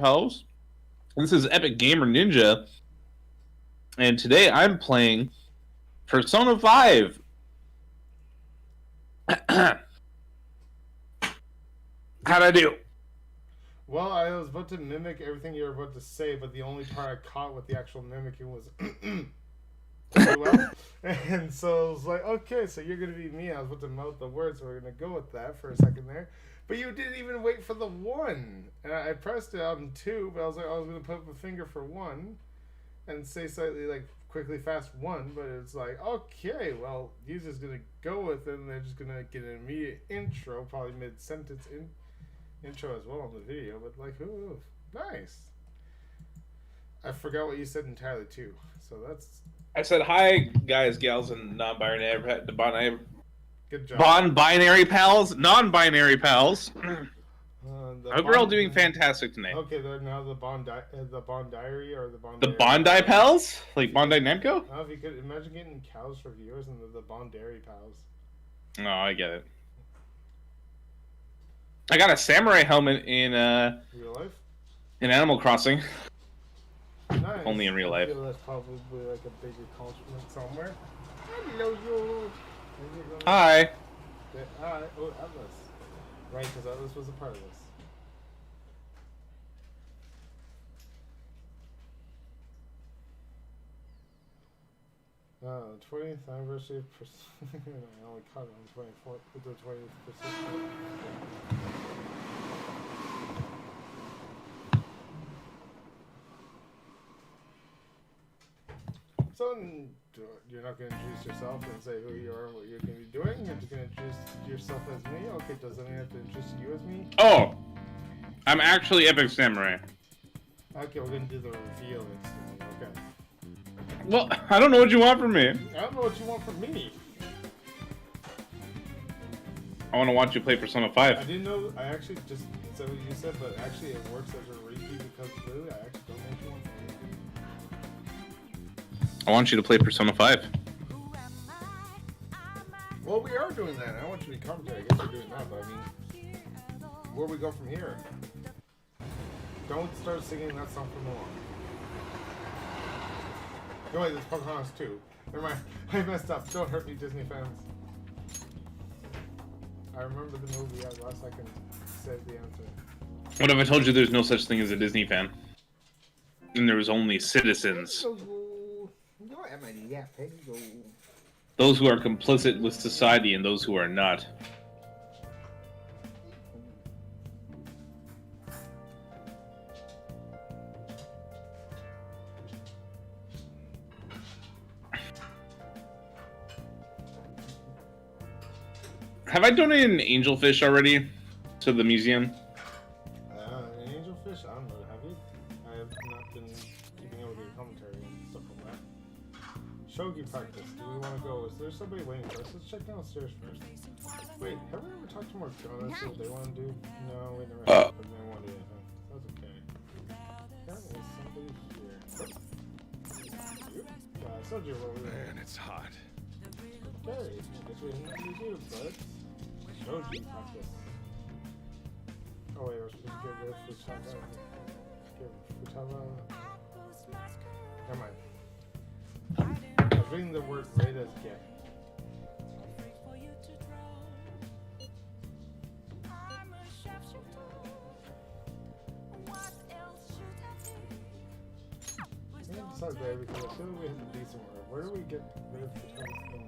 pals. This is Epic Gamer Ninja, and today I'm playing Persona 5. How'd I do? Well, I was about to mimic everything you were about to say, but the only part I caught with the actual mimicking was pretty well. And so I was like, okay, so you're going to be me. I was about to mouth the words, so we're going to go with that for a second there. But you didn't even wait for the 1. And I pressed it on 2, but I was like, I was going to put up a finger for 1 and say slightly, like, quickly fast 1. But it's like, okay, well, you're just going to go with it, and they're just going to get an immediate intro, probably mid-sentence intro as well on the video, but like, ooh, nice. I forgot what you said entirely too, so that's. I said hi, guys, gals, and non-binary Good job. non-binary pals. I hope we're all doing fantastic tonight. Okay, they're now the Bond Diary or the Bond. The Bondi pals, like Bondi Namco. Oh, if you could imagine getting cows for viewers and the Bond Dairy pals. Oh, I get it. I got a samurai helmet in real life. In Animal Crossing. Nice. Only in real life. I feel that's probably like a big accomplishment somewhere. Hello, you. Hi. Hi. Oh, Atlas. Right, because Atlas was a part of this. Oh, 20th anniversary of I only caught it on 24th, the 20th. So, you're not going to introduce yourself and say who you are and what you're going to be doing? You're just going to introduce yourself as me? Okay, does anyone have to introduce you as me? Oh, I'm actually Epic Samurai. Okay, we're going to do the reveal instantly, okay. Well, I don't know what you want from me. I don't know what you want from me. I want to watch you play Persona 5. I didn't know, I actually just said what you said, but actually it works as a repeat because clearly I actually don't know what you want from me. I want you to play Persona 5. Well, we are doing that. I want you to be commentary. I guess we're doing that, but I mean, where do we go from here? Don't start singing that song from the lawn. No, wait, there's Pocahontas too. Never mind. I messed up. Don't hurt me, Disney fans. I remember the movie as last I can say the answer. What if I told you there's no such thing as a Disney fan? And there was only citizens. Those who are complicit with society and those who are not. Have I donated an angelfish already to the museum? An angelfish? I don't know. Have you? I have not been keeping up with your commentary and stuff like that. Shogi practice. Do we want to go? Is there somebody waiting for us? Let's check downstairs first. Wait, have we ever talked to Morgana? See what they want to do? No, we never have. But they don't want to do anything. That's okay. There is somebody here. You? I told you what we were. Man, it's hot. Okay, guess we didn't need you, but Shogi practice. Oh wait, we're supposed to get rid of Futaba. Give Futaba. Never mind. I was reading the word late as get. Besides that, because I feel like we have a decent order. Where do we get rid of Futaba from?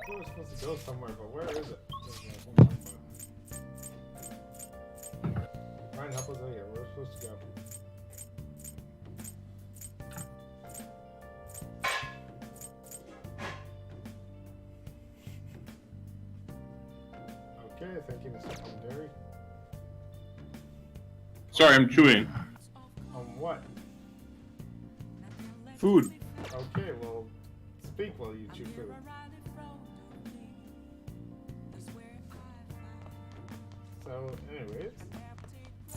We're supposed to go somewhere, but where is it? Ryan, help us out here. Where are we supposed to go? Okay, thank you, Mr. Commentary. Sorry, I'm chewing. On what? Food. Okay, well, speak while you chew food. So, anyways.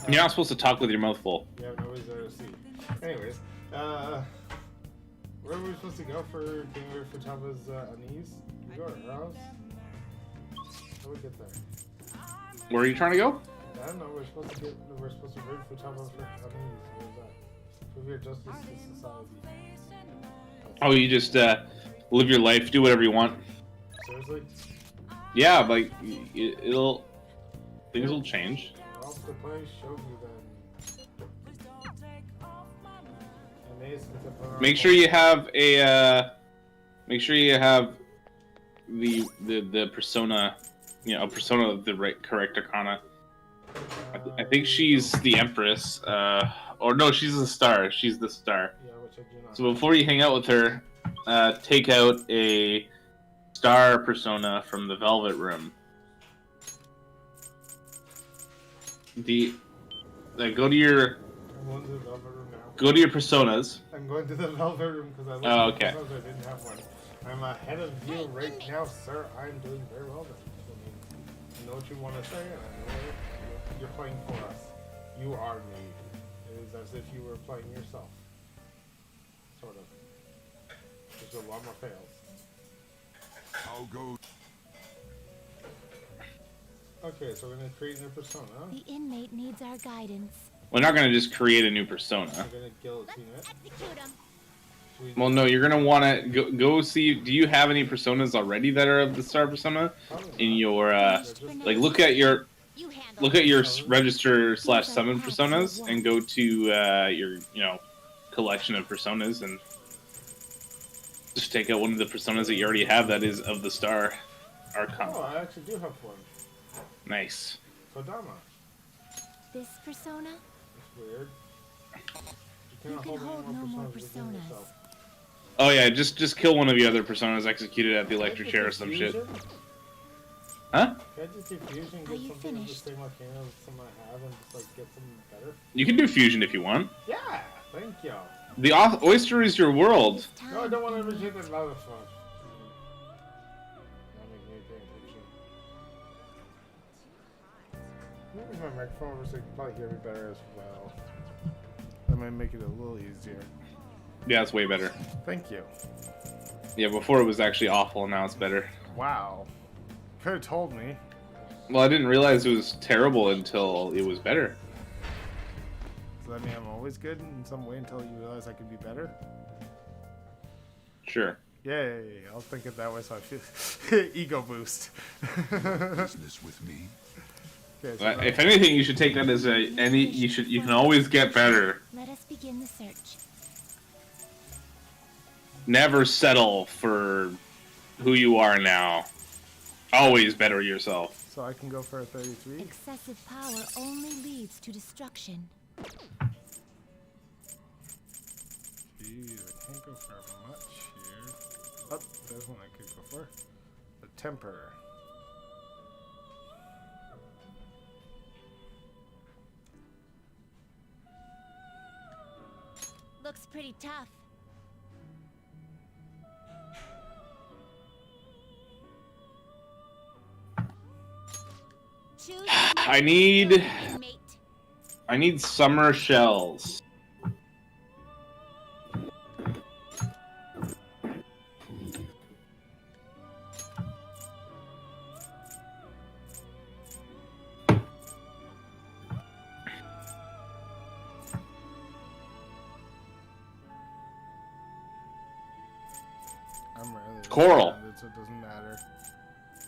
You're not supposed to talk with your mouth full. Yeah, nobody's there to see. Anyways, where are we supposed to go for getting rid of Futaba's unease? We go to her house? How do we get there? Where are you trying to go? I don't know. We're supposed to raid Futaba for communities. What is that? Prove your justice to society. Oh, you just live your life, do whatever you want. Seriously? Yeah, like it'll things will change. Off the place, Shogu then. Amazing to put on Make sure you have a the persona, you know, a persona of the right correct Akana. I think she's the Empress, or no, she's the Star. She's the Star. Yeah, which I do not. So before you hang out with her, take out a Star persona from the Velvet Room. Go to your I'm going to the Velvet Room now. go to your personas. I'm going to the Velvet Room because I looked Oh, at okay. personas, I didn't have one. I'm ahead of you right now, sir. I'm doing very well then. I mean, I know what you want to say, and I know what you're playing for us. You are me. It is as if you were playing yourself. Sort of. There's a lot more fails. I'll go. Okay, so we're going to create a new persona. The inmate needs our guidance. We're not gonna just create a new persona. We're going to guillotine it. Execute him. Well, no, you're gonna want to go see. Do you have any personas already that are of the Star persona in your like look at your You handle look at your register / summon personas and go to your collection of personas and just take out one of the personas that you already have that is of the Star Archon. Oh, I actually do have one. Nice. Kodama. this persona. It's weird. You can hold any no more within personas. yourself. Oh yeah, just kill one of the other personas executed at the electric chair or some shit. Fusion? Huh? Can I just do fusion, Are get you something with the finished? same arcana as some I have, and just like get something better? You can do fusion if you want. Yeah, thank you. The oyster is your world. It's time No, I don't want to inmate. reject that lava fun. Not making me pay attention. Maybe my microphone over so you can probably hear me better as well. That might make it a little easier. Yeah, it's way better. Thank you. Yeah, before it was actually awful, and now it's better. Wow. Could have told me. Well, I didn't realize it was terrible until it was better. So that means I'm always good in some way until you realize I can be better? Sure. Yay, I'll think it that way so I feel ego boost. Business with me. Okay, so But now- if anything, you should take that as you can always get better. Let us begin the search. Never settle for who you are now. Always better yourself. so I can go for a 33. Excessive power only leads to destruction. Jeez, I can't go for much here. Oh, there's one I could go for. The temper. Looks pretty tough. Choose I need inmate. summer shells. I'm really Coral. left-handed, so it doesn't matter.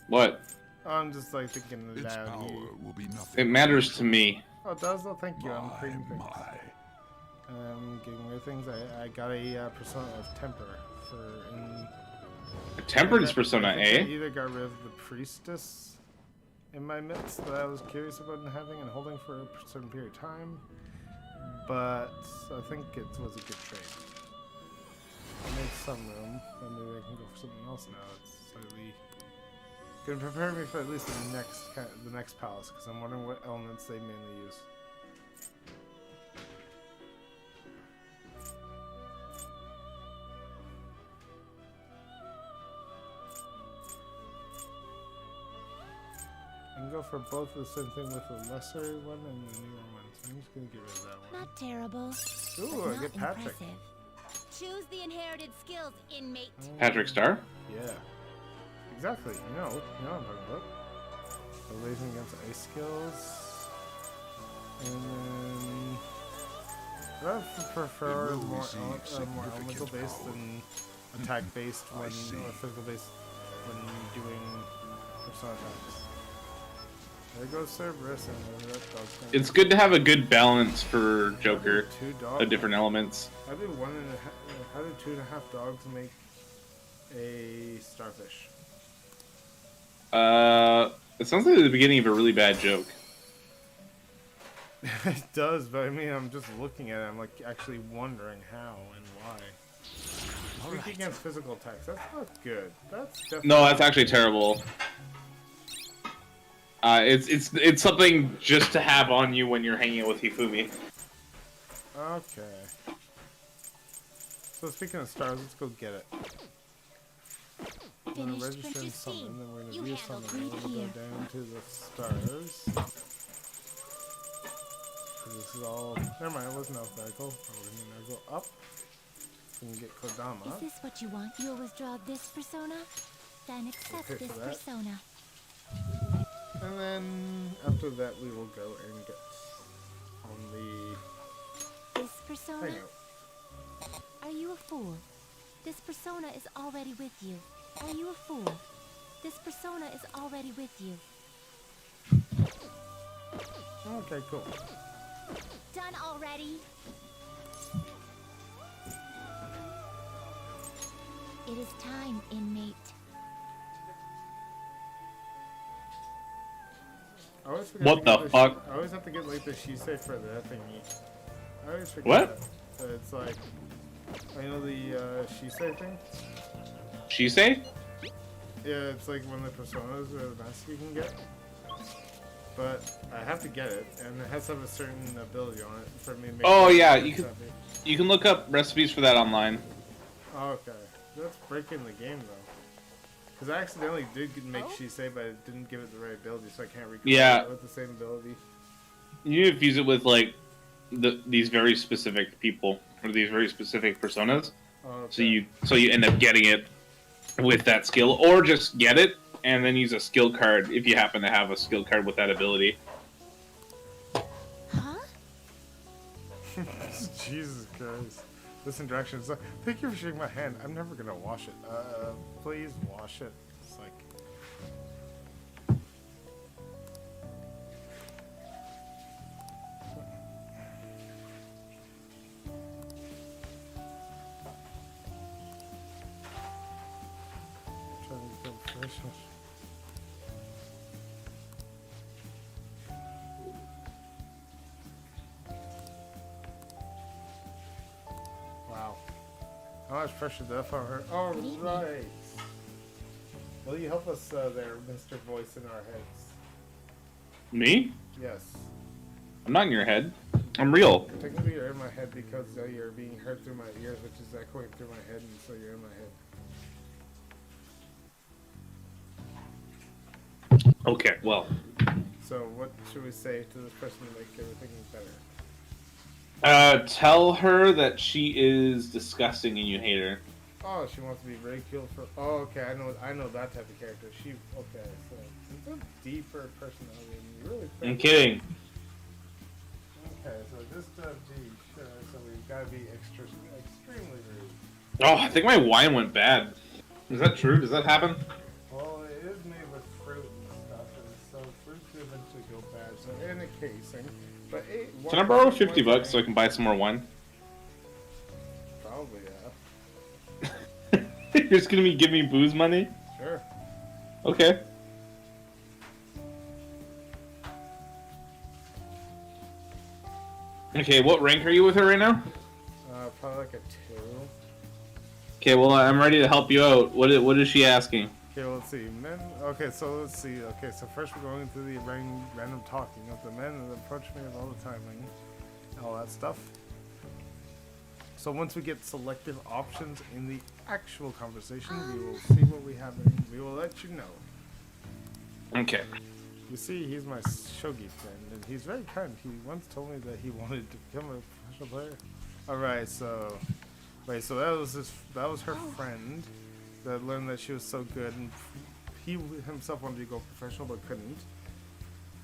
What? I'm just like thinking Its that power he... will be nothing. It matters to me. Oh, it does? Oh, thank you. I'm My, creating things. my. Getting rid of things. I got a persona of temper for in... A temperance I persona, think I eh? either got rid of the priestess in my midst that I was curious about having and holding for a certain period of time, but I think it was a good trade. I made some room, and maybe I can go for something else now. It's slightly gonna prepare me for at least the next palace, because I'm wondering what elements they mainly use. I can go for both the same thing with the lesser one and the newer one, so I'm just gonna get rid of that one. Not terrible. Ooh, but I not get Patrick. impressive. Choose the inherited skills, inmate. Patrick Star? Yeah. Exactly. You know what I'm talking about. Blazing against ice skills. And then I prefer It will more receive more significant elemental based power. than attack based I when see. or physical based when doing persona attacks. There goes Cerberus and that dog's gonna It's good to have a good balance for Joker two dogs. of different elements. How do 2.5 dogs make a starfish? It sounds like the beginning of a really bad joke. It does, but I mean, I'm just looking at it. I'm like actually wondering how and why. Weak against physical attacks. That's not good. That's definitely No, that's actually terrible. It's something just to have on you when you're hanging out with Hifumi. okay. So speaking of stars, let's go get it. We're gonna Finished register and Prince's summon, team. then we're gonna You view handled summon, then Greek we'll go here. down to the stars. This is all. Never mind, it wasn't alphabetical. We're gonna go up. So we can get Kodama. Is this what you want? You'll withdraw this persona? Then accept Okay this for that. persona. And then after that, we will go and get on the This persona? hangout. Are you a fool? This persona is already with you. Are you a fool? This persona is already with you. Okay, cool. Done already? It is time, inmate. I always forget What to get the fuck? I always have to get like the Shisei for that thingy. I always forget What? that. So it's like, I know the Shisei thing. She say? Yeah, it's like one of the personas or the masks you can get. But I have to get it, and it has to have a certain ability on it for me to make Oh, it yeah, happy. you can- You can look up recipes for that online. Oh, okay. That's breaking the game though. Because I accidentally did make Oh? Shisei, but it didn't give it the right ability, so I can't recall Yeah. it with the same ability. You need to fuse it with like these very specific people or these very specific personas. Oh, okay. So you end up getting it with that skill, or just get it and then use a skill card if you happen to have a skill card with that ability. Huh? Jesus Christ. This interaction is like, thank you for shaking my hand. I'm never gonna wash it. Please wash it. It's like. Trying to go professional. Wow. How much pressure did that for her? All Good evening. right. Will you help us there, Mr. Voice in our heads? Me? Yes. I'm not in your head. I'm real. Technically, you're in my head because you're being heard through my ears, which is echoing through my head, and so you're in my head. Okay, well. So, what should we say to this person to make everything better? Tell her that she is disgusting and you hate her. Oh, she wants to be ridiculed for. Oh, okay. I know that type of character. She. Okay, so it's a deeper personality. And you really. I'm kidding. Okay, so just gee, sure. So we've got to be extremely rude. Oh, I think my wine went bad. Is that true? Does that happen? Well, it is made with fruit and stuff, and so fruit could eventually go bad. So in a casing, but Can I borrow $50 so I can buy some more wine? Probably, yeah. You're just gonna give me booze money? Sure. Okay. Okay, what rank are you with her right now? Probably like a 2. Okay, well I'm ready to help you out. What is she asking? Okay, well, let's see. Men. Okay, so let's see. Okay, so first we're going through the random talking of the men that approach me all the time and all that stuff. So once we get selective options in the actual conversation, we will see what we have and we will let you know. Okay. You see, he's my shogi friend, and he's very kind. He once told me that he wanted to become a professional player. All right, so wait, so that was her friend that learned that she was so good, and he himself wanted to go professional but couldn't.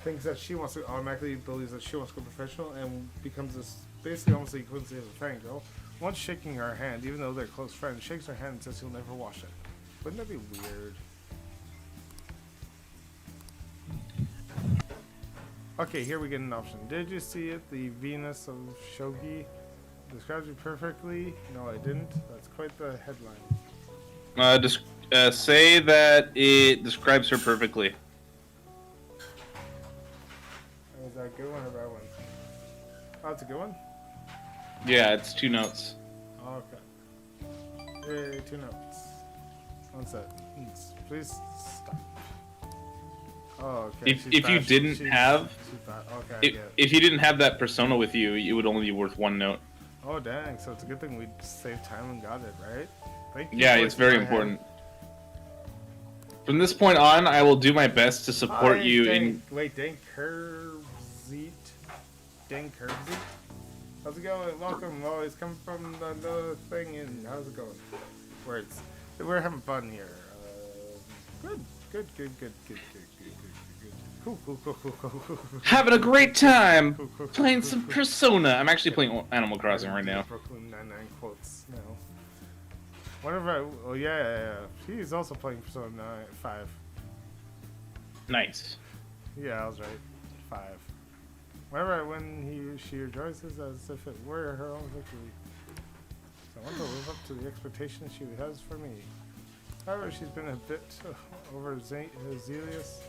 thinks that she wants to automatically believes that she wants to go professional and becomes this basically almost the equivalent of a fangirl. Once shaking her hand, even though they're close friends, shakes her hand and says he'll never wash it. Wouldn't that be weird? Okay, here we get an option. Did you see it? The Venus of Shogi describes you perfectly. No, I didn't. That's quite the headline. Say that it describes her perfectly. Was that a good one or a bad one? Oh, it's a good one? Yeah, it's 2 notes. Okay. Yay, 2 notes. One set. Please stop. Oh, okay. If you didn't have, okay, if you didn't have that persona with you, it would only be worth 1 note. Oh, dang. So it's a good thing we saved time and got it, right? Thank you. Yeah, it's very important. From this point on, I will do my best to support you in. Wait, Dan Curbseat? Dan Curbseat? How's it going? Welcome. Always come from the thing. And how's it going? Words. We're having fun here. Good. Cool. Having a great time playing some Persona. I'm actually playing Animal Crossing right now. Brooklyn 99 quotes now. Whenever yeah. He's also playing Persona 5. Nice. Yeah, I was right. 5. Whenever I win, she rejoices as if it were her own victory. So I want to live up to the expectations she has for me. However, she's been a bit overzealous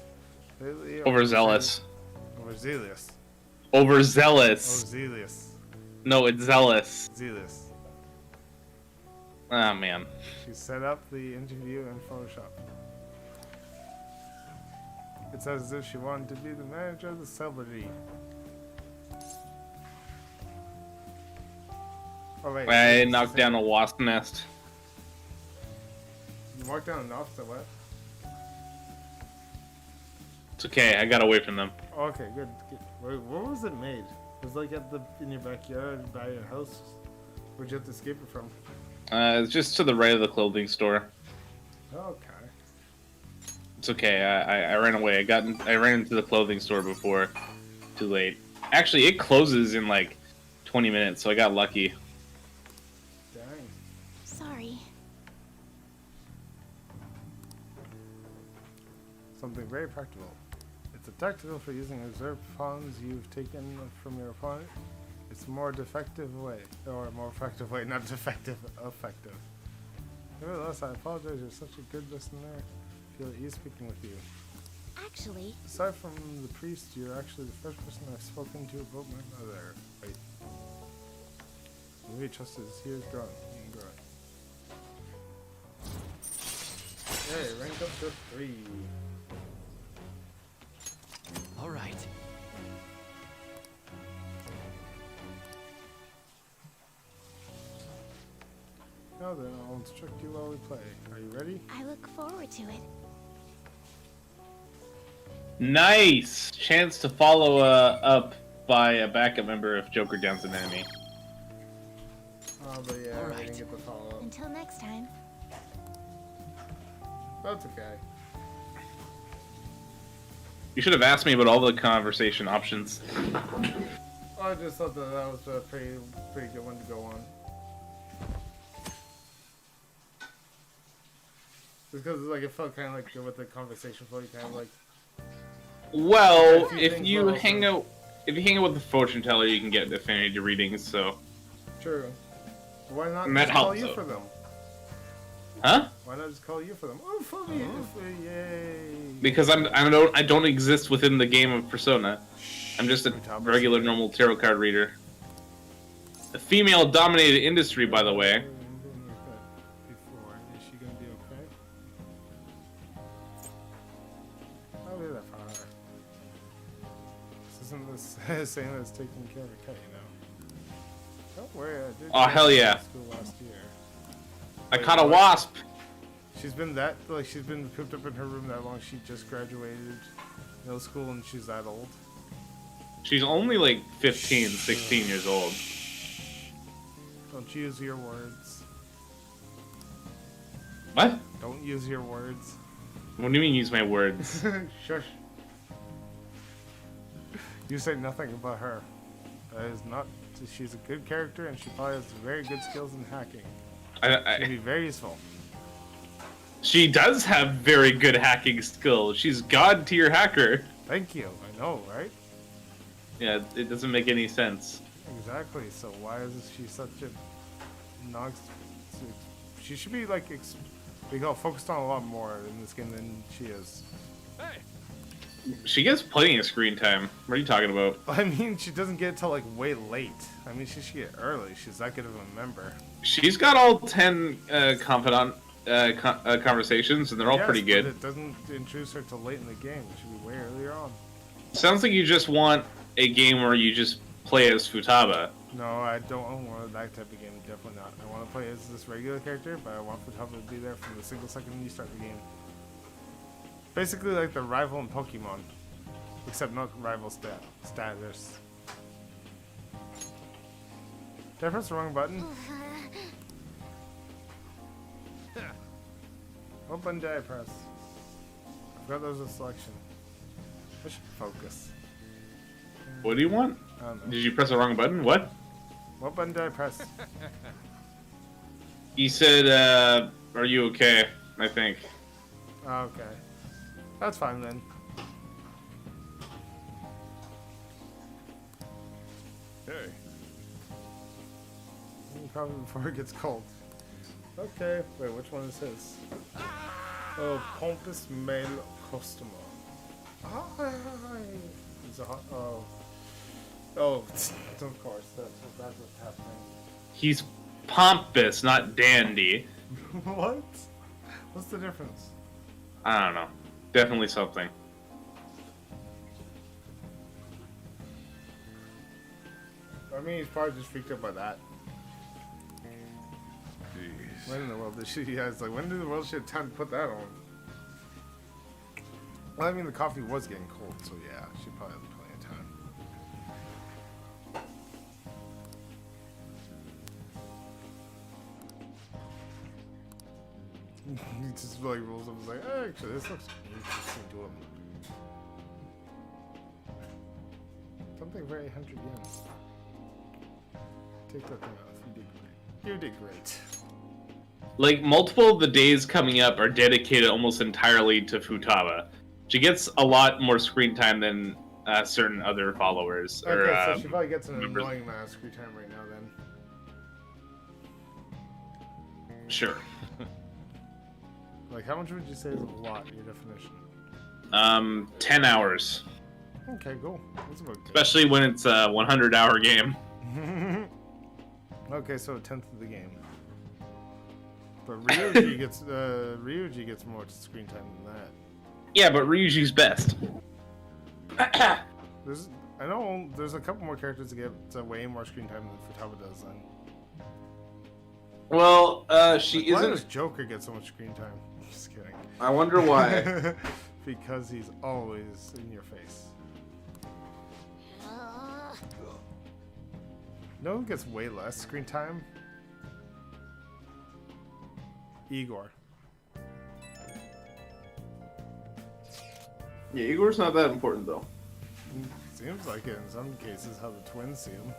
lately. Overzealous. Overzealous. Overzealous. Overzealous. No, it's zealous. Zealous. Ah, man. She set up the interview in Photoshop. It's as if she wanted to be the manager of the celebrity. Oh wait. I knocked down a wasp nest. You walked down an officer, what? It's okay, I got away from them. Oh, okay, good. Wait, where was it made? It was like in your backyard by your house. Where'd you have to escape it from? It's just to the right of the clothing store. Okay. It's okay. I ran away. I ran into the clothing store before. Too late. Actually, it closes in like 20 minutes, so I got lucky. Dang. Sorry. Something very practical. It's a tactical for using reserved pawns you've taken from your opponent. It's a more defective way, or a more effective way, not defective, effective. Nevertheless, I apologize. You're such a good listener. I feel at ease speaking with you. Actually, Aside from the priest, you're actually the first person I've spoken to about my mother. Wait. Maybe trust is here growing. Hey, rank up to 3. All right. Now then, I'll instruct you while we play. Are you ready? I look forward to it. Nice! Chance to follow up by a backup member if Joker downs an enemy. Oh, but yeah, All I right. didn't get the follow up. Until next time. That's okay. You should have asked me about all the conversation options. I just thought that was a pretty good one to go on. Just because like it felt kind of like with the conversation flow, you kind of like. Well, A few if things you were hang also- out with the fortune teller, you can get affinity readings. So, True. Why not And that just call helps, you though. for them? huh? Why not just call you for them? Oh, for me! Yay! Because I don't exist within the game of Persona. I'm just a regular normal tarot card reader. A female-dominated industry, by the way. Before, is she gonna be okay? I'll be that far. This isn't the same as taking care of a cat, you know. Don't worry, I did. Oh, hell graduate yeah. School last year. I caught a wasp. She's been cooped up in her room that long. She just graduated middle school and she's that old. She's only like 15, 16 years old. Don't use your words. What? Don't use your words. What do you mean use my words? Shush. You say nothing about her. That is not. She's a good character, and she probably has very good skills in hacking. She'd be very useful. She does have very good hacking skills. She's god tier hacker. Thank you. I know, right? Yeah, it doesn't make any sense. Exactly. So why is she such a non? She should be like focused on a lot more in this game than she is. She gets plenty of screen time. What are you talking about? I mean, she doesn't get till like way late. I mean, she should get early. She's that good of a member. She's got all 10 confidant conversations, and they're all pretty good. But it doesn't introduce her till late in the game. It should be way earlier on. Sounds like you just want a game where you just play as Futaba. No, I don't want that type of game. Definitely not. I want to play as this regular character, but I want Futaba to be there from the single second you start the game. Basically like the rival in Pokemon. Except not rival status. Did I press the wrong button? What button did I press? I forgot there was a selection. I should focus. What do you want? I don't know. Did you press the wrong button? What? What button did I press? You said, are you okay? I think. Oh, okay. That's fine then. Hey, Probably before it gets cold. Okay. Wait, which one is his? Oh, pompous male customer. Hi. He's a hot. Oh. Oh, of course. That's what's happening. He's pompous, not dandy. What? What's the difference? I don't know. Definitely something. I mean, he's probably just freaked out by that. jeez. When in the world did she? Yeah, it's like, when did the world she have time to put that on? Well, I mean, the coffee was getting cold, so yeah, she probably had plenty of time. He just like rolls up and is like, oh, actually, this looks interesting to him. Something very 100 yen. Take that thing off. You did great. You did great. Like, multiple of the days coming up are dedicated almost entirely to Futaba. She gets a lot more screen time than certain other followers. Okay, or, so she probably gets an members. annoying amount of screen time right now then. Sure. Like, how much would you say is a lot, your definition? 10 hours. Okay, cool. That's about good. Especially when it's a 100-hour game. Okay, so a tenth of the game. But Ryuji gets more screen time than that. Yeah, but Ryuji's best. I know there's a couple more characters that get way more screen time than Futaba does. Then. Well, she Why isn't. does Joker get so much screen time? Just kidding. I wonder why. Because he's always in your face. No one gets way less screen time. Igor. Yeah, Igor's not that important though. Seems like it in some cases how the twins see him.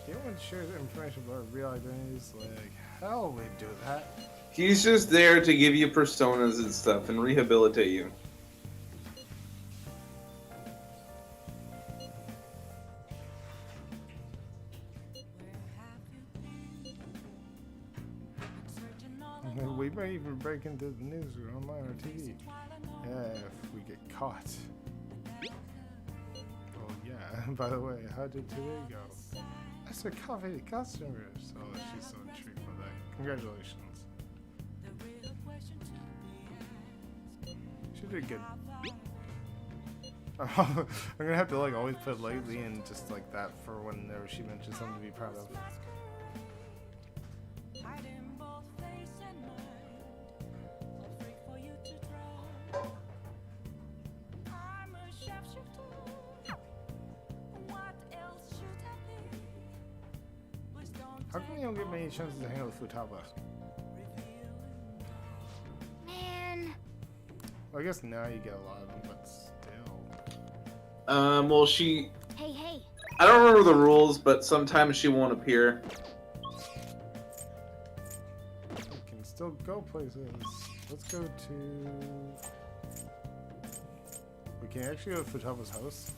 You don't want to share information about real identities? Like, hell, we do that. He's just there to give you personas and stuff and rehabilitate you. We might even break into the news or online or TV. Yeah, if we get caught. Oh yeah, by the way, how did today go? I said coffee to customers. Oh, she's so intrigued by that. Congratulations. She did good. I'm gonna have to like always put lately in just like that for whenever she mentions something to be proud of. How come you don't get many chances to hang out with Futaba? Man. Well, I guess now you get a lot of them, but still. Well, she... Hey, hey. I don't remember the rules, but sometimes she won't appear. We can still go places. Let's go to... We can actually go to Futaba's house.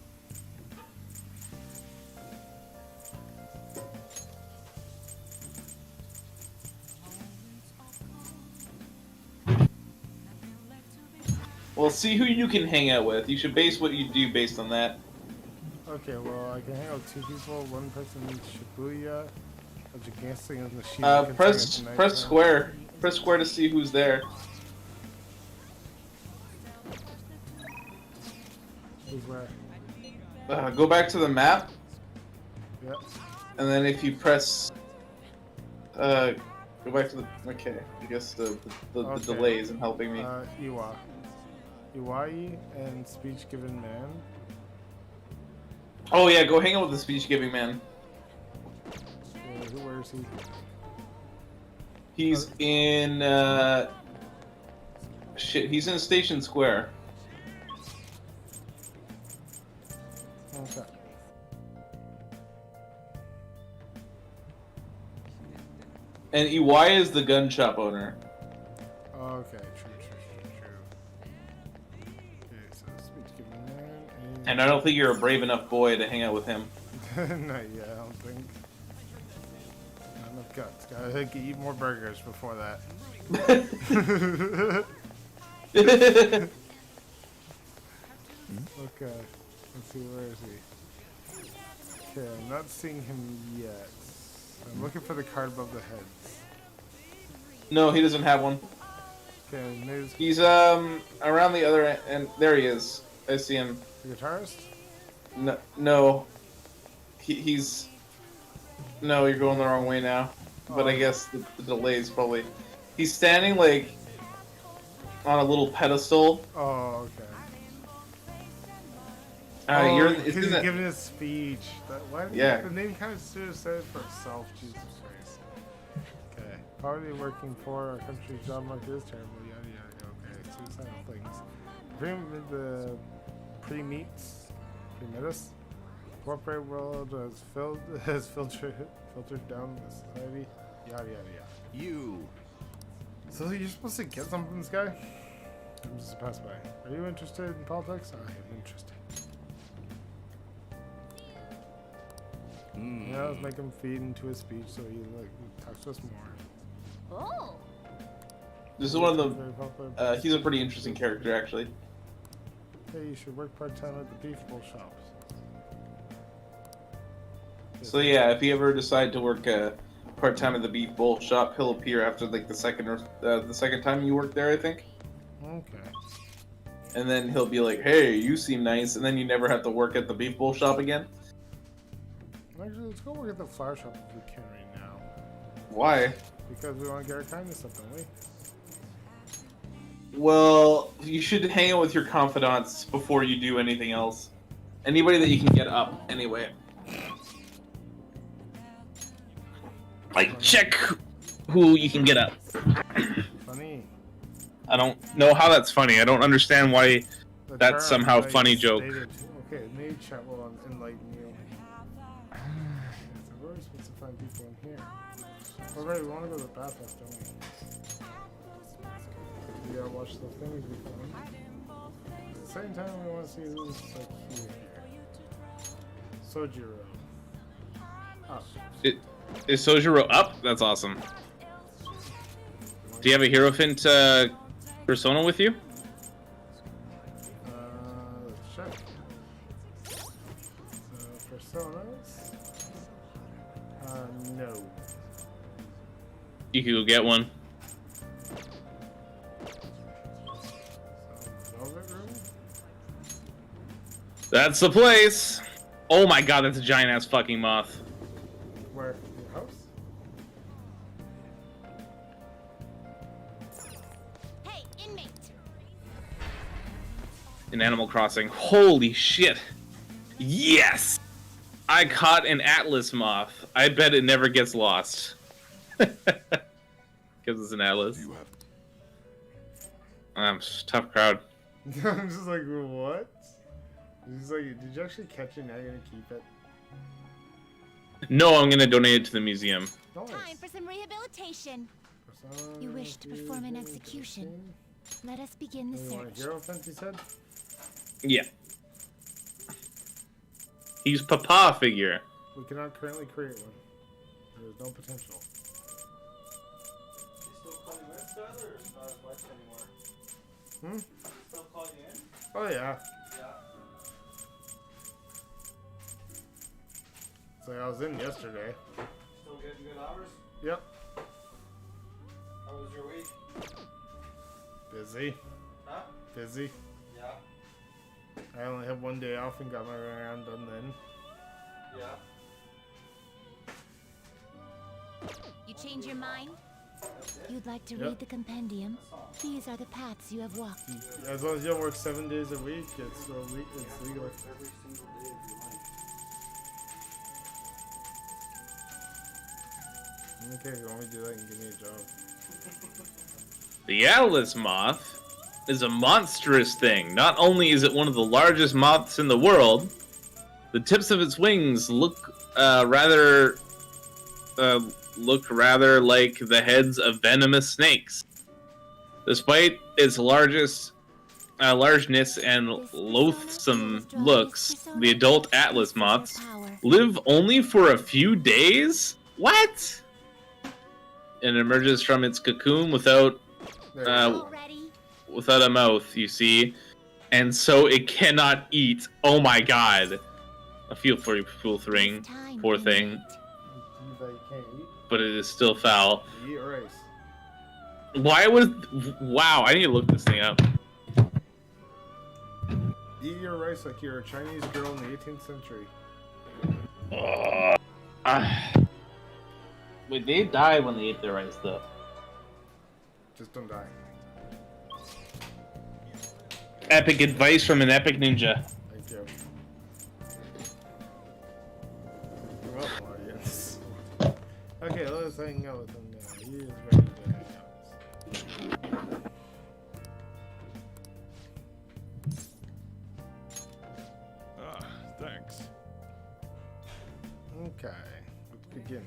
Well, see who you can hang out with. You should base what you do based on that. Okay, well, I can hang out with 2 people. One person needs Shibuya, a Gigantic and the Shiba. Press square. Press square to see who's there. Who's where? Go back to the map, Yep. and then if you press... go back to the... Okay, I guess the Okay. delay isn't helping me. Iwa. Iwai and Speech Given Man. Oh yeah, go hang out with the speech-giving man. Where is he? He's in, shit, he's in Station Square. Okay. And Iwai is the gun shop owner. Okay, true. Okay, so Speech Given Man And I don't think you're a brave enough boy to hang out with him. Not yet, I don't think. Not enough guts. Gotta eat more burgers before that. Okay, let's see, where is he? Okay, I'm not seeing him yet. I'm looking for the card above the heads. No, he doesn't have one. Okay, maybe He's around the other end, and there he is. I see him. the guitarist? No. He's... No, you're going the wrong way now. But I guess the delay is probably... He's standing, like, on a little pedestal. Oh, okay. It's he's in the... giving a speech. Why Yeah. The name kind of should have said it for itself, Jesus Christ. Okay. Poverty working poor, our country's job market is terrible, yada yada. Okay, suicidal things. Agreement the pre-meets, pre-metis. Corporate world has filtered down the society, yada yada yada. You. So you're supposed to get something from this guy? I'm just a pass by. Are you interested in politics? I am interested. Yeah, let's make him feed into his speech so he talks to us more. Oh. This is one of Very popular. the... he's a pretty interesting character, actually. Hey, you should work part-time at the beef bowl shops. So yeah, if you ever decide to work part-time at the Beef Bowl shop, he'll appear after, like, the second time you work there, I think. Okay. And then he'll be like, hey, you seem nice, and then you never have to work at the Beef Bowl shop again. Actually, let's go work at the flower shop if we can right now. Why? Because we want to get our kindness up, don't we? Well, you should hang out with your confidants before you do anything else. Anybody that you can get up, anyway. Like, check who you can get up. Funny. I don't know how that's funny. I don't understand why The that's term somehow that funny you joke. stated- Okay, maybe chat will enlighten you. So we're supposed to find people in here. Alright, we want to go to the bathhouse, don't we? We gotta watch the things we found. At the same time, we want to see who's like here. Sojiro. Up. Is Sojiro up? That's awesome. Do you have a Hierophant persona with you? Let's check. Personas. No. You could go get one. Velvet room? That's the place! Oh my god, that's a giant ass fucking moth. Where? Your house? Hey, inmate. In Animal Crossing. Holy shit! Yes! I caught an Atlas moth. I bet it never gets lost. Because it's an Atlas. You have Tough crowd. I'm just like, what? He's like, did you actually catch it? Now you're gonna keep it? No, I'm gonna donate it to the museum. Nice. Time for some rehabilitation. Persona You wish to perform an execution. Let us begin the You want a search. Hierophant, you said? Yeah. He's Papa figure. We cannot currently create one. There is no potential. Hmm? Oh yeah. So I was in yesterday. Still getting good hours? Yep. How was your week? Busy. Huh? Busy. Yeah. I only had one day off and got my round done then. Yeah. You change your mind? You'd like to Yep. read the compendium? These are the paths you have walked. As long as you don't work 7 days a week, it's legal. Every single day of your life. Okay, if you want me to do that, you can give me a job. The Atlas moth is a monstrous thing. Not only is it one of the largest moths in the world, the tips of its wings look rather like the heads of venomous snakes. Despite its largeness and loathsome looks, the adult Atlas moths live only for a few days? What? And emerges from its cocoon without There Already? without a mouth, you see, and so it cannot eat. Oh my god! I feel for you, poor thing, Time poor to thing, you that you can't eat. but it is still foul. You eat rice. Why would? Wow! I need to look this thing up. Eat your rice like you're a Chinese girl in the 18th century. Wait, they died when they ate their rice, though. Just don't die. Epic advice from an epic ninja. Thank you. You're welcome, audience. Okay, let's hang out with him now. He is ready to hang out. Ah, thanks. Okay, let's begin.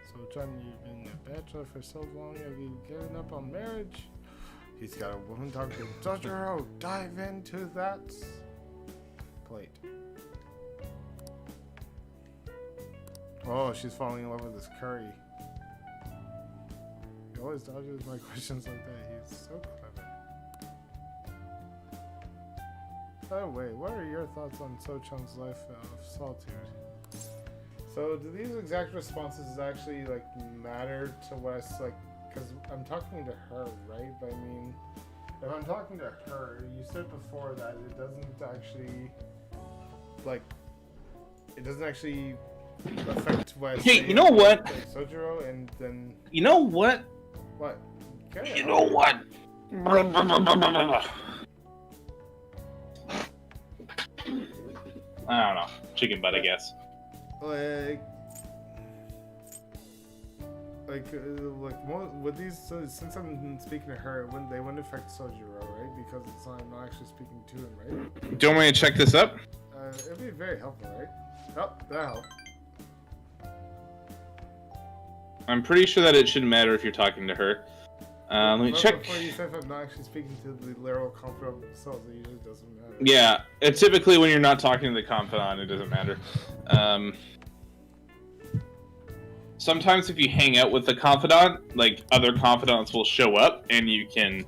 So, John, you've been a bachelor for so long, have you given up on marriage? He's got a woman talking. Totoro, dive into that plate. Oh, she's falling in love with this curry. He always dodges my questions like that. He's so clever. By the way, what are your thoughts on Sochung's life of solitude? So, do these exact responses actually like matter to what I like? Because I'm talking to her, right? But I mean, if I'm talking to her, you said before that it doesn't actually like it doesn't actually affect what I Hey, say you know what? about Sojiro, and then You know what? what? Okay, You know what? I don't know. Chicken butt, I guess. With these, so since I'm speaking to her, they wouldn't affect Sojiro, right? Because I'm not actually speaking to him, right? Do you want me to check this up? It'd be very helpful, right? Oh, that helped. I'm pretty sure that it shouldn't matter if you're talking to her. Let me But check. before you said if I'm not actually speaking to the literal confidant themselves, it usually doesn't matter. Yeah, typically when you're not talking to the confidant, it doesn't matter. Sometimes if you hang out with the confidant, like other confidants will show up and you can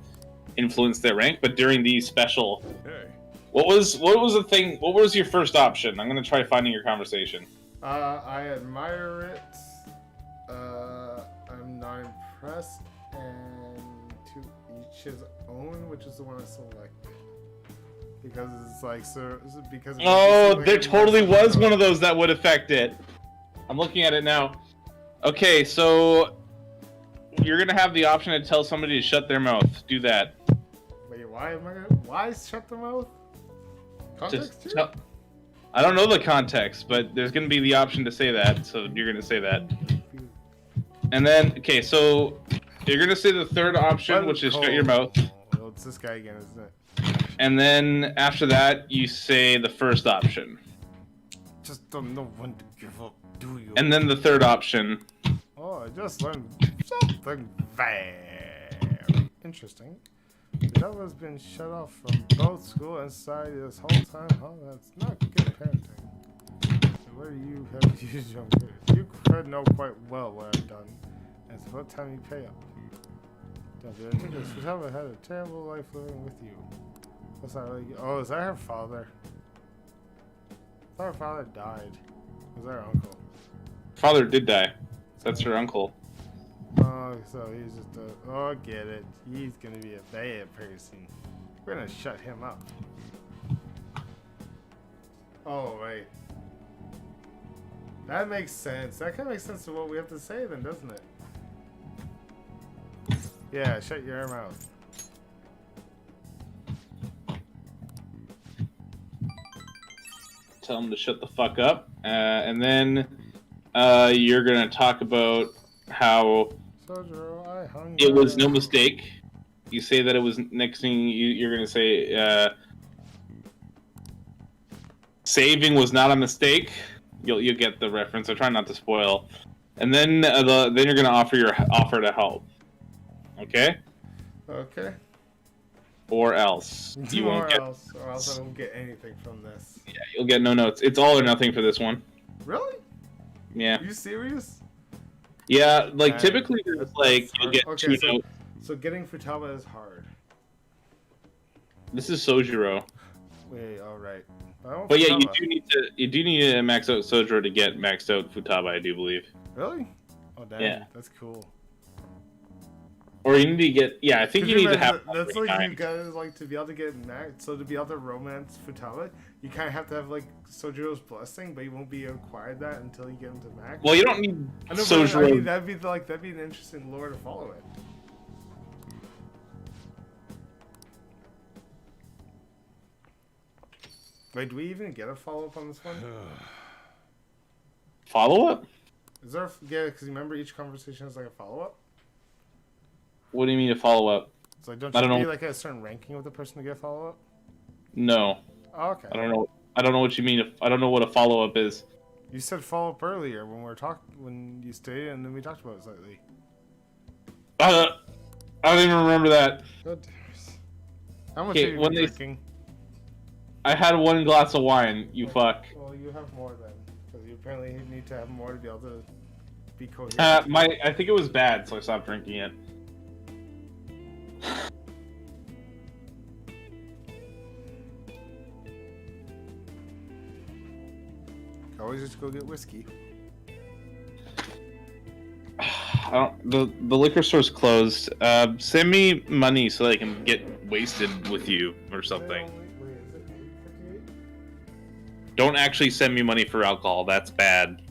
influence their rank. But during these special, Hey. what was the thing? What was your first option? I'm gonna try finding your conversation. I admire it. I'm not impressed, and to each his own, which is the one I selected. Because it's like because. Oh, there totally was one of those that would affect it. I'm looking at it now. Okay, so you're gonna have the option to tell somebody to shut their mouth. Do that. Wait, why shut the mouth? Context here? I don't know the context, but there's gonna be the option to say that, so you're gonna say that. And then, okay, so you're gonna say the third option, which is shut your mouth. Let's It's this guy again, isn't it? And then after that, you say the first option. Just don't know when to give up, do you? And then the third option. Oh, I just learned something very interesting. That has been shut off from both school and society this whole time. Oh, that's not good parenting. So where you have used your kids? You could know quite well what I've done. And it's about time you pay up. Don't be ridiculous. Futaba had a terrible life living with you. What's that really? Oh, is that her father? I thought her father died. Was that her uncle? Father did die. That's her uncle. Oh, so he's just a... Oh, I get it. He's gonna be a bad person. We're gonna shut him up. Oh, right. That makes sense. That kind of makes sense to what we have to say then, doesn't it? Yeah, shut your mouth. Tell him to shut the fuck up. And then you're going to talk about how Sojiro, I hung it was no mistake. You say that it was... Next thing you're going to say... saving was not a mistake. You'll get the reference. I try not to spoil. And then then you're going to offer to help. Okay? Okay. Or else. You won't get... or else I won't get anything from this. Yeah, you'll get no notes. It's all or nothing for this one. Really? Yeah. Are you serious? Yeah, like Nice. typically there's like That's you'll get hard. 2 so, notes. So getting Futaba is hard. This is Sojiro. Wait, alright. I want But yeah, Futaba. you do need to max out Sojiro to get maxed out Futaba, I do believe. Really? Oh, damn. Yeah. That's cool. Or you need to get I think you need to have That's all like 3 you guys like to be able to get max. So to be able to romance Futaba, you kind of have to have like Sojiro's blessing, but you won't be acquired that until you get him to max. Well, you don't need I know, but Sojiro. I mean, that'd be an interesting lore to follow it. Wait, do we even get a follow up on this one? Follow up? Is there? Yeah, because remember each conversation has like a follow up. What do you mean a follow up? So like, don't I you don't be know. like a certain ranking with the person to get a follow up? No, Oh, okay. I don't know. I don't know what you mean. I don't know what a follow up is. You said follow up earlier when we were when you stayed, and then we talked about it slightly. I don't even remember that. God damn it. How much Okay, are you when they- drinking? I had 1 glass of wine. You fuck. Well, you have more then, because you apparently need to have more to be able to be coherent. I think it was bad, so I stopped drinking it. Always just go get whiskey. I don't. The liquor store's closed. Send me money so I can get wasted with you or something. Wait, is it 8:58? Don't actually send me money for alcohol. That's bad.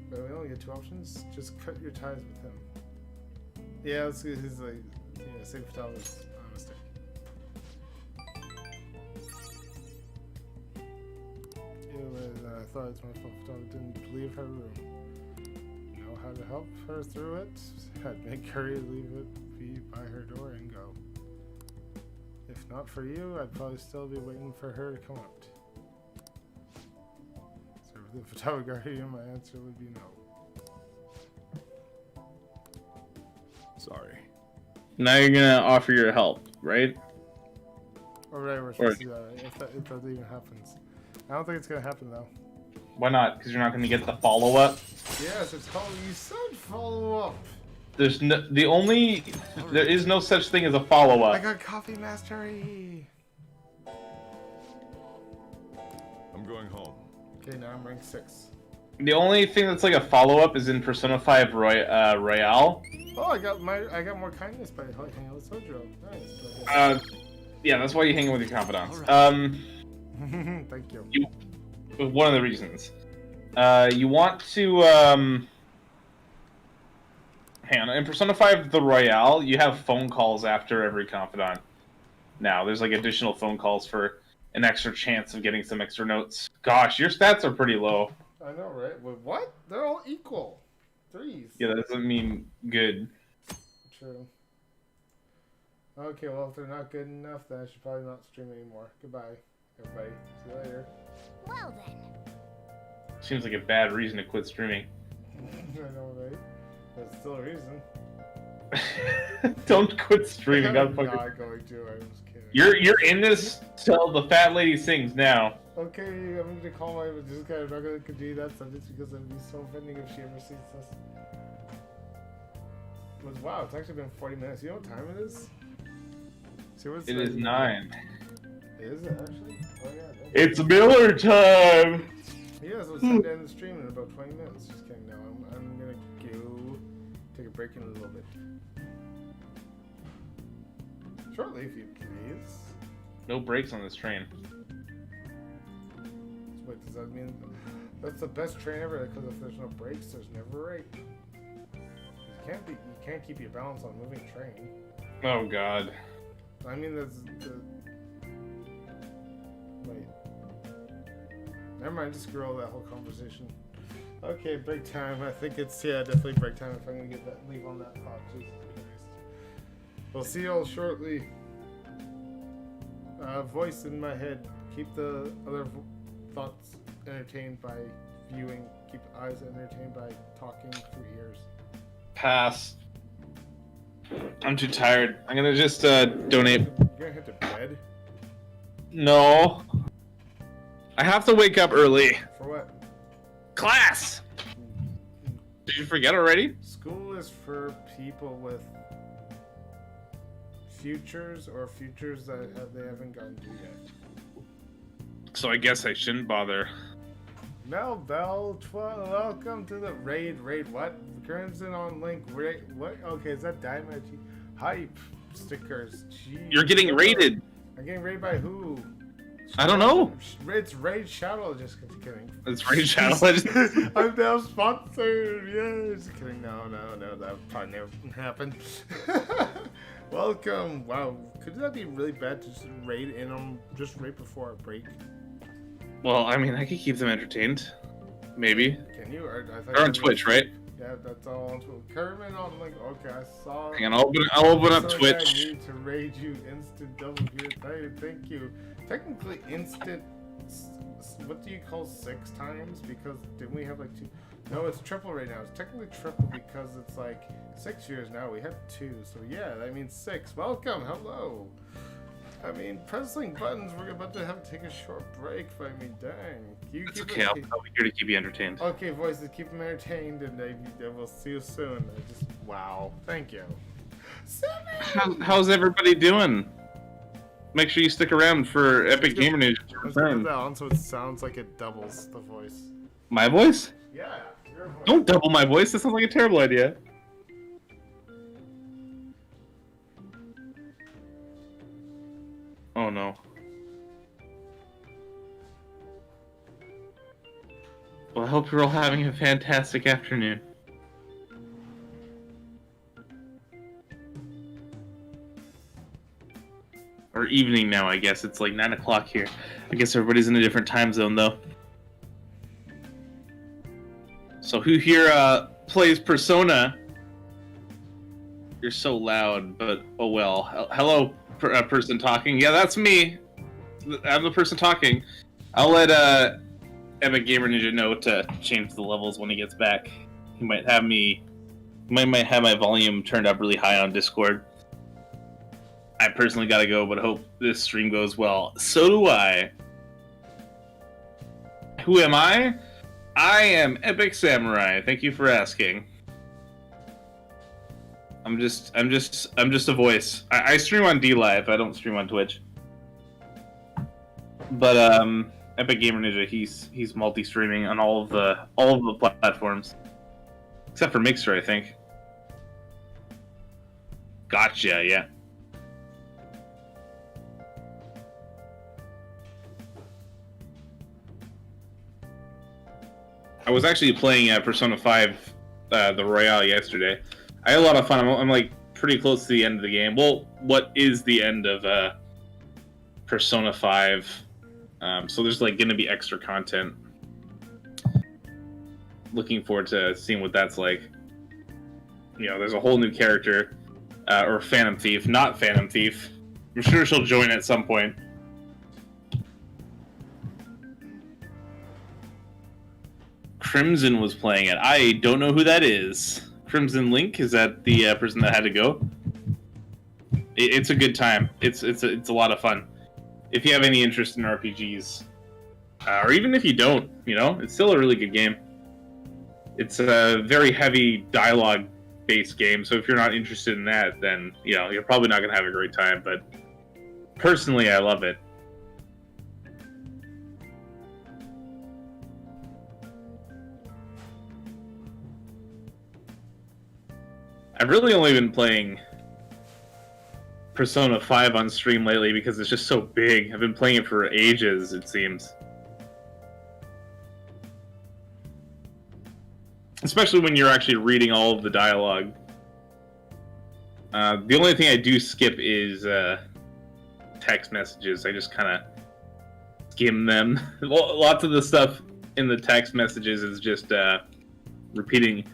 But we only get 2 options. Just cut your ties with him. Yeah, let's get his like, save for dollars. Mistake. I thought it's my fault. I didn't leave her room. Know how to help her through it. I'd make her leave it be by her door and go. If not for you, I'd probably still be waiting for her to come out. So for the photography, my answer would be no. Sorry. Now you're gonna offer your help, right? Or whatever we're supposed to do that, if that even happens. I don't think it's gonna happen though. Why not? Because you're not gonna get the follow up. Yes, it's called. You said follow up. There is no such thing as a follow I up. got coffee mastery. I'm going home. Okay, now I'm rank 6. The only thing that's like a follow up is in Persona 5 Royale. Oh, I got more kindness by hanging out with Sojiro. Nice. Yeah, that's why you hang with your confidants. Thank you. One of the reasons. You want to hang on. In Persona 5 the Royale, you have phone calls after every confidant. Now, there's like additional phone calls for an extra chance of getting some extra notes. Gosh, your stats are pretty low. I know, right? Wait, what? They're all equal. Threes. Yeah, that doesn't mean good. True. Okay, well, if they're not good enough, then I should probably not stream anymore. Goodbye, everybody. See you later. Well then. Seems like a bad reason to quit streaming. I know, right? That's still a reason. Don't quit streaming. I'm God fucking... not going to. I was kidding. You're in this till the fat lady sings now. Okay, I'm gonna call my this guy. I'm not gonna do that subject because it'd be so offending if she ever sees this. But wow, it's actually been 40 minutes. You know what time it is? See what's It is 9. Is it actually? Oh yeah. It's Miller time. Yeah, so it's time to end the stream in about 20 minutes. Just kidding. No, I'm gonna go take a break in a little bit. Shortly, if you please. No brakes on this train. Wait, does that mean that's the best train ever? Because if there's no brakes, there's never a rate. You can't keep your balance on a moving train. Oh God. I mean, that's the. Wait. Never mind, just screw all that whole conversation. Okay, break time. I think it's, yeah, definitely break time if I'm gonna get that, leave on that thought. Jesus Christ. We'll see y'all shortly. Voice in my head. Keep the other thoughts entertained by viewing. Keep eyes entertained by talking through ears. Pass. I'm too tired. I'm gonna just donate. You're gonna head to bed? No. I have to wake up early. For what? Class! Did you forget already? School is for people with futures or futures that they haven't gotten to yet. So I guess I shouldn't bother. Mel Bell, welcome to the raid. Raid what? Crimson on link. Raid what? Okay, is that Dynamite? Hype stickers. Jeez. You're getting raided. I'm getting raided by who? I don't know. It's Raid Shadow. Just kidding. It's Raid Shadow. I'm now sponsored. Yeah, just kidding. No, that would probably never happen. Welcome. Wow, could that be really bad to just raid in them just right before a break? Well, I mean, I could keep them entertained. Maybe. Can you? I thought They're on Twitch, right? Yeah, that's all on Twitch. Kerman on link. Okay, I saw. Hang on, I'll open up so Twitch. I need to raid you instant double here. Thank you. Technically instant. What do you call 6 times? Because didn't we have like 2? No, it's triple right now. It's technically triple because it's like 6 years now. We have 2, so yeah, that means 6. Welcome, hello. I mean, pressing buttons. We're about to have to take a short break. But I mean, dang. It's okay. I'll be here to keep you entertained. Okay, voices, keep them entertained, and we'll see you soon. Wow, thank you. How's everybody doing? Make sure you stick around for Epic Gamer News. Let's put that on so it sounds like it doubles the voice. My voice? Yeah, your voice. Don't double my voice. That sounds like a terrible idea. Oh no. Well, I hope you're all having a fantastic afternoon. Or evening now, I guess. It's like 9 o'clock here. I guess everybody's in a different time zone, though. So who here plays Persona? You're so loud, but oh well. Hello, person talking. Yeah, that's me. I'm the person talking. I'll let Epic Gamer Ninja know to change the levels when he gets back. He might have me... might have my volume turned up really high on Discord. I personally gotta go, but I hope this stream goes well. So do I. Who am I? I am Epic Samurai. Thank you for asking. I'm just a voice. I stream on DLive. I don't stream on Twitch. But Epic Gamer Ninja, he's multi-streaming on all of the platforms, except for Mixer, I think. Gotcha. Yeah. I was actually playing Persona 5, the Royale yesterday. I had a lot of fun. I'm like pretty close to the end of the game. Well, what is the end of Persona 5? So there's like going to be extra content. Looking forward to seeing what that's like. there's a whole new character, or Phantom Thief, not Phantom Thief. I'm sure she'll join at some point. Crimson was playing it. I don't know who that is. Crimson Link, is that the person that had to go? It's a good time. It's a lot of fun. If you have any interest in RPGs, or even if you don't, it's still a really good game. It's a very heavy dialogue-based game, so if you're not interested in that, then you're probably not going to have a great time. But personally, I love it. I've really only been playing Persona 5 on stream lately because it's just so big. I've been playing it for ages, it seems. Especially when you're actually reading all of the dialogue. The only thing I do skip is text messages. I just kind of skim them. Lots of the stuff in the text messages is just repeating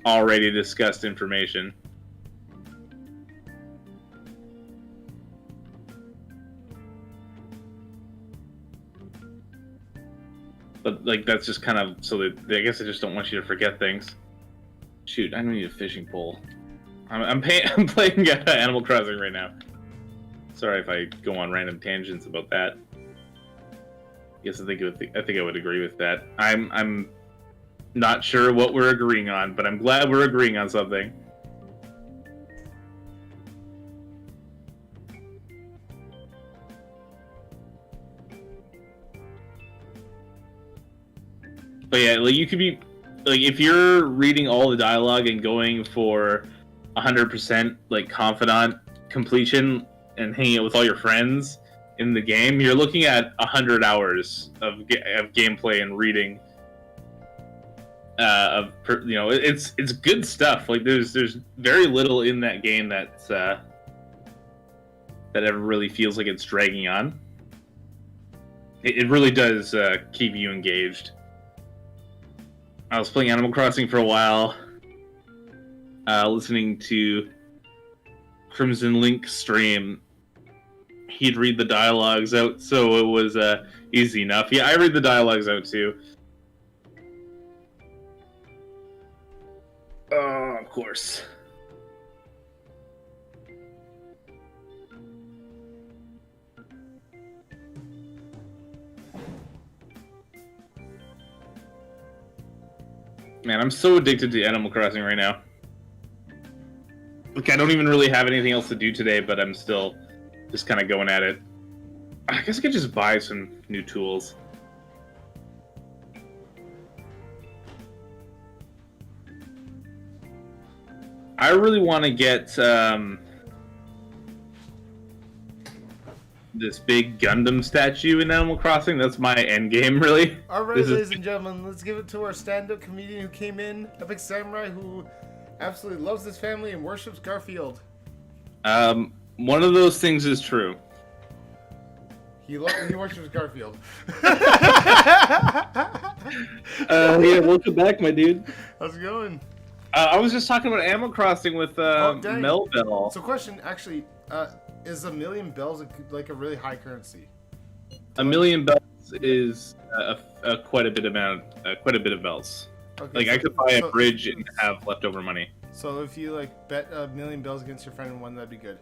already discussed information. But that's just kind of so that I guess I just don't want you to forget things. Shoot, I don't need a fishing pole. I'm playing Animal Crossing right now. Sorry if I go on random tangents about that. Yes, I think I would agree with that. I'm not sure what we're agreeing on, but I'm glad we're agreeing on something. But yeah, you could be if you're reading all the dialogue and going for 100% confidant completion and hanging out with all your friends in the game, you're looking at 100 hours of gameplay and reading. It's good stuff. There's very little in that game that ever really feels like it's dragging on. It really does keep you engaged. I was playing Animal Crossing for a while, listening to Crimson Link stream. He'd read the dialogues out, so it was easy enough. Yeah, I read the dialogues out too. Oh, of course. Man, I'm so addicted to Animal Crossing right now. I don't even really have anything else to do today, but I'm still just kind of going at it. I guess I could just buy some new tools. I really want to get this big Gundam statue in Animal Crossing. That's my end game, really. Alright, ladies and gentlemen, let's give it to our stand-up comedian who came in, Epic Samurai, who absolutely loves his family and worships Garfield. One of those things is true. He worships Garfield. Yeah, welcome back, my dude. How's it going? I was just talking about Animal Crossing with Melville. So question, actually, is 1,000,000 bells like a really high currency? 1,000,000 bells is quite a bit of bells. Okay, I could buy a bridge and have leftover money. So if you bet 1,000,000 bells against your friend and won, that'd be good.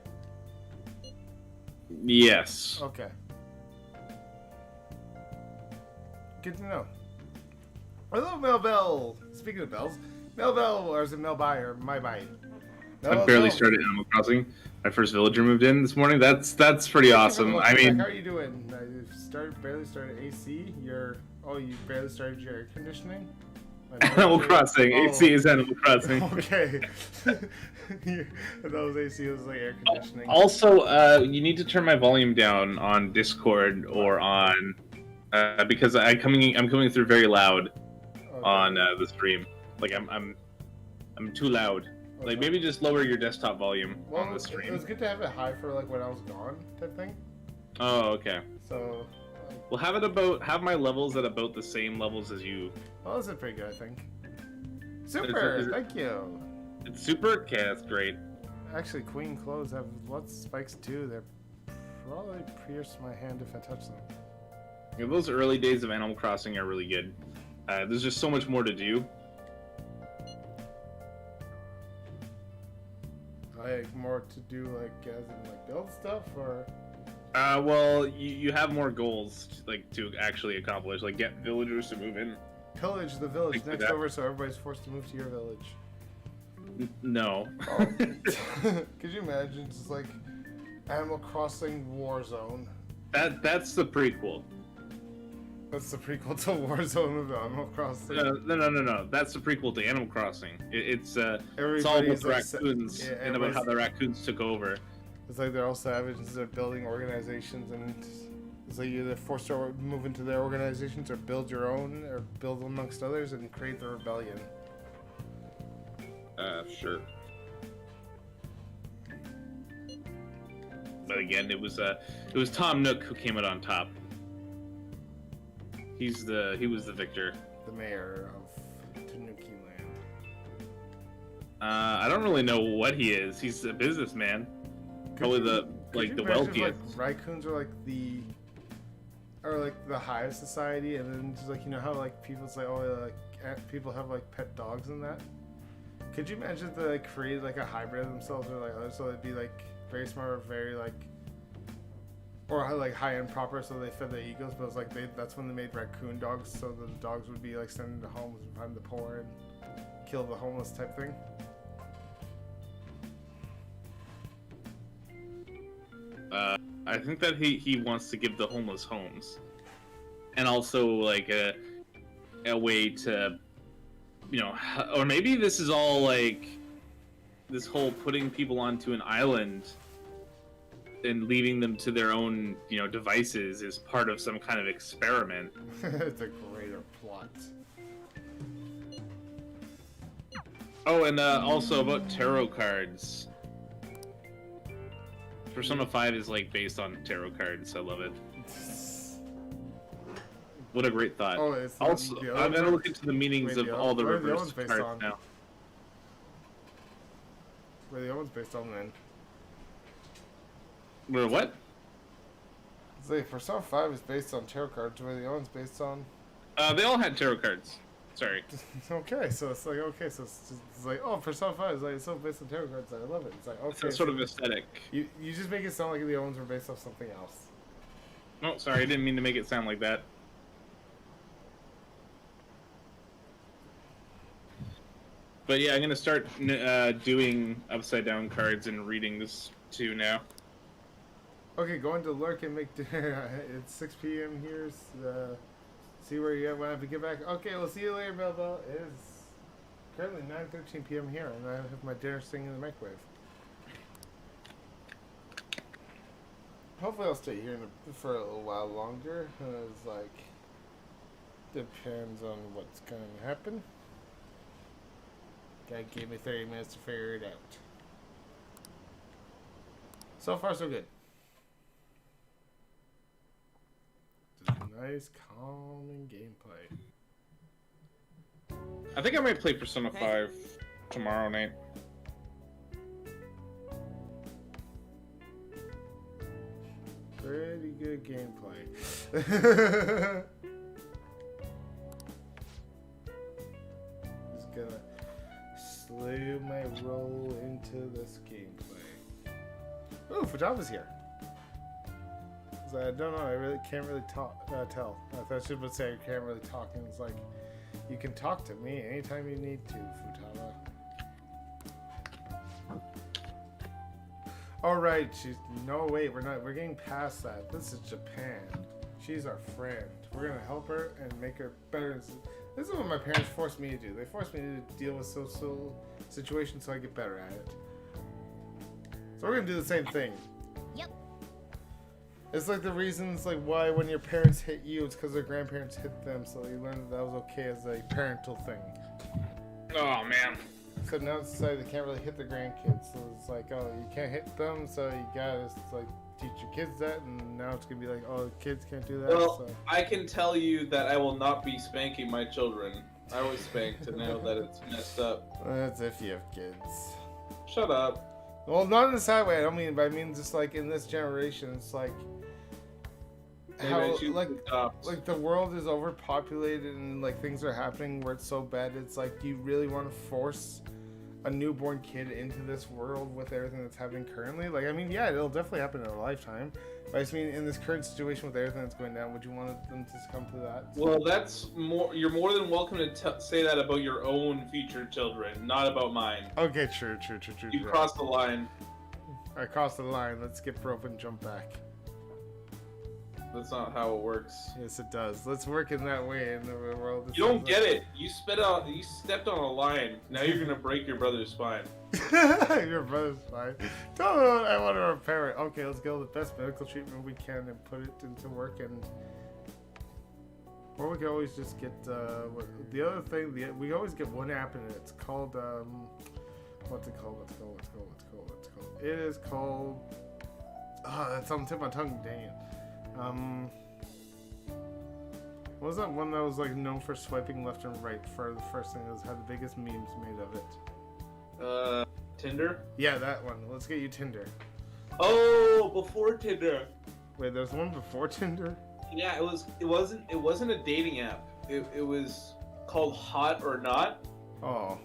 Yes. Okay. Good to know. Hello, Melville. Speaking of bells, Melville, or is it Melby or My-By? I barely started Animal Crossing. My first villager moved in this morning. That's pretty awesome. I mean, how are you doing? You barely started AC. You barely started your air conditioning. Animal Crossing. Oh. AC is Animal Crossing. Okay. That was AC. It was like air conditioning. Also, you need to turn my volume down on Discord or on because I'm coming through very loud on the stream. I'm too loud. Okay. Maybe just lower your desktop volume on the stream. It was good to have it high for when I was gone, type thing. Oh, okay. So. Well, have my levels at about the same levels as you. Well, this is pretty good, I think. Super. Thank you. It's super. Okay, that's great. Actually, queen clothes have lots of spikes too. They're probably pierce my hand if I touch them. Yeah, those early days of Animal Crossing are really good. There's just so much more to do. Like more to do, like as in like build stuff, or Well, you have more goals like to actually accomplish, like get villagers to move in. pillage the village Like next that. over, so everybody's forced to move to your village. No. Could you imagine just like Animal Crossing Warzone? That's the prequel. That's the prequel to Warzone of Animal Crossing. No. That's the prequel to Animal Crossing. It's all about Everybody's the like, raccoons yeah, and about how everybody's- the raccoons took over. It's like they're all savages. They're building organizations, and it's like you're either forced to move into their organizations or build your own, or build amongst others and create the rebellion. Sure. But again, it was Tom Nook who came out on top. He was the victor. The mayor of Tanuki Land. I don't really know what he is. He's a businessman. Probably the Could you the imagine if, wealthiest. like, raccoons are like the highest society, and then just like, you know how like people say, oh, like people have like pet dogs and that. Could you imagine if they like created like a hybrid of themselves, or like others, so they'd be like very smart, or very like, or like high end proper, so they fed their egos, but it's like that's when they made raccoon dogs, so that the dogs would be like sent into homes and find the poor and kill the homeless type thing. I think that he wants to give the homeless homes, and also like a way to, you know, or maybe this is all like this whole putting people onto an island and leaving them to their own, you know, devices is part of some kind of experiment. It's a greater plot. Oh, and also about tarot cards. Persona 5 is like based on tarot cards. I love it. What a great thought. Oh, it's Also, the I'm other gonna one? look into the meanings Wait, of all the what are the reverse ones based cards on? now. Where the other one's based on then? Where what? It's like Persona 5 is based on tarot cards, where the other one's based on. They all had tarot cards. Sorry. Okay, so it's like, okay, so it's like, oh, Persona 5 is like, it's so based on tarot cards, I love it. It's like, It's okay. that sort so of aesthetic. you just make it sound like the other ones were based off something else. No, sorry, I didn't mean to make it sound like that. But yeah, I'm gonna start doing upside down cards and reading this too now. Okay, going to lurk and make dinner. It's 6 p.m. here. See where you're at when I have to get back. Okay, we'll see you later, Bell. It is currently 9:13 p.m. here, and I have my dinner sitting in the microwave. Hopefully, I'll stay here for a little while longer. It's like depends on what's going to happen. Guy gave me 30 minutes to figure it out. So far, so good. Just nice, calming gameplay. I think I might play Persona 5 tomorrow night. Pretty good gameplay. Just gonna slow my roll into this gameplay. Ooh, Fujava's here. 'Cause I don't know, I really can't really talk. Tell. I thought I should say I can't really talk, and it's like, you can talk to me anytime you need to, Futaba. All right, no, wait, we're getting past that. This is Japan. She's our friend. We're gonna help her and make her better. This is what my parents forced me to do. They forced me to deal with social situations so I get better at it. So we're gonna do the same thing. Yep. It's like the reasons like why when your parents hit you, it's because their grandparents hit them, so you learned that was okay as a parental thing. Oh man. So now it's decided they can't really hit their grandkids. So it's like, oh, you can't hit them, so you gotta like teach your kids that, and now it's gonna be like, oh, kids can't do that. Well, So. I can tell you that I will not be spanking my children. I was spanked, and now that it's messed up. That's if you have kids. Shut up. Well, not in a sad way. I don't mean, but I mean just like in this generation, it's like Maybe how I choose like to adopt. like the world is overpopulated and like things are happening where it's so bad. It's like, do you really want to force a newborn kid into this world with everything that's happening currently? Like, I mean, yeah, it'll definitely happen in a lifetime. But I just mean, in this current situation with everything that's going down, would you want them to succumb to that? Well, that's more. You're more than welcome to say that about your own future children, not about mine. Okay, true. You crossed the line. I crossed the line. Let's skip rope and jump back. That's not how it works. Yes, it does. Let's work in that way in the real world. You don't get it. You stepped on a line. Now you're gonna break your brother's spine. Your brother's fine. Tell me what I want to repair it. Okay, let's get the best medical treatment we can and put it into work. And or we can always just get the other thing. We always get one app in it. It's called what's it called? It is called. That's on the tip of my tongue. Dang it. What was that one that was like known for swiping left and right for the first thing that had the biggest memes made of it? Tinder? Yeah, that one. Let's get you Tinder. Oh, before Tinder. Wait, there's one before Tinder? Yeah, it wasn't a dating app. It was called Hot or Not. Oh,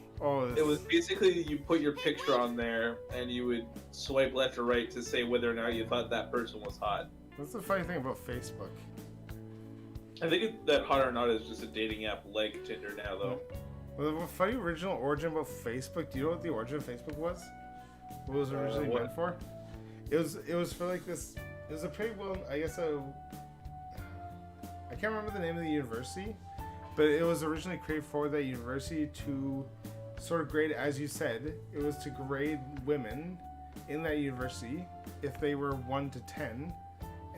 It was basically you put your picture on there and you would swipe left or right to say whether or not you thought that person was hot. That's the funny thing about Facebook. I think that Hot or Not is just a dating app like Tinder now, though. Well, the funny original origin about Facebook. Do you know what the origin of Facebook was? What it was originally what? meant for? It was for like this. It was a pretty well, I guess I can't remember the name of the university, but it was originally created for that university to sort of grade, as you said, it was to grade women in that university if they were 1 to 10.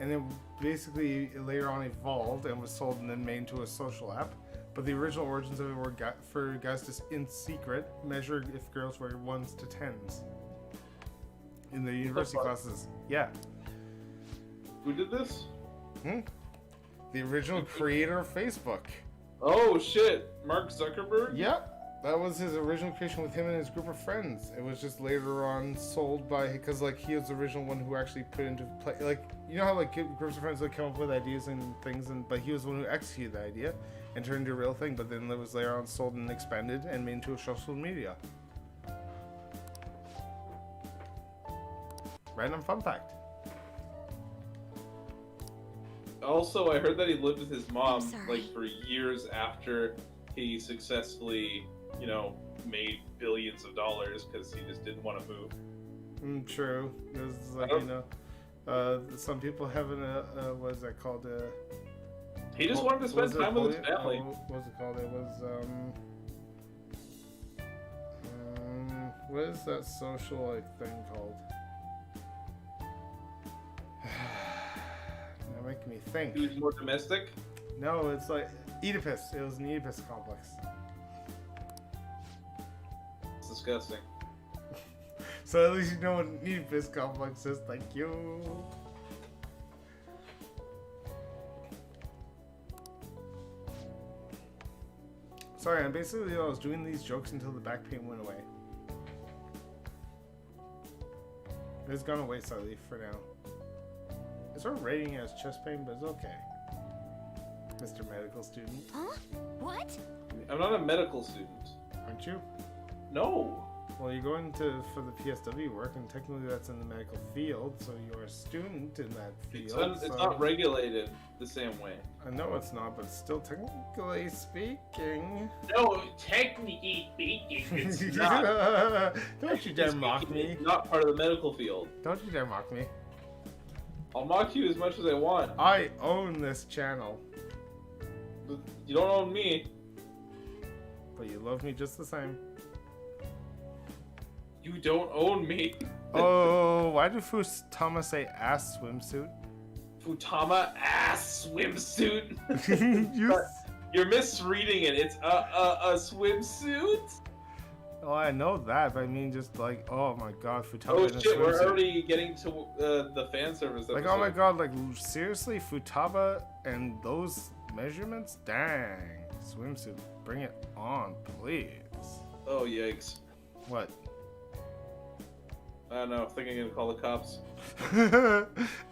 And then basically it later on evolved and was sold and then made into a social app. But the original origins of it were for guys to, in secret, measure if girls were 1s to 10s in the university classes. Yeah. Who did this? The original creator of Facebook. Oh shit, Mark Zuckerberg? Yep. That was his original creation with him and his group of friends. It was just later on sold by, because like he was the original one who actually put into play, like, you know how like groups of friends like come up with ideas and things, but he was the one who executed the idea and turned into a real thing. But then it was later on sold and expanded and made into a social media. Random fun fact. Also, I heard that he lived with his mom sorry. like for years after he successfully, made billions of dollars because he just didn't want to move. True. There's like, some people having what is that called? He just wanted to spend time with his family. What was it called? It was what is that social thing called? Now making me think. He was more domestic. No, it's like Oedipus. It was an Oedipus complex. It's disgusting. So at least you know what an Oedipus complex is. Thank you. Sorry, I was doing these jokes until the back pain went away. It's gone away slightly for now. It's sort of rating it as chest pain, but it's okay. Mr. Medical Student. Huh? What? I'm not a medical student. Aren't you? No. Well, you're going for the PSW work, and technically that's in the medical field, so you're a student in that field. It's not regulated the same way. I know it's not, but still, technically speaking. No, technically speaking, it's not. Don't you dare mock me. It's not part of the medical field. Don't you dare mock me. I'll mock you as much as I want. I own this channel. You don't own me. But you love me just the same. You don't own me. Oh, why did Futama say ass swimsuit? Futama ass swimsuit. You... You're misreading it. It's a swimsuit. Oh, I know that, but I mean just like, oh my god, Futaba Oh in a shit, we're swimsuit. already getting to the fan service episode. Like, oh my god, like seriously, Futaba and those measurements? Dang. Swimsuit. Bring it on, please. Oh, yikes. What? I don't know. I think I'm gonna call the cops.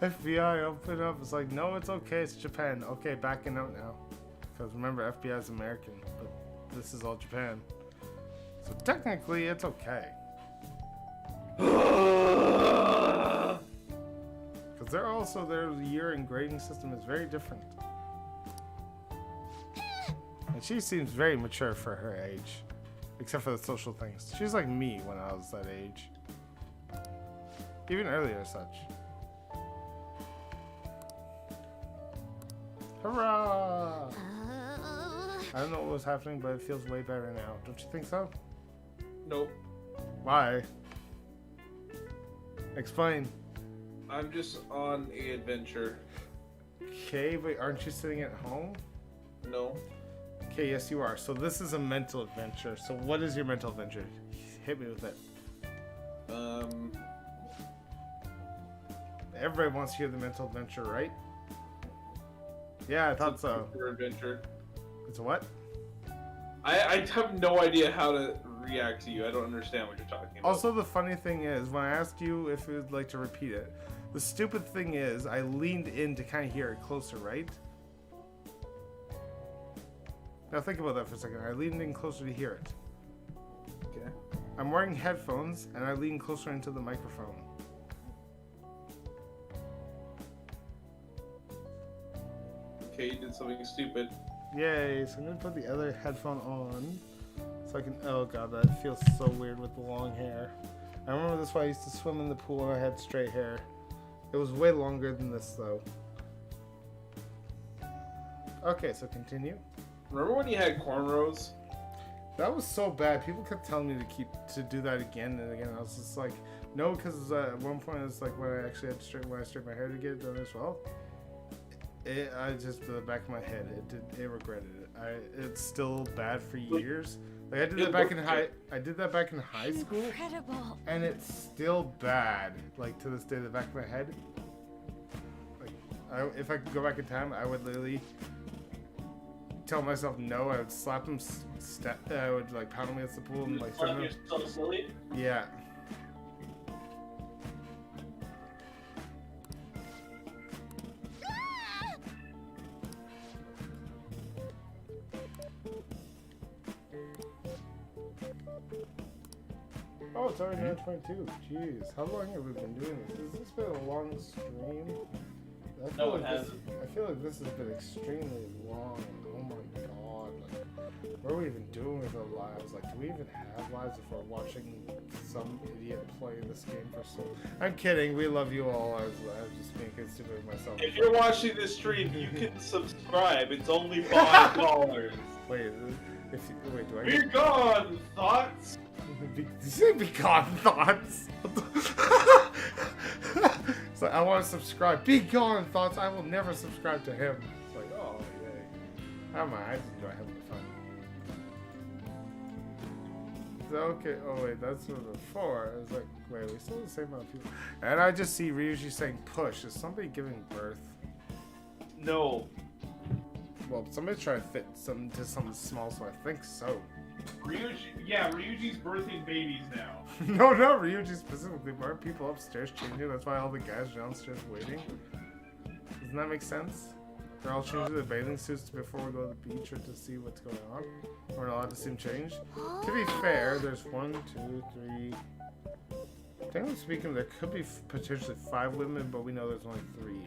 FBI, open up. It's like, no, it's okay. It's Japan. Okay, backing out now. Because remember, FBI is American, but this is all Japan. So technically, it's okay. Because they're also, their year and grading system is very different. And she seems very mature for her age. Except for the social things. She's like me when I was that age. Even earlier as such. Hurrah! I don't know what was happening, but it feels way better now. Don't you think so? Nope. Why? Explain. I'm just on a adventure. Okay, but aren't you sitting at home? No. Okay, yes you are. So this is a mental adventure. So what is your mental adventure? Hit me with it. Everybody wants to hear the mental adventure, right? Yeah, I thought so. Adventure. It's a what? I have no idea how to react to you. I don't understand what you're talking about. Also, the funny thing is, when I asked you if you would like to repeat it, the stupid thing is, I leaned in to kind of hear it closer, right? Now think about that for a second. I leaned in closer to hear it. Okay. I'm wearing headphones, and I lean closer into the microphone. Okay, you did something stupid. Yay, so I'm gonna put the other headphone on. So I can, oh god, that feels so weird with the long hair. I remember this why I used to swim in the pool and I had straight hair. It was way longer than this though. Okay, so continue. Remember when you had cornrows? That was so bad. People kept telling me to do that again and again. I was just like, no, because at one point it's like when I actually had to straighten my hair to get it done as well. I just the back of my head, it regretted it. It's still bad for years. Like I did that back in high school. Incredible. And it's still bad. Like to this day, the back of my head. Like, if I could go back in time, I would literally tell myself no. I would slap him. I would like pound him against the pool and like throw him. So silly. Yeah. Oh, it's already 9:22. Jeez, how long have we been doing this? Has this been a long stream? No, it hasn't. I feel like this has been extremely long. Oh my god. Like, what are we even doing with our lives? Like, do we even have lives if we're watching some idiot play this game for so... I'm kidding. We love you all. I was just being stupid with myself. If you're watching this stream, you can subscribe. It's only $5. Wait, wait, do I Be gone, thoughts. Did you say be gone, thoughts? It's like, I want to subscribe. Be gone, thoughts. I will never subscribe to him. It's like, oh, yay. I don't mind. I just enjoy having fun. So, okay. Oh, wait. That's what it was for. I was like, wait, we still the same amount of people. And I just see Ryuji saying push. Is somebody giving birth? No. Well, somebody's trying to fit something to something small, so I think so. Ryuji's birthing babies now. No, not Ryuji specifically, but aren't people upstairs changing? That's why all the guys are downstairs waiting. Doesn't that make sense? They're all changing their bathing suits before we go to the beach or to see what's going on. We're not allowed to see them change. To be fair, there's 1, 2, 3... Technically speaking, there could be potentially 5 women, but we know there's only 3.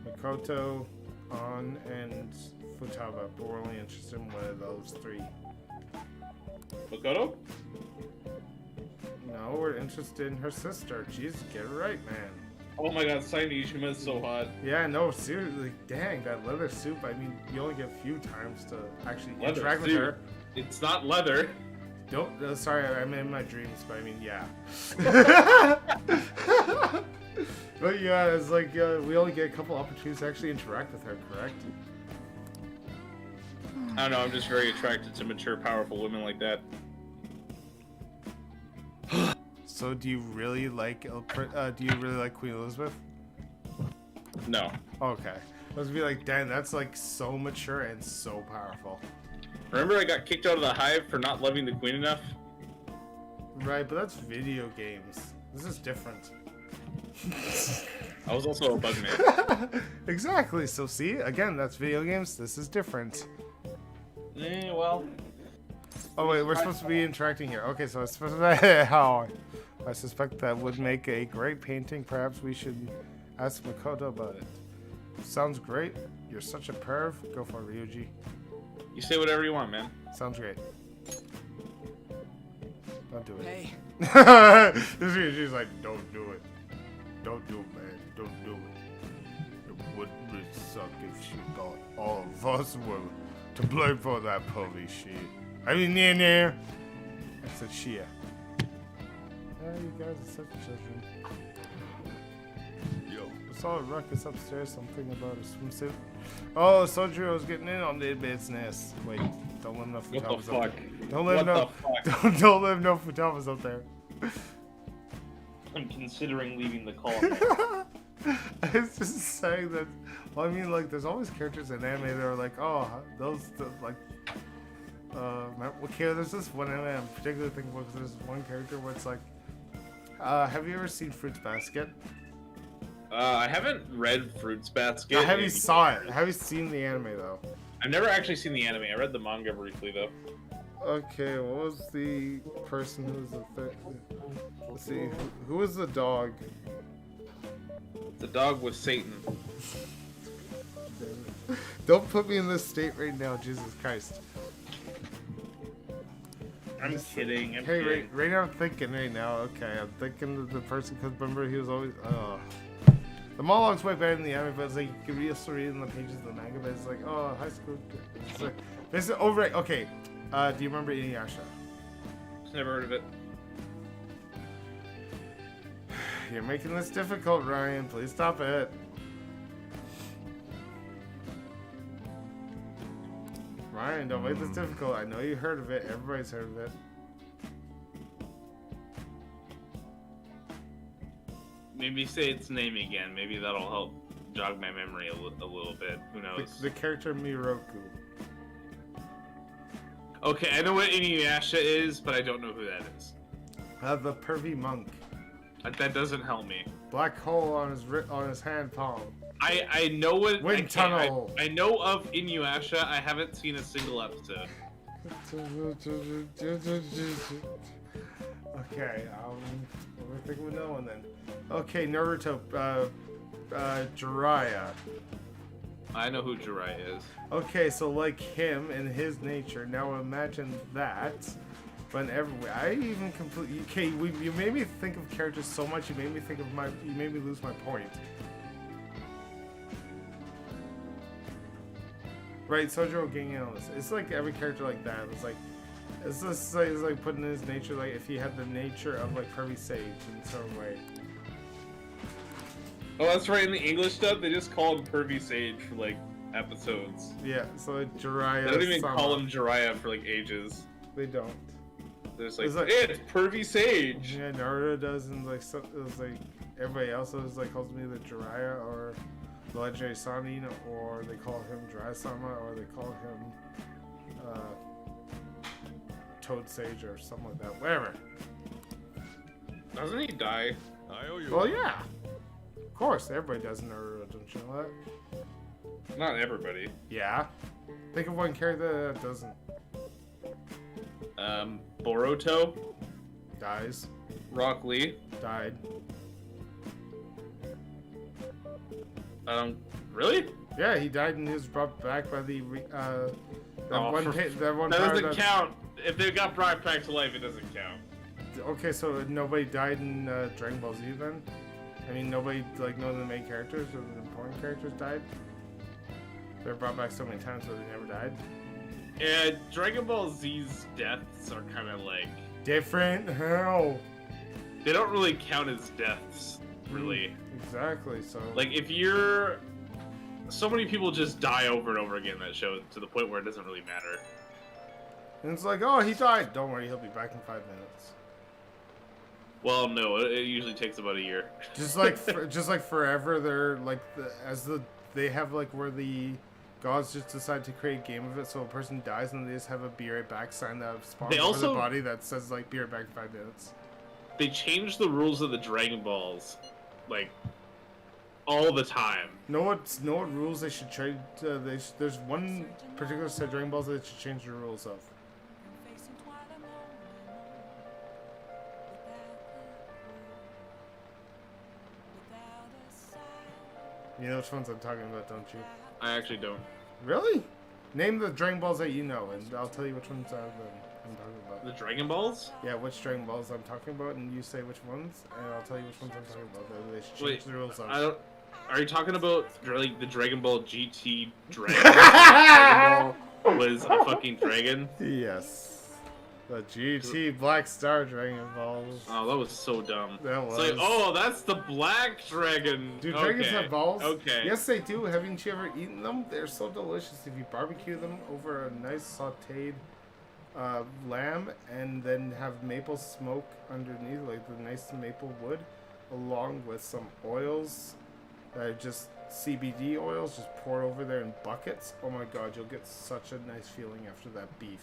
Makoto, An, and Futaba, but we're only interested in one of those 3. Makoto? No, we're interested in her sister. Jeez, get it right, man. Oh my god, Sainishima is so hot. Yeah, no, seriously, dang, that leather suit. I mean, you only get a few times to actually interact with her. It's not leather. Don't, sorry, I'm in my dreams, but I mean, yeah. But yeah, it's like, we only get a couple opportunities to actually interact with her, correct? I don't know, I'm just very attracted to mature, powerful women like that. So do you really like Queen Elizabeth? No. Okay. Let's be like, damn, that's like so mature and so powerful. Remember I got kicked out of the hive for not loving the queen enough? Right, but that's video games. This is different. I was also a bug man. Exactly. So see, again, that's video games. This is different. Well, Oh wait, we're supposed to be interacting here. Okay, so I suspect that would make a great painting. Perhaps we should ask Makoto about it. Sounds great. You're such a perv. Go for it, Ryuji. you say whatever you want, man. Sounds great. Don't do it. Hey, This Ryuji's like, don't do it. Don't do it, man. Don't do it. It would really suck if she thought all of us were to blame for that pervy shit. I mean, near. I said Shia. Oh, you guys are such children. Yo, I saw a ruckus upstairs, something about a swimsuit. Oh, Sojiro's getting in on the business. Wait, don't let him know What the Futaba's up fuck? there. Don't let him What know. the fuck? Don't let him know Futaba's up there. I'm considering leaving the call. Man. I was just saying that. Well, I mean, like, there's always characters in anime that are like, oh, those, like, okay, there's this one anime I'm particularly thinking about because there's one character where it's like, have you ever seen Fruits Basket? I haven't read Fruits Basket. Have you saw it? Have you seen the anime though? I've never actually seen the anime. I read the manga briefly though. Okay, what was the person who was the third? Let's see, who was the dog? The dog was Satan. Don't put me in this state right now, Jesus Christ. I'm kidding. I'm Hey, kidding. right now I'm thinking right now. Okay, I'm thinking of the person because remember he was always. The monologue's way better than the anime, but it's like you can also read in the pages of the manga, but it's like, oh, high school. It's like, this is over. Okay, do you remember Inuyasha? Never heard of it. You're making this difficult, Ryan. Please stop it. Ryan, don't make this difficult. I know you heard of it. Everybody's heard of it. Maybe say its name again. Maybe that'll help jog my memory a little bit. Who knows? The character Miroku. Okay, I know what Inuyasha is, but I don't know who that is. The pervy monk. That doesn't help me. Black hole on his hand palm. I know what. Wind tunnel. I know of Inuyasha. I haven't seen a single episode. Okay, we're thinking of no one then. Okay, Naruto, Jiraiya. I know who Jiraiya is. Okay, so like him and his nature. Now imagine that. Whenever I even completely. Okay, you made me think of characters so much. You made me think of you made me lose my point. Right, Sojiro getting in on this. It's like every character like that. It's like putting in his nature, like if he had the nature of like pervy sage in some way. Oh, that's right. In the English stuff, they just call him Pervy Sage for like episodes. Yeah, so like Jiraiya. They don't even Sama. call him Jiraiya for like ages. They don't. They're just like, It's like- hey, it's Pervy Sage. Yeah, Naruto does, and like so, it's like everybody else is like calls me the Jiraiya or the legendary Sanin, or they call him Jiraiya-sama, or they call him Toad Sage or something like that. Whatever. Doesn't he die? I owe you. Well, yeah. Of course, everybody does in Naruto, don't you know that? Not everybody. Yeah. Think of one character that doesn't. Boruto, Dies. Rock Lee. Died. Really? Yeah, he died and he was brought back by the that Oh, one for- that one That power doesn't count. If they got brought back to life, it doesn't count. Okay, so nobody died in Dragon Ball Z then? I mean, nobody, like, none of the main characters or the important characters died? They were brought back so many times, so they never died? Yeah, Dragon Ball Z's deaths are kind of like Different? How? they don't really count as deaths, really. Exactly, so... Like if you're, so many people just die over and over again in that show to the point where it doesn't really matter. And it's like, oh, he died! Don't worry, he'll be back in 5 minutes. Well, no, it usually takes about a year. Just like, just like forever, they're, like, as the they have like where the gods just decide to create a game of it, so a person dies and they just have a "Be Right Back" sign that spawns They over also- the body that says like "Be Right Back in 5 minutes." They change the rules of the Dragon Balls, like, all the time. Know what rules they should trade? There's one particular set of Dragon Balls that they should change the rules of. You know which ones I'm talking about, don't you? I actually don't. Really? Name the Dragon Balls that you know, and I'll tell you which ones I'm talking about. The Dragon Balls? Yeah, which Dragon Balls I'm talking about, and you say which ones, and I'll tell you which ones I'm talking about. That they should change Wait, the rules of. I don't. Are you talking about the Dragon Ball GT Dragon? Dragon Ball was a fucking dragon. Yes. The GT Black Star Dragon Balls. Oh, that was so dumb. That It's like, was. oh, that's the black dragon. Do okay. dragons have balls? Okay. Yes, they do. Haven't you ever eaten them? They're so delicious. If you barbecue them over a nice sauteed lamb and then have maple smoke underneath, like the nice maple wood, along with some oils that are just CBD oils, just pour over there in buckets. Oh my god, you'll get such a nice feeling after that beef.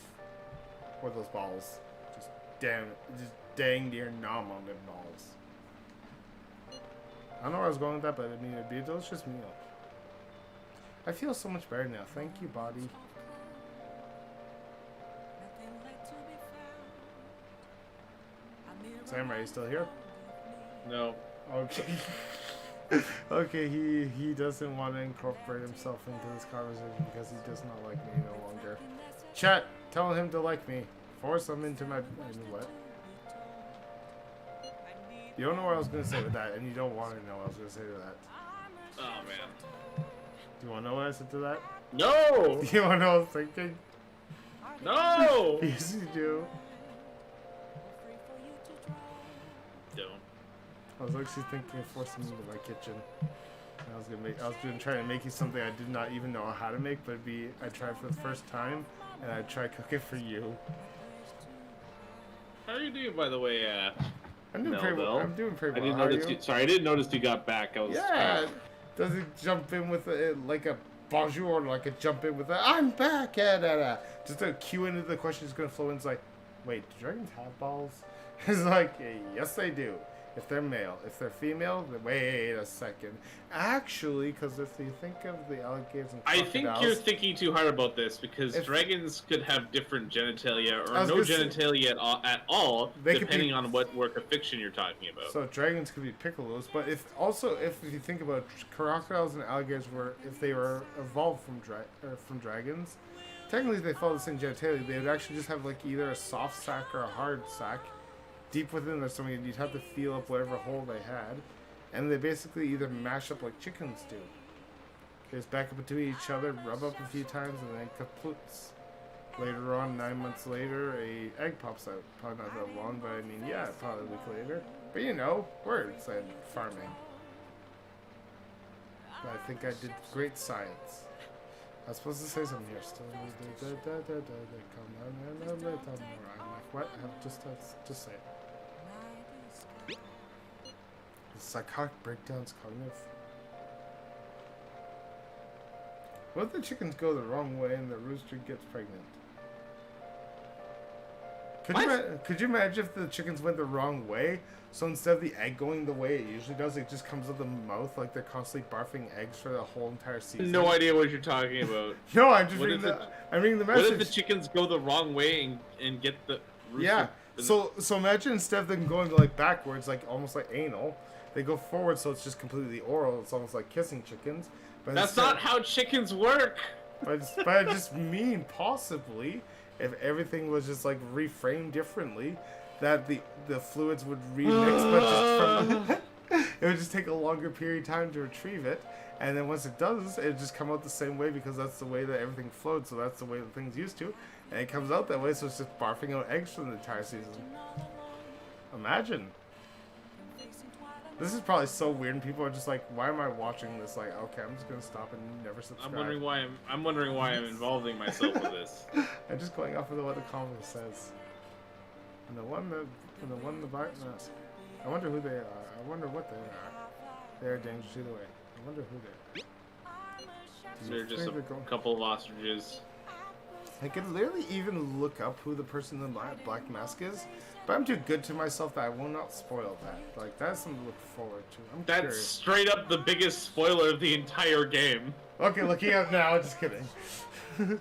Or those balls. Just dang near nom on them balls. I don't know where I was going with that, but I mean, it'd be a delicious meal. I feel so much better now. Thank you, body. Samurai, you still here? No. Okay. Okay, he doesn't want to incorporate himself into this conversation because he does not like me no longer. Chat, tell him to like me. Force him into my... what? You don't know what I was going to say with that, and you don't want to know what I was going to say to that. Oh man. Do you want to know what I said to that? No. Do you want to know what I was thinking? No. Yes, you do. Don't. I was actually thinking of forcing you into my kitchen. And I was gonna try to make you something I did not even know how to make, but I tried for the first time, and I'd try cooking for you. How are you doing, by the way? I'm doing pretty well. Melville? I'm doing pretty I well. didn't How are notice you? you. Sorry, I didn't notice you got back. I was. Yeah. Does it jump in with like a bonjour, or like a jump in with a I'm back? Yeah, da, da. Just a cue into the question is gonna flow in. It's like, wait, do dragons have balls? It's like, yes, they do. If they're male. If they're female, then wait a second. Actually, because if you think of the alligators and I crocodiles... think you're thinking too hard about this because If- dragons could have different genitalia I or was no gonna say- genitalia at all, They could depending be- on what work of fiction you're talking about. So dragons could be piccolos, but if you think about crocodiles and alligators if they were evolved from dragons, technically they follow the same genitalia. They would actually just have like either a soft sack or a hard sack deep within their stomach, and you'd have to feel up whatever hole they had, and they basically either mash up like chickens do. They just back up between each other, rub up a few times, and then kaploots. Later on, 9 months later, a egg pops out. Probably not that long, but I mean, yeah, probably a week later. But you know, words and farming. But I think I did great science. I was supposed to say something here. Still, I'm like, what? I have just say it. Psychotic breakdowns cognitive. What if the chickens go the wrong way and the rooster gets pregnant? Could you imagine if the chickens went the wrong way? So instead of the egg going the way it usually does, it just comes out of the mouth like they're constantly barfing eggs for the whole entire season. No idea what you're talking about. No, I'm just What reading if I'm reading the What message. if the chickens go the wrong way and get the rooster? Yeah. So imagine instead of them going like backwards, like almost like anal, they go forward, so it's just completely oral. It's almost like kissing chickens. But That's instead- not how chickens work. But I just mean possibly if everything was just like reframed differently, that the fluids would remix, but just from it would just take a longer period of time to retrieve it, and then once it does, it would just come out the same way because that's the way that everything flowed. So that's the way that things used to, and it comes out that way. So it's just barfing out eggs for the entire season. Imagine. This is probably so weird, and people are just like, "Why am I watching this?" Like, okay, I'm just gonna stop and never subscribe. I'm wondering why I'm involving myself with this. I'm just going off of what the comment says. And the one the back. No, I wonder who they are. I wonder what they are. They're dangerous either way. I wonder who they are. They're just Where a they're going. couple of ostriches. I could literally even look up who the person in the black mask is, but I'm too good to myself that I will not spoil that. Like, that's something to look forward to. I'm That's curious. straight up the biggest spoiler of the entire game. Okay, looking up now, just kidding.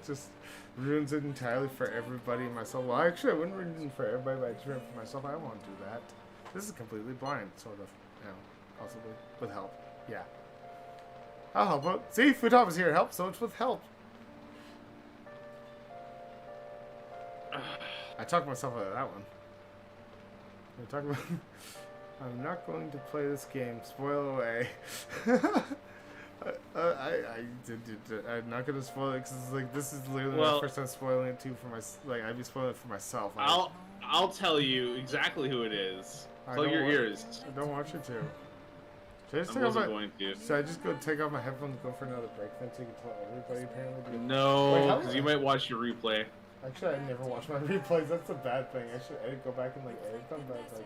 Just ruins it entirely for everybody and myself. Well, actually, I wouldn't ruin it for everybody, but I just ruin it for myself. I don't want to do that. This is completely blind, sort of. You know, possibly. With help. Yeah. I'll help out. See, Futama's here. Help so much with help. I talked myself out of that one. I'm talking about. I'm not going to play this game. Spoil away. I'm not gonna spoil it because it's like this is literally Well, my first time spoiling it too for my I'd be spoiling it for myself. I'll tell you exactly who it is. I Plug don't your want- ears. I don't want you to. Should I just I take off wasn't my? going to. Should I just go take off my headphones and go for another break then so you can tell everybody apparently? Wait, No, how- because you might watch your replay. Actually, I never watch my replays. That's a bad thing. I should go back and like edit them, but like.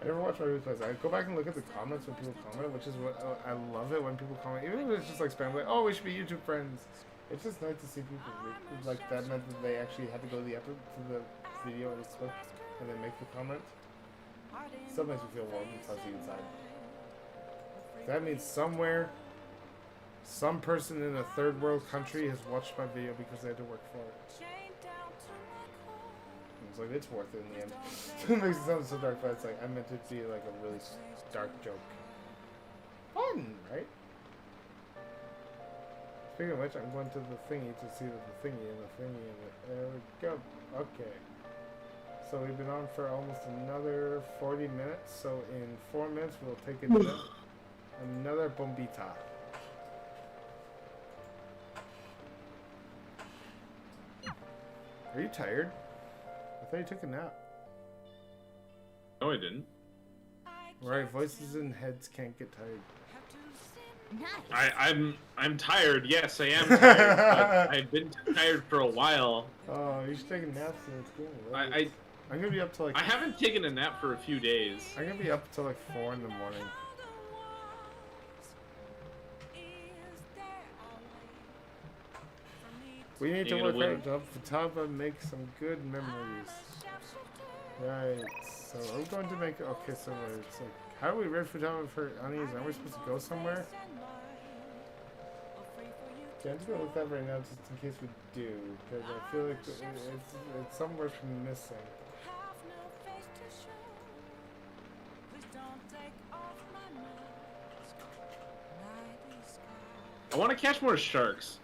I never watch my replays. I go back and look at the comments when people comment, which is what I love it when people comment. Even if it's just like spam, like, oh, we should be YouTube friends. It's just nice to see people like that meant that they actually had to go to the video and stuff, and then make the comment. Still makes me feel warm and fuzzy inside. That means somewhere, some person in a third world country has watched my video because they had to work for it. It's like, it's worth it in the end. It makes it sound so dark, but it's like, I meant it to be like a really dark joke. Fun, right? Speaking of which, I'm going to the thingy to see the thingy and the thingy and there we go. Okay. So we've been on for almost another 40 minutes, so in 4 minutes we'll take another bombita. Are you tired? I thought you took a nap. No, I didn't. Right, voices and heads can't get tired. Nice. I'm tired. Yes, I am tired. But I've been tired for a while. Oh, you should take a nap soon. It's cool. I'm gonna be up till like. I haven't taken a nap for a few days. I'm gonna be up till like 4 in the morning. We need to You work gonna out up the top and make some good memories. Right. So I'm going to make. Okay, so it's like, how do we read Futaba for unease? Are we supposed to go somewhere? Okay, I'm just gonna look that right now just in case we do, because I feel like it's somewhere missing. I want to catch more sharks.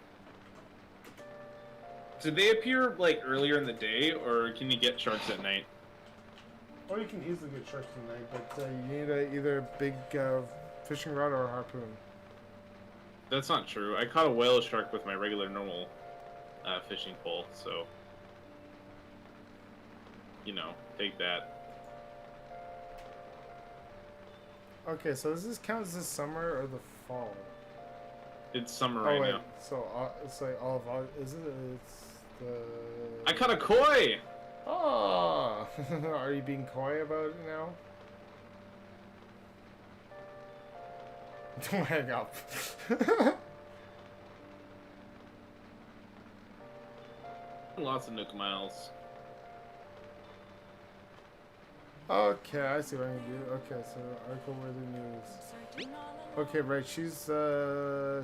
Do they appear like earlier in the day, or can you get sharks at night? Or you can easily get sharks tonight, but you need either a big fishing rod or a harpoon. That's not true. I caught a whale shark with my regular normal fishing pole, so you know, take that. Okay, so does this count as the summer or the fall? It's summer Oh right wait, now. so it's like all of August. Is it? It's the. I caught a koi. Oh, are you being coy about it now? Don't hang up. Lots of Nook miles. Okay, I see what I'm gonna do. Okay, so article worthy news. Okay, right. She's the.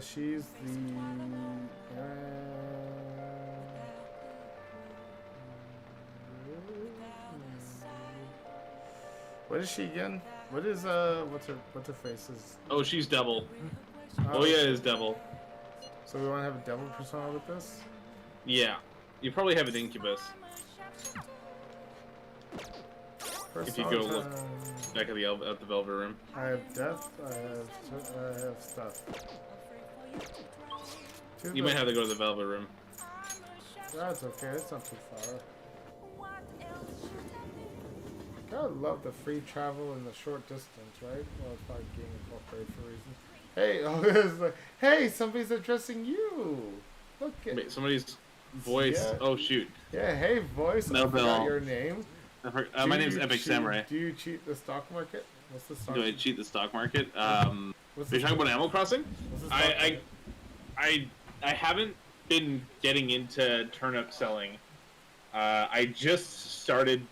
What is she again? What is what's her face is? Oh, she's devil. Oh yeah, it's devil. So we want to have a devil persona with this? Yeah, you probably have an incubus. If you go look back at the Velvet Room. I have death. I have stuff. You might have to go to the Velvet Room. That's okay. It's not too far. I love the free travel in the short distance, right? Well, it's probably game incorporated for reasons. Hey, oh, it's like, hey, somebody's addressing you. Look at. Wait, somebody's voice. Yeah. Oh shoot. Yeah, hey, voice. I forgot Melville. your name. My name's Epic Samurai. Do you cheat the stock market? What's the stock? Do I cheat the stock market? What's Are you talking about Animal Crossing? what's the stock market? haven't been getting into turnip selling. I just started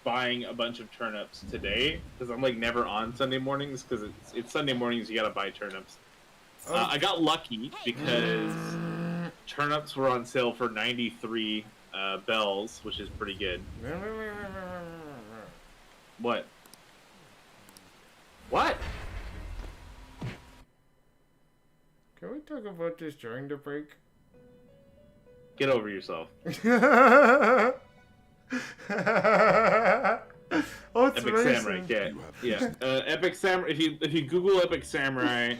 buying a bunch of turnips today because I'm like never on Sunday mornings because it's Sunday mornings you gotta buy turnips. I got lucky because turnips were on sale for 93 bells, which is pretty good. What? What? Can we talk about this during the break? Get over yourself. Oh, it's Epic racing. Samurai, yeah. Epic Samurai. If you Google Epic Samurai,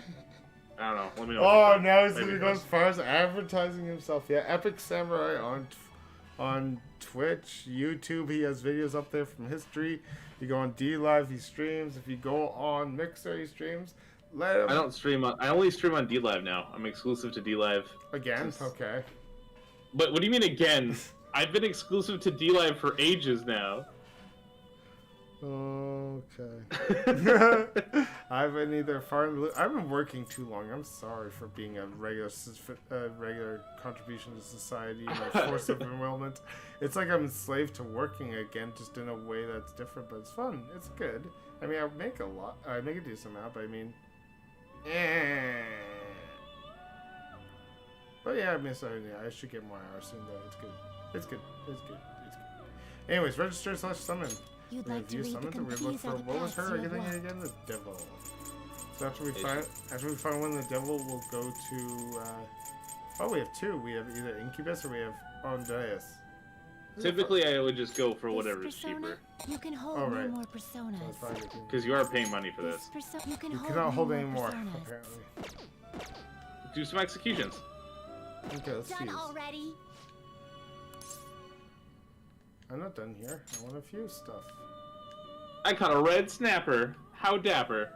I don't know. Let me know. Oh, now he's Maybe gonna go as far as advertising himself. Yeah, Epic Samurai on Twitch, YouTube. He has videos up there from history. You go on DLive, he streams. If you go on Mixer, he streams. Let him... I don't stream on. I only stream on DLive now. I'm exclusive to DLive. Again? Okay. But what do you mean again? I've been exclusive to DLive for ages now. Okay. I've been either I've been working too long. I'm sorry for being a regular contribution to society and a force of enrollment. It's like I'm enslaved to working again, just in a way that's different, but it's fun. It's good. I mean, I make a decent amount, but I mean, But yeah, I should get more hours soon though. It's good. It's good. It's good. It's good. Anyways, register/summon. You'd We like to view read the summons and we look competes for or the what was paths her you have again? walked. The devil. So after we find one, the devil will go to. Oh, we have two. We have either Incubus or we have Andreas. Typically, I would just go for This whatever's persona, cheaper You can hold Oh, no right. more So personas. it's probably good. because you are paying money for this. You can You hold cannot no hold more any more, personas. apparently. Do some executions. Okay, let's Done fuse. already. I'm not done here. I want to fuse stuff. I caught a red snapper. How dapper.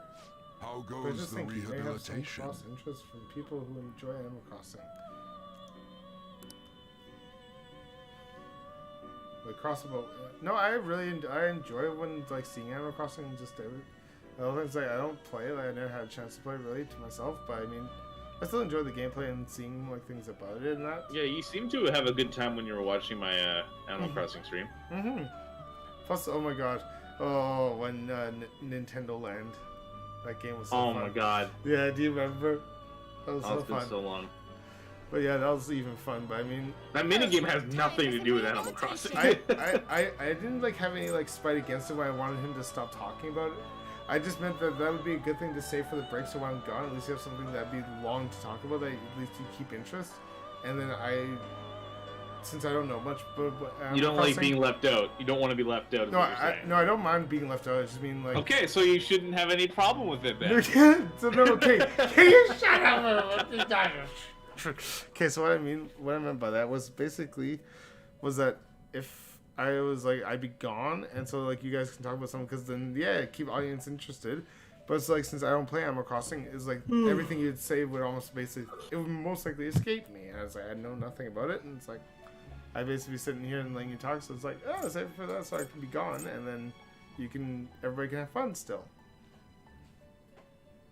How But I goes just the think you may have some rehabilitation? cross interest from people who enjoy Animal Crossing. Like crossable. No, I enjoy when like seeing Animal Crossing and just I don't think I don't play it. Like, I never had a chance to play it really to myself, but I mean, I still enjoy the gameplay and seeing like things about it and that. Yeah, you seem to have a good time when you were watching my Animal Crossing stream. Mm-hmm. Plus, oh my god, when Nintendo Land, that game was so Oh fun. my god. Yeah, do you remember? That was Oh, so it's been fun. so long. But yeah, that was even fun. But I mean, That minigame has nothing to do with Animal Crossing. I didn't like have any like spite against him when I wanted him to stop talking about it. I just meant that would be a good thing to save for the break, so when I'm gone, at least you have something that'd be long to talk about. That at least you keep interest. And then since I don't know much, but You don't like Crossing- being left out. You don't want to be left out. Is No, what you're saying. I don't mind being left out. I just mean like. Okay, so you shouldn't have any problem with it then. So no, okay. Can you shut up? Okay, so what I meant by that was basically, that if I was like, I'd be gone, and so like you guys can talk about something, because then yeah, keep audience interested. But it's like, since I don't play Animal Crossing, is like everything you'd say would almost basically, it would most likely escape me. And I was like, I know nothing about it, and it's like, I'd basically be sitting here and letting you talk. So it's like, oh, save it for that, so I can be gone, and then everybody can have fun still.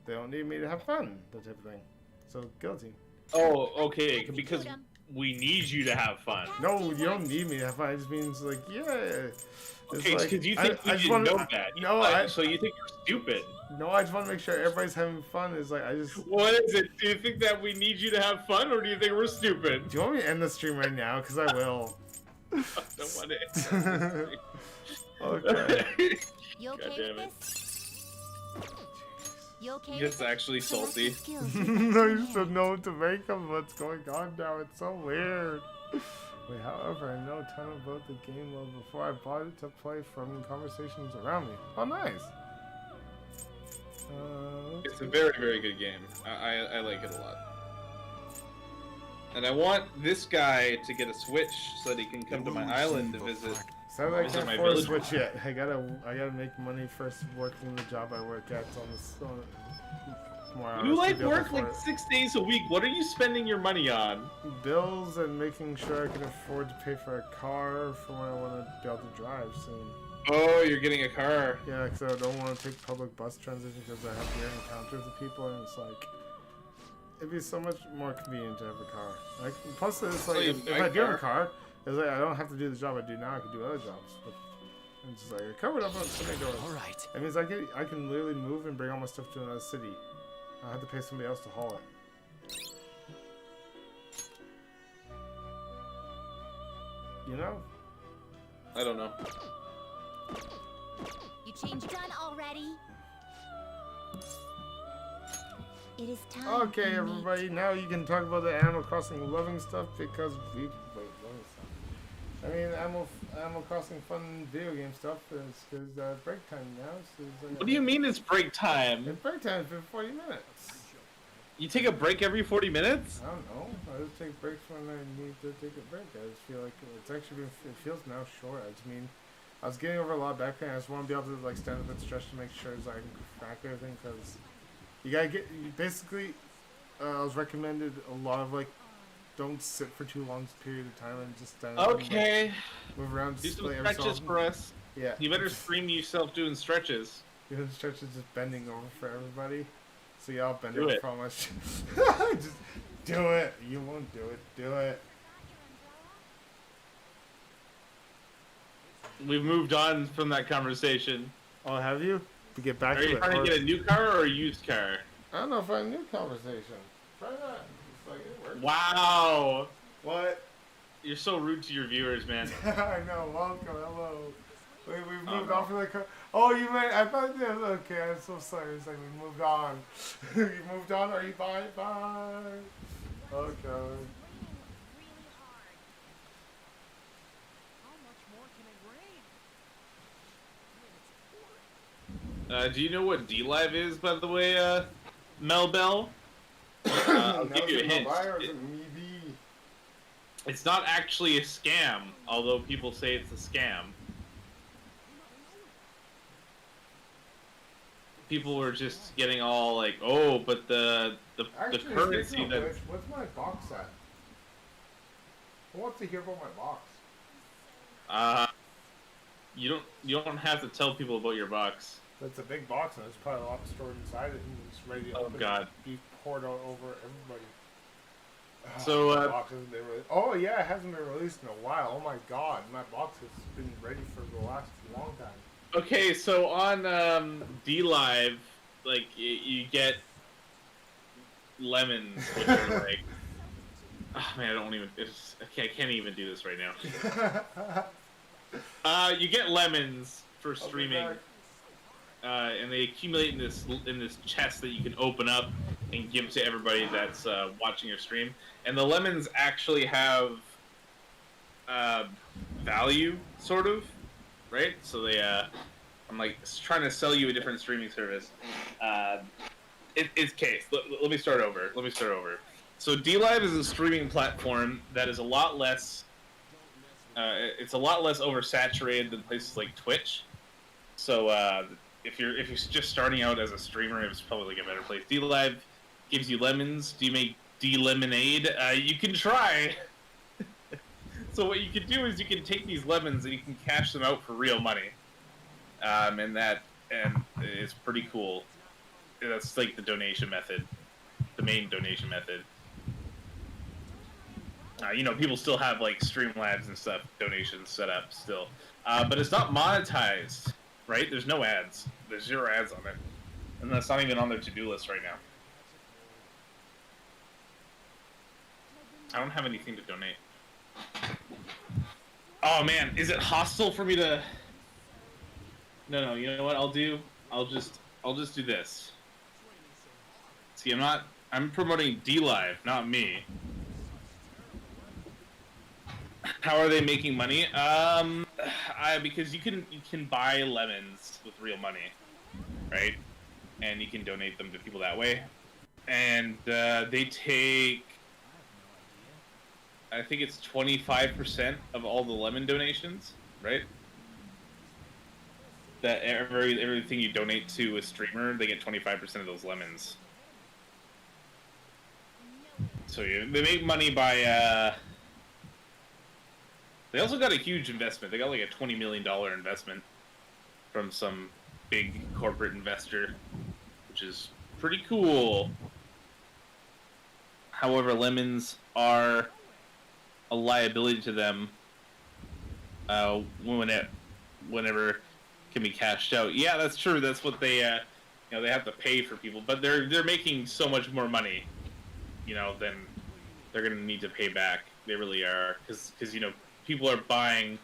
They don't need me to have fun, that type of thing. So guilty. Oh, okay, because we need you to have fun. No, you don't need me to have fun. It just means like, yeah. It's Okay, like, because you think I we just didn't wanna- know that. No, So you think you're stupid. No, I just want to make sure everybody's having fun. It's like, I just. What is it? Do you think that we need you to have fun, or do you think we're stupid? Do you want me to end the stream right now? Because I will. I don't want it. Okay. You okay God damn with it. this? You okay It's with it? actually Select the salty. skills you No, you can should know to make of what's going on now. It's so weird. Wait, however, I know a ton about the game well before I bought it to play from conversations around me. Oh, nice. It's a very, very good game. I like it a lot. And I want this guy to get a Switch so that he can come to my island to visit. So I Visit can't my afford a village. Switch yet. I gotta make money first working the job I work at on more hours You to like be able to work afford like it. 6 days a week. What are you spending your money on? Bills and making sure I can afford to pay for a car for when I want to be able to drive soon. Oh, you're getting a car. Yeah, because I don't want to take public bus transit because I have weird encounters with people and it's like, it'd be so much more convenient to have a car. Like, plus, it's like Oh, you if buy I a do have a car? car, it's like I don't have to do the job I do now. I can do other jobs. But it's just like I covered up on so many doors. All right. That means I can literally move and bring all my stuff to another city. I don't have to pay somebody else to haul it. You know? I don't know. You changed. Done already. It is time. Okay, we meet. everybody. Now you can talk about the Animal Crossing loving stuff because we loving stuff. I mean, Animal Crossing fun video game stuff is because break time now. So it's like What do you mean it's break time? It's break time for 40 minutes. You take a break every 40 minutes? I don't know. I just take breaks when I need to take a break. I just feel like it's actually it feels now short. I just mean, I was getting over a lot of back pain. I just want to be able to like stand up and stretch to make sure so I can crack everything because you gotta get basically. I was recommended a lot of like, don't sit for too long period of time and just stand up Okay. and move around. Do Just some like, every so stretches often. for us. Yeah. You better stream yourself doing stretches. Doing stretches, just bending over for everybody. So y'all bend Do over it. for much. Just do it. You won't do it. Do it. We've moved on from that conversation. Oh, have you? To get back Are to you it. trying or- to get a new car or a used car? I don't know if I knew conversation. Try that. It's like it works. Wow. What? You're so rude to your viewers, man. I know. Welcome. Hello. We've moved no. on from the. Oh, you meant. I thought. Yeah, okay. I'm so sorry. It's like we moved on. You moved on. Are you bye? Bye. Okay. Do you know what D-Live is, by the way, Mel Bell? I'll Now give you a is it hint. Mobile or is it Meebee? It's not actually a scam, although people say it's a scam. People were just getting all like, "Oh, but the Actually, currency speaking of that." which, what's my box at? Who wants to hear about my box? You don't have to tell people about your box. It's a big box and there's probably a lot stored inside it and it's ready to Oh, open God. and be poured out over everybody. So, My box hasn't been oh yeah, it hasn't been released in a while. Oh my god, my box has been ready for the last long time. Okay, so on D-Live, like you get lemons, which are like, oh man, I don't even. I can't even do this right now. You get lemons for streaming, and they accumulate in this chest that you can open up and give to everybody that's watching your stream. And the lemons actually have value, sort of, right? So they, I'm like trying to sell you a different streaming service. It's case. Let me start over. So D-Live is a streaming platform that is a lot less. It's a lot less oversaturated than places like Twitch. So if you're just starting out as a streamer, it's probably like a better place. D-Live gives you lemons. Do you make D-Lemonade? You can try. So what you can do is you can take these lemons and you can cash them out for real money. And it's pretty cool. That's like the donation method, the main donation method. People still have like Streamlabs and stuff donations set up still, but it's not monetized, right? There's no ads. There's 0 ads on it, and that's not even on their to-do list right now. I don't have anything to donate. Oh man, is it hostile for me to? No. You know what I'll do? I'll just do this. See, I'm promoting D-Live, not me. How are they making money? Because you can buy lemons with real money, right? And you can donate them to people that way. And they take, I think it's 25% of all the lemon donations, right? That everything you donate to a streamer, they get 25% of those lemons. So they make money by. They also got a huge investment. They got like a $20 million investment from some big corporate investor, which is pretty cool. However, lemons are a liability to them whenever can be cashed out. Yeah, that's true. That's what they they have to pay for people, but they're making so much more money, than they're gonna need to pay back. They really are, because people are buying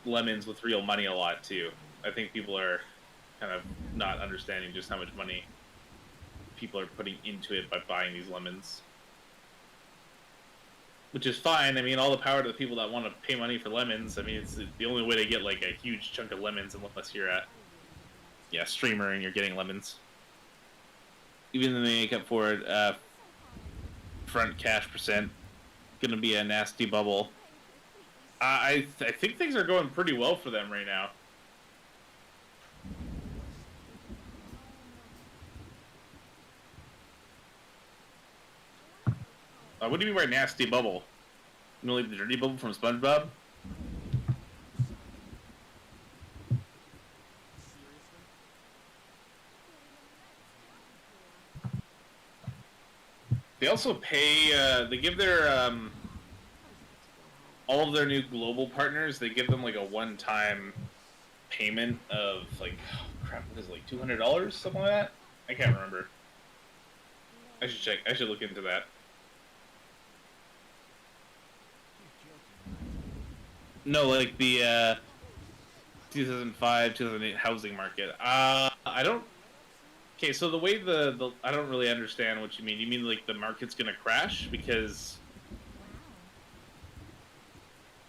lemons with real money a lot too. I think people are kind of not understanding just how much money people are putting into it by buying these lemons. Which is fine. I mean, all the power to the people that want to pay money for lemons. I mean, it's the only way to get like a huge chunk of lemons, unless you're a streamer and you're getting lemons. Even though they make up for it, front cash percent gonna be a nasty bubble. I think things are going pretty well for them right now. What do you mean by nasty bubble? You know, like the dirty bubble from SpongeBob? They also pay, they give their, all of their new global partners, they give them like a one-time payment of like, oh, crap, what is it, like $200? Something like that? I can't remember. I should check. I should look into that. No, like the 2005, 2008 housing market. I don't. Okay, so the way the I don't really understand what you mean. You mean like the market's gonna crash because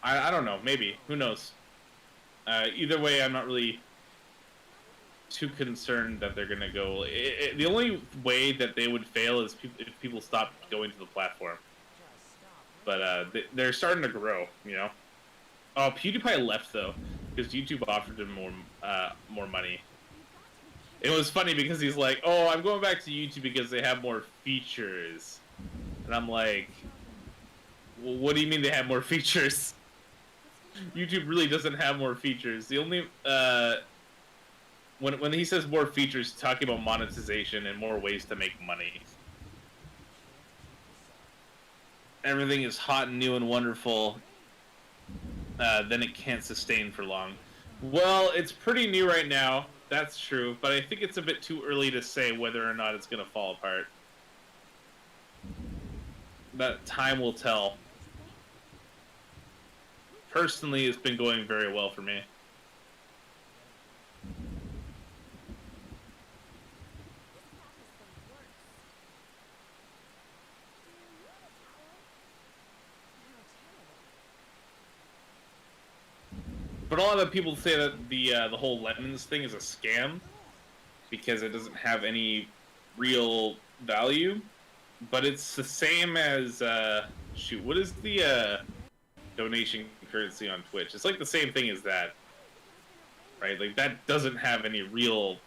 I don't know. Maybe, who knows? Either way, I'm not really too concerned that they're gonna go. The only way that they would fail is if people stop going to the platform. But they're starting to grow, Oh, PewDiePie left though, because YouTube offered him more money. It was funny because he's like, "Oh, I'm going back to YouTube because they have more features," and I'm like, "Well, what do you mean they have more features? YouTube really doesn't have more features. The only when he says more features, he's talking about monetization and more ways to make money. Everything is hot and new and wonderful." Then it can't sustain for long. Well, it's pretty new right now, that's true, but I think it's a bit too early to say whether or not it's going to fall apart. That time will tell. Personally, it's been going very well for me. But a lot of people say that the whole lemons thing is a scam because it doesn't have any real value. But it's the same as shoot, what is the donation currency on Twitch? It's like the same thing as that, right? Like that doesn't have any real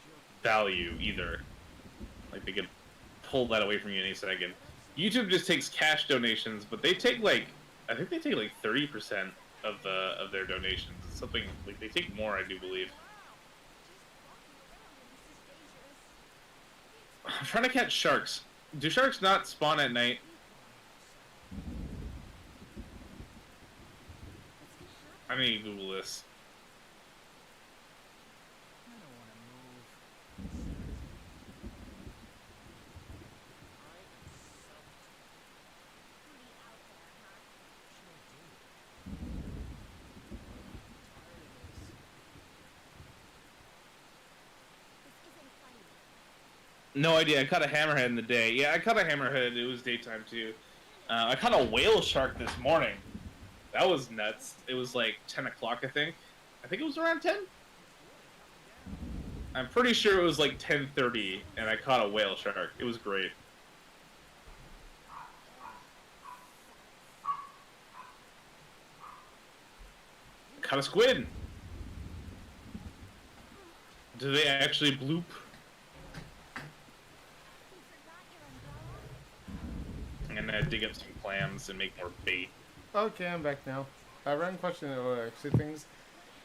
value either. Like they could pull that away from you any second. YouTube just takes cash donations, but they take like I think they take like 30% of their donations. It's something like they take more, I do believe. I'm trying to catch sharks. Do sharks not spawn at night? I need to Google this. No idea. I caught a hammerhead in the day. Yeah, I caught a hammerhead. It was daytime too. I caught a whale shark this morning. That was nuts. It was like 10 o'clock, I think. I think it was around 10? I'm pretty sure it was like 10:30, and I caught a whale shark. It was great. Caught a squid. Do they actually bloop? I'm gonna dig up some clams and make more bait. Okay, I'm back now. Random question, actually things.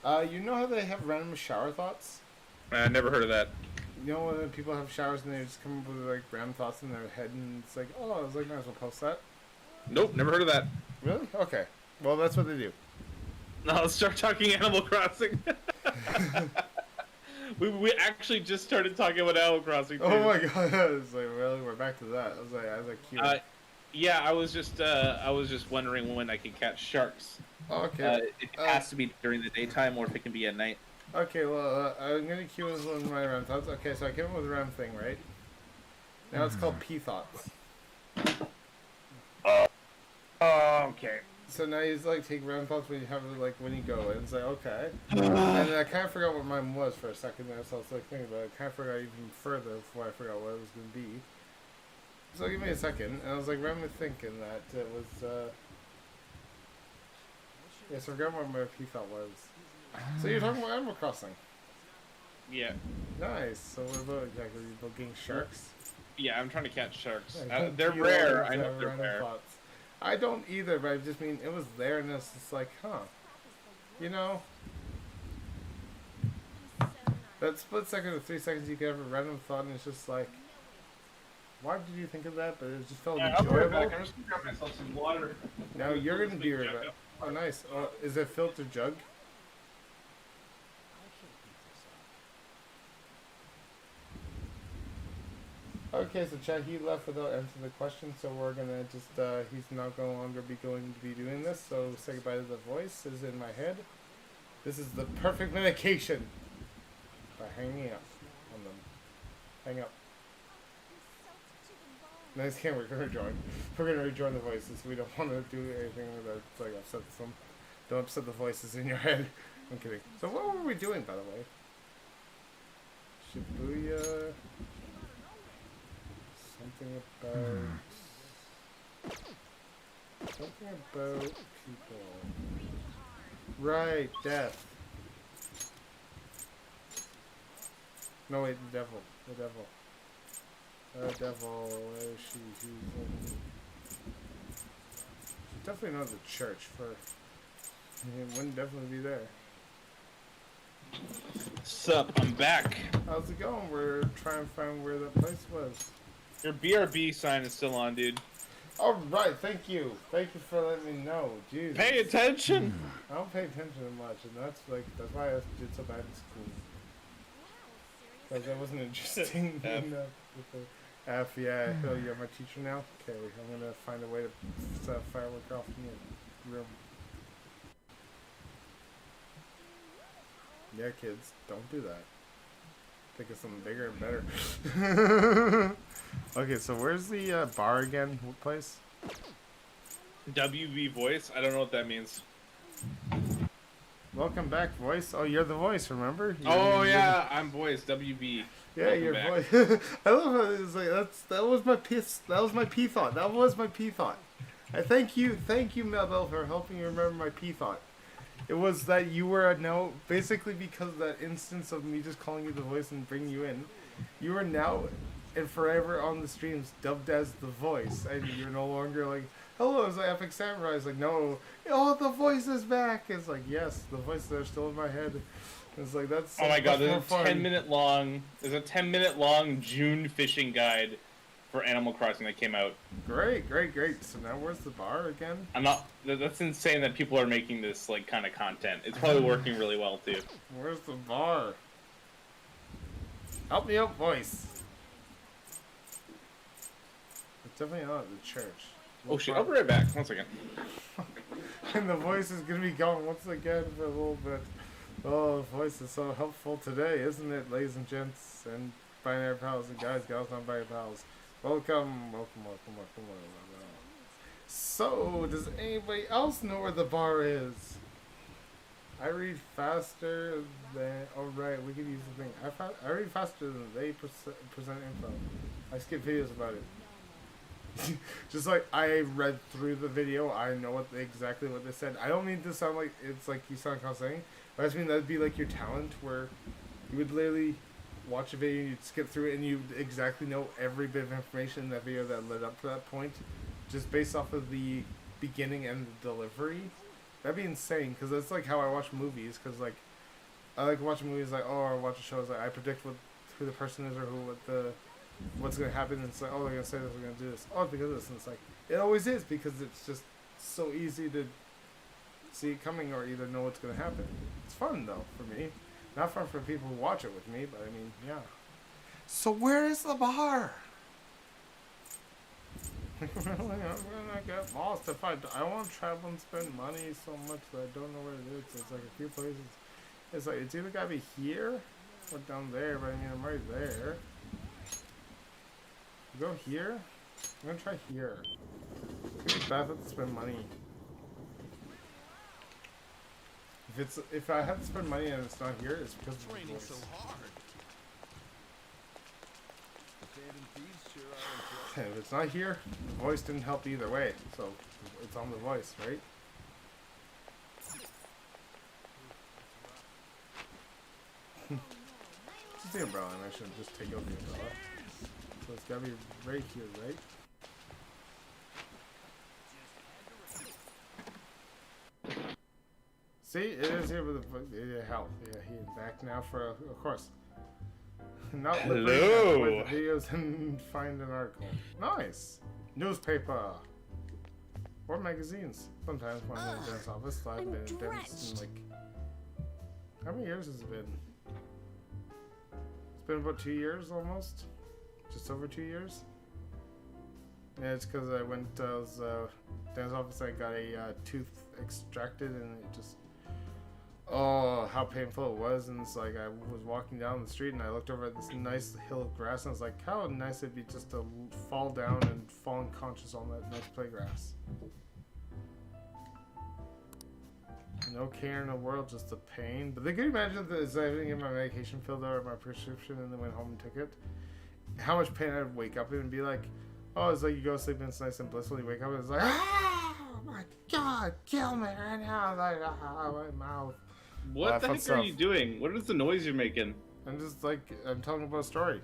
You know how they have random shower thoughts? Never heard of that. you know when people have showers and they just come up with like random thoughts in their head and it's like, oh, I was like, might as well post that. Nope, never heard of that. Really? Okay. Well, that's what they do. Now let's start talking Animal Crossing. we actually just started talking about Animal Crossing. Too. Oh my god! I was like, really? We're back to that. I was like, cute. Yeah, I was just wondering when I could catch sharks. Okay. If it has to be during the daytime or if it can be at night. Okay, well, I'm gonna cue with one of my random thoughts. Okay, so I came up with a random thing, right? Now it's called P thoughts. Okay. So now you just like take random thoughts when you have it, like when you go, and it's like okay. And then I kind of forgot what mine was for a second there, so I was like thinking about it. I kind of forgot even further before I forgot what it was gonna be. So give me a second, and I was like randomly thinking that it was. Yeah, so I forgot what my P thought was. So you're talking about Animal Crossing. Yeah. Nice. So what about exactly? About getting sharks? Yeah, I'm trying to catch sharks. Yeah, They're you rare. always I know have they're random rare. thoughts. I don't either, but I just mean it was there, and it's just like, huh? You know, that split second or 3 seconds you can have a random thought, and it's just like, why did you think of that? But it just felt Yeah, I'll be right enjoyable. back. I'm just gonna grab myself some water. Now you're gonna be right back. Oh, nice. Oh, is it filtered jug? Okay, so Chad, he left without answering the question, so we're gonna just, he's not no longer going to be doing this, so say goodbye to the voice is in my head. This is the perfect medication by hanging up on them. Hang up. Nice camera, we're gonna rejoin. We're gonna rejoin the voices. We don't want to do anything that like upsets them. Don't upset the voices in your head. I'm kidding. So what were we doing, by the way? Shibuya. Something about people. Right, death. No wait, the devil. The devil. Where is she? She's definitely not the church for. It wouldn't definitely be there. Sup, I'm back. How's it going? We're trying to find where that place was. Your BRB sign is still on, dude. Alright, thank you. Thank you for letting me know. Jeez. Pay attention. I don't pay attention much, and that's why I did so bad in school. Because I wasn't interesting F. enough with the F, yeah. Oh, you're my teacher now? Okay, I'm gonna find a way to set a firework off in your room. Yeah, kids, don't do that. Think of something bigger and better. Okay, so where's the bar again? What place? WB voice? I don't know what that means. Welcome back, voice. Oh, you're the voice, remember? Oh yeah, I'm voice. WB. Yeah, Welcome your back. voice. I love how it's like that was my P thought. That was my P thought. I thank you, Mel, for helping me remember my P thought. It was that you were now basically because of that instance of me just calling you the voice and bringing you in. You are now and forever on the streams dubbed as the voice, and you're no longer like, hello, it's like Epic Samurai. It's like, no, oh, the voice is back. It's like, yes, the voices are still in my head. It's like, that's so Oh my god, much more there's a fun. 10-minute long June fishing guide for Animal Crossing that came out. Great. So now where's the bar again? I'm not. That's insane that people are making this like kind of content. It's probably working really well too. Where's the bar? Help me out, voice. It's definitely not the church. Oh shit! I'll be right back. 1 second. And the voice is gonna be gone once again for a little bit. Oh, the voice is so helpful today, isn't it, ladies and gents and binary pals and guys, gals, non-binary pals. Welcome. So, does anybody else know where the bar is? I read faster than. Oh right, we could use the thing. I read faster than they present info. I skip videos about it. Just like I read through the video, I know exactly what they said. I don't mean to sound like it's like you sound saying, but I just mean that'd be like your talent, where you would literally watch a video, you'd skip through it, and you'd exactly know every bit of information in that video that led up to that point, just based off of the beginning and the delivery. That'd be insane, because that's like how I watch movies. Because like I like watching movies, like I watch a show, like I predict what who the person is or what's gonna happen. And it's like, oh, they're gonna say this, they're gonna do this. Oh, because of this, and it's like it always is because it's just so easy to see it coming or either know what's gonna happen. It's fun though for me, not fun for people who watch it with me, but I mean, yeah. So where is the bar? I'm gonna get lost if I won't travel and spend money so much that I don't know where it is. It's like a few places. It's like it's either gotta be here or down there, but I mean I'm right there. Go here. I'm gonna try here. It's bad to spend money. If I have to spend money and it's not here, it's because of the voice. So hard. If it's not here, the voice didn't help either way. So it's on the voice, right? Just the umbrella, and I should just take out the umbrella. So it's gotta be right here, right? See, it is here with the health. Yeah, he's back now for, of course. Not Hello. with the videos and find an article. Nice. Newspaper. Or magazines. Sometimes when I'm in the dentist office, I've I'm been in dentist in drenched. like. How many years has it been? It's been about 2 years almost. Just over 2 years. Yeah, it's because I went to the dentist office. I got a tooth extracted, and it just. Oh, how painful it was. And it's like I was walking down the street and I looked over at this nice hill of grass and I was like, how nice it'd be just to fall down and fall unconscious on that nice play grass. No care in the world, just the pain. But they could imagine that as I didn't get my medication filled out or my prescription and then went home and took it, how much pain I'd wake up in and be like, oh, it's like you go to sleep and it's nice and blissful. You wake up and it's like, oh my god, kill me right now. Like, my mouth. What the fun heck stuff. are you doing? What is the noise you're making? I'm just like, I'm telling about a story.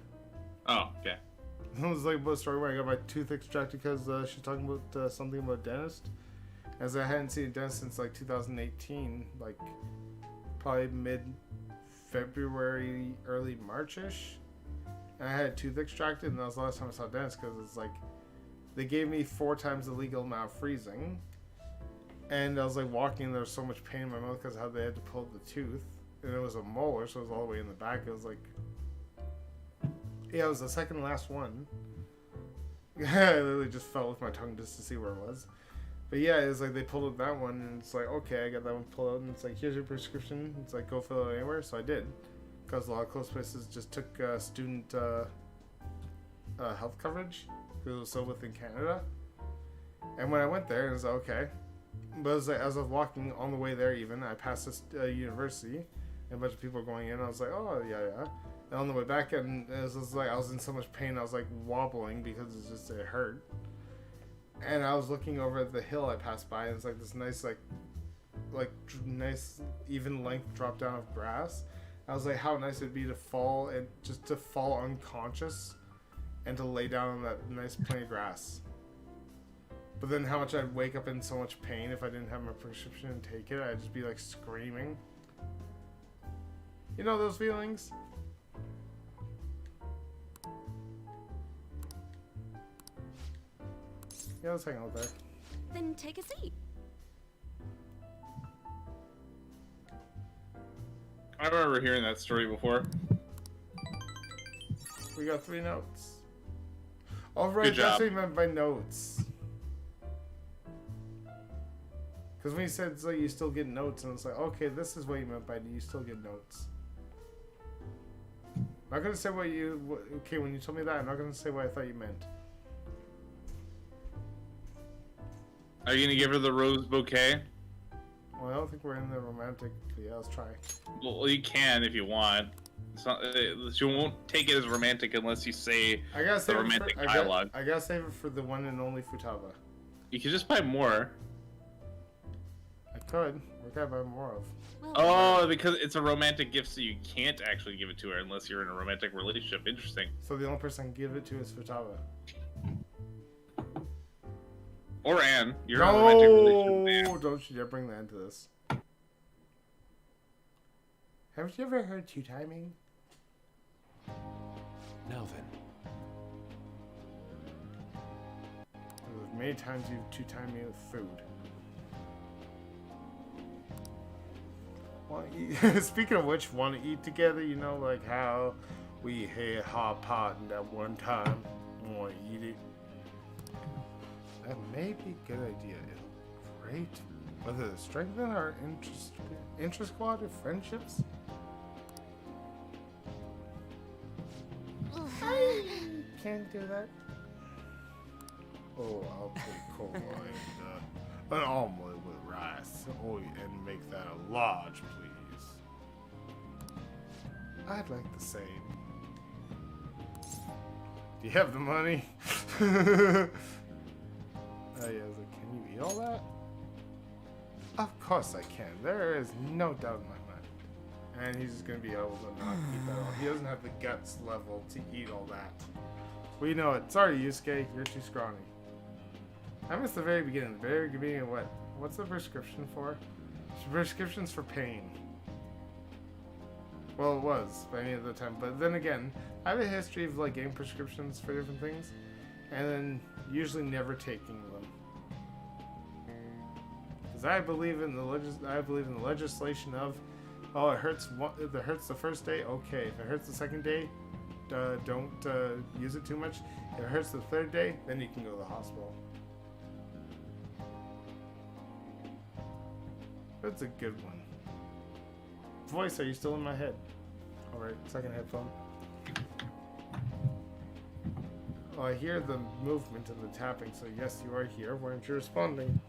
Oh, okay. It was like about a story where I got my tooth extracted because she's talking about something about dentist. As I hadn't seen a dentist since like 2018, like probably mid-February, early March-ish. And I had a tooth extracted, and that was the last time I saw a dentist because it's like they gave me 4 times the legal amount of freezing. And I was like walking, and there was so much pain in my mouth because how they had to pull the tooth. And it was a molar, so it was all the way in the back. It was like, yeah, it was the second last one. I literally just felt with my tongue just to see where it was. But yeah, it was like they pulled up that one, and it's like, okay, I got that one pulled out, and it's like, here's your prescription. It's like, go fill it anywhere. So I did. Because a lot of close places just took student health coverage because it was so within Canada. And when I went there, it was like, okay. But it was like, as I was walking on the way there, even I passed this university, and a bunch of people were going in. I was like, oh yeah. And on the way back, and it was just like I was in so much pain, I was like wobbling because it hurt. And I was looking over at the hill I passed by, and it's like this nice nice even length drop down of grass. I was like, how nice it'd be to fall and just to fall unconscious, and to lay down on that nice plain grass. But then how much I'd wake up in so much pain if I didn't have my prescription and take it. I'd just be like screaming. You know those feelings? Yeah, let's hang out there. Then take a seat. I remember hearing that story before. We got 3 notes. Oh, right, Good that's job. what he meant by notes. Because when he said it's like you still get notes, and it's like, okay, this is what you meant by you still get notes. I'm not gonna say okay, when you told me that, I'm not gonna say what I thought you meant. Are you gonna give her the rose bouquet? Well, I don't think we're in the romantic. Yeah, let's try. Well, you can if you want. It's not. She won't take it as romantic unless you say I gotta save the it romantic for, dialogue. I gotta save it for the one and only Futaba. You can just buy more. I could. What can I buy more of? Well, Oh, because it's a romantic gift, so you can't actually give it to her unless you're in a romantic relationship. Interesting. So the only person I can give it to is Futaba. Or Anne. You're in a romantic relationship with Anne. No! Don't you dare bring that into this. Haven't you ever heard two timing? Now then. Many times you've two-timed me with food. Speaking of which, want to eat together? You know, like how we had hot pot and that one time. Want to eat it? That may be a good idea. It'll be great. Whether to strengthen our intra-squad or friendships? I can't do that. Oh, I'll put cola and an omelet with rice. Oh, and make that a large, please. I'd like the same. Do you have the money? Oh yeah, I was like, can you eat all that? Of course I can. There is no doubt in my mind. And he's just gonna be able to not eat that all. He doesn't have the guts level to eat all that. We know it. Sorry, Yusuke, you're too scrawny. I missed the very beginning. The very beginning of what? What's the prescription for? Prescriptions for pain. Well, it was by any other time. But then again, I have a history of like getting prescriptions for different things, and then usually never taking them. Because I believe in the legislation of, oh, it hurts the first day. Okay, if it hurts the second day, don't use it too much. If it hurts the third day, then you can go to the hospital. That's a good one. Voice, are you still in my head? Alright, second headphone. Oh, I hear the movement and the tapping, so yes, you are here. Why aren't you responding?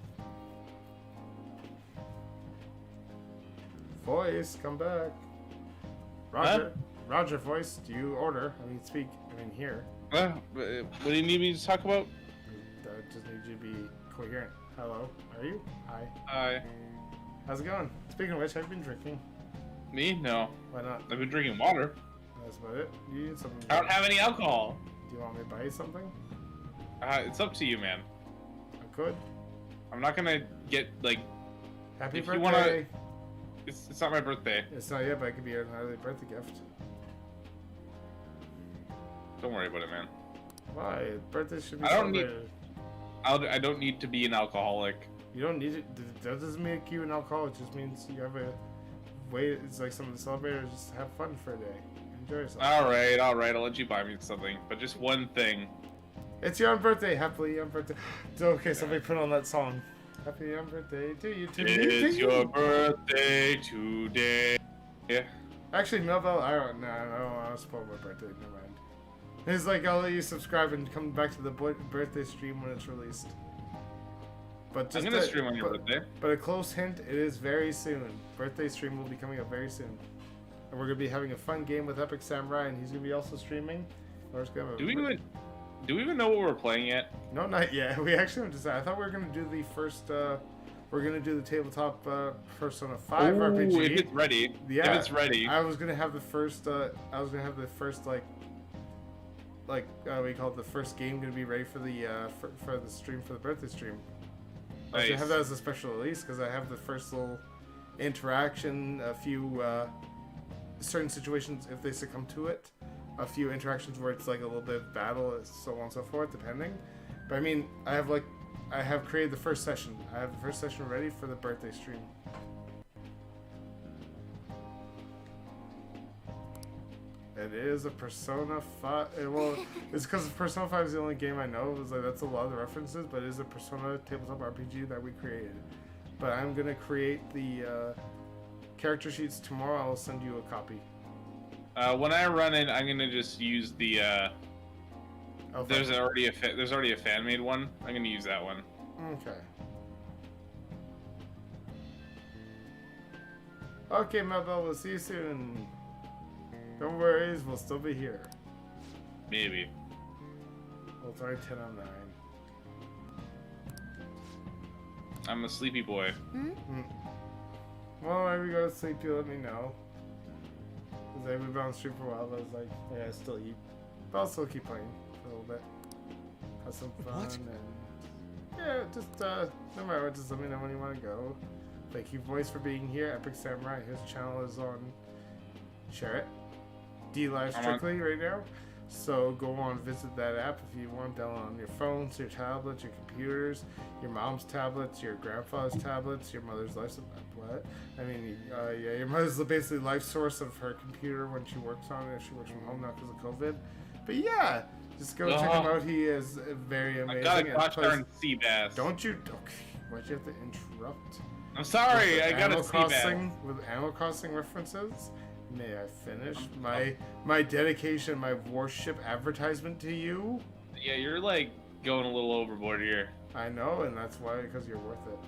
Voice, come back. Roger. Huh? Roger, voice, do you order? I mean, speak. I mean, hear. What do you need me to talk about? I just need you to be coherent. Hello, are you? Hi. Hi. How's it going? Speaking of which, have you been drinking? Me? No. Why not? I've been drinking water. That's about it. You need something. I don't have any alcohol. Do you want me to buy you something? It's up to you, man. I could. I'm not gonna get, like... Happy If birthday. you wanna- It's not my birthday. It's not yet, but it could be an early birthday gift. Don't worry about it, man. Why? Birthday should be I don't need- celebrated. I don't need to be an alcoholic. You don't need it. That doesn't make you an alcoholic. It just means you have a way. It's like something to celebrate or just have fun for a day. Enjoy yourself. Alright, I'll let you buy me something. But just one thing. It's your own birthday. Happily on birthday. Okay, somebody put on that song. Happy on birthday to you. It's your birthday today. Yeah. Actually, Melville, I don't want to spoil my birthday. Never mind. It's like I'll let you subscribe and come back to the birthday stream when it's released. But just I'm gonna stream on your birthday. But a close hint, it is very soon. Birthday stream will be coming up very soon. And we're gonna be having a fun game with Epic Samurai, and he's gonna be also streaming. We're just gonna Do we even know what we're playing yet? No, not yet. We actually haven't decided. I thought we were gonna do the first. We're gonna do the tabletop Persona 5 RPG. If it's ready. Yeah, If it's ready. I was gonna have the first. Like we call it the first game gonna be ready for the stream, for the birthday stream. I was gonna have that as a special release because I have the first little interaction, a few certain situations if they succumb to it, a few interactions where it's like a little bit of battle, so on and so forth, depending. But I mean, I have created the first session. I have the first session ready for the birthday stream. It is a Persona 5. Well, it's because Persona 5 is the only game I know. It was like, that's a lot of the references, but it is a Persona tabletop RPG that we created. But I'm gonna create the character sheets tomorrow. I'll send you a copy. When I run it, I'm gonna just use the. Oh, there's already a fan made one. I'm gonna use that one. Okay. Okay, Mabel. We'll see you soon. Don't worry, we'll still be here. Maybe. Well, it's already 10 on 9. I'm a sleepy boy. Well, when we go to sleep, you let me know. Because we've been on stream for a while, but I was like, yeah, I still eat. But I'll still keep playing for a little bit. Have some fun, What? and yeah, just, no matter what, just let me know when you want to go. Thank you, Voice, for being here. Epic Samurai, his channel is on, share it. D-Live I'm on. strictly right now. So go on, visit that app if you want. Download on your phones, your tablets, your computers, your mom's tablets, your grandfather's tablets, your mother's life. What? I mean, yeah, your mother's basically life source of her computer when she works on it. She works from home now because of COVID. But yeah, just go check him out. He is very amazing. I gotta watch darn sea bass. Don't you? Okay, why'd you have to interrupt? I'm sorry, I gotta Animal sea bass. Crossing with Animal Crossing references. May I finish my dedication, my worship advertisement to you? Yeah, you're like going a little overboard here. I know, and that's why, because you're worth it.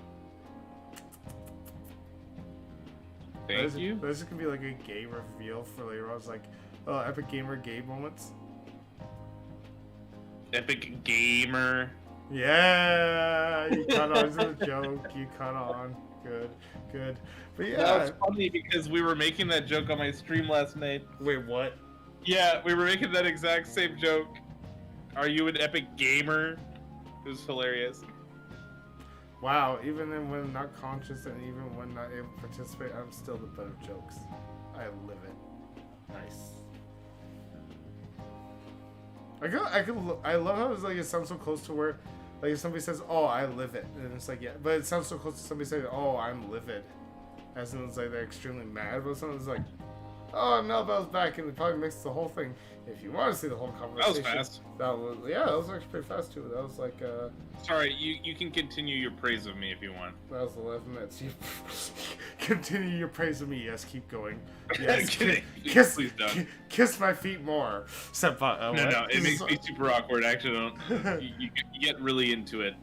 Thank you. This is gonna be like a gay reveal for later. I was like, oh, Epic Gamer gay moments. Epic Gamer. Yeah, you caught on to the joke. You caught on. Good, good. But yeah. That's funny because we were making that joke on my stream last night. Wait, what? Yeah, we were making that exact same joke. Are you an Epic Gamer? It was hilarious. Wow, even when not conscious and even when not able to participate, I'm still the butt of jokes. I live it. Nice. I love how it's like it sounds so close to where, like if somebody says, "Oh, I live it," and it's like yeah, but it sounds so close to somebody saying, "Oh, I'm livid," as in it's like they're extremely mad, but something's like, "Oh, Melbell's back," and it probably makes the whole thing. If you want to see the whole conversation, That was fast. that was actually pretty fast too. That was like Sorry, you can continue your praise of me if you want. that was 11 minutes. You continue your praise of me. Yes, keep going. Yes, Kidding. kiss, Please don't. kiss my feet more. Senpai, No, it makes me super awkward. Actually, don't. You get really into it.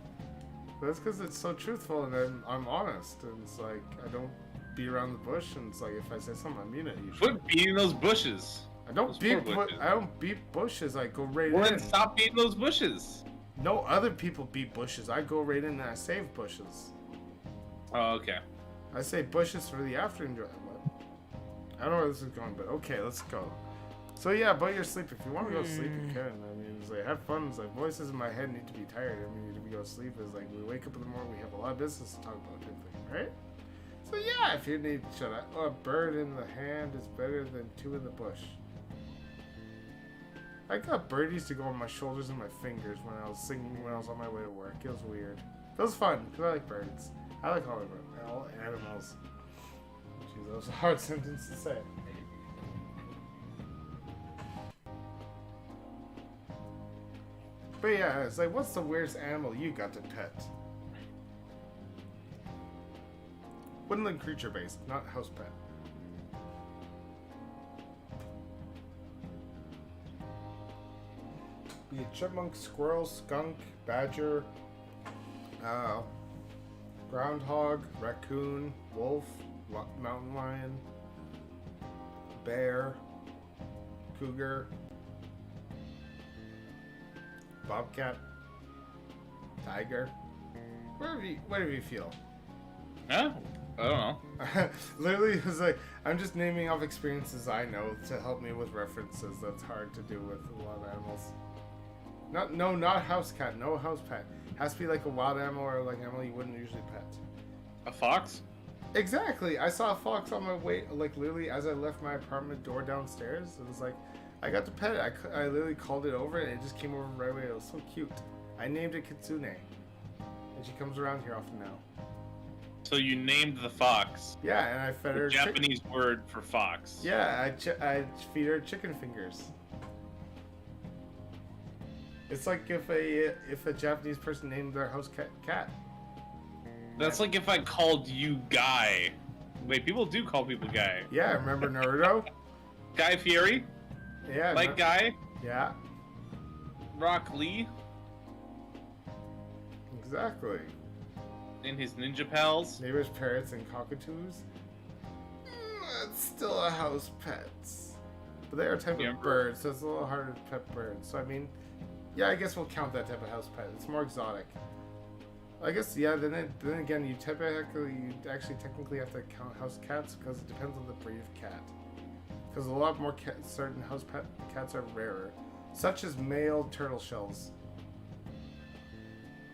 That's because it's so truthful and I'm honest. And it's like I don't beat around the bush. And it's like if I say something, I mean it usually. Quit beating those bushes. I don't those beat. poor bushes. I don't beat bushes. I go right Well, in. then stop beating those bushes. No other people beat bushes. I go right in and I save bushes. Oh, okay. I say bushes for the after enjoyment. I don't know where this is going, but okay, let's go. So yeah, about your sleep. If you want to go to sleep, you can. I mean, it's like have fun. It's like voices in my head need to be tired. I mean, if we go to sleep, it's like we wake up in the morning, we have a lot of business to talk about, type thing, right? So yeah, if you need shut up, a bird in the hand is better than two in the bush. I got birdies to go on my shoulders and my fingers when I was singing when I was on my way to work. It was weird. It was fun because I like birds. I like all animals. Jeez, that was a hard sentence to say. But yeah, it's like, what's the weirdest animal you got to pet? Woodland creature based, not house pet. Be a chipmunk, squirrel, skunk, badger, groundhog, raccoon, wolf, mountain lion, bear, cougar, bobcat, tiger, whatever you feel. Huh? I don't know. Literally, it was like I'm just naming off experiences I know to help me with references. That's hard to do with a lot of animals. Not house cat. No house pet. Has to be like a wild animal or like an animal you wouldn't usually pet. A fox? Exactly. I saw a fox on my way, like literally as I left my apartment door downstairs. It was like I got to pet it. I literally called it over and it just came over right away. It was so cute. I named it Kitsune, and she comes around here often now. So you named the fox. Yeah, and I fed The her. Japanese word for fox. Yeah, I feed her chicken fingers. It's like if a Japanese person named their house cat. That's like if I called you Guy. Wait, people do call people Guy. Yeah, remember Naruto? Guy Fieri? Yeah. Like Guy? Yeah, Rock Lee? exactly. And his ninja pals? Neighbors, parrots, and cockatoos. It's still a house pet. But they are a type Yeah. of bird, so it's a little harder to pet birds. So I mean, yeah, I guess we'll count that type of house pet. It's more exotic. I guess yeah. Then again, you actually technically have to count house cats because it depends on the breed of cat. Because a lot more certain house cats are rarer, such as male turtle shells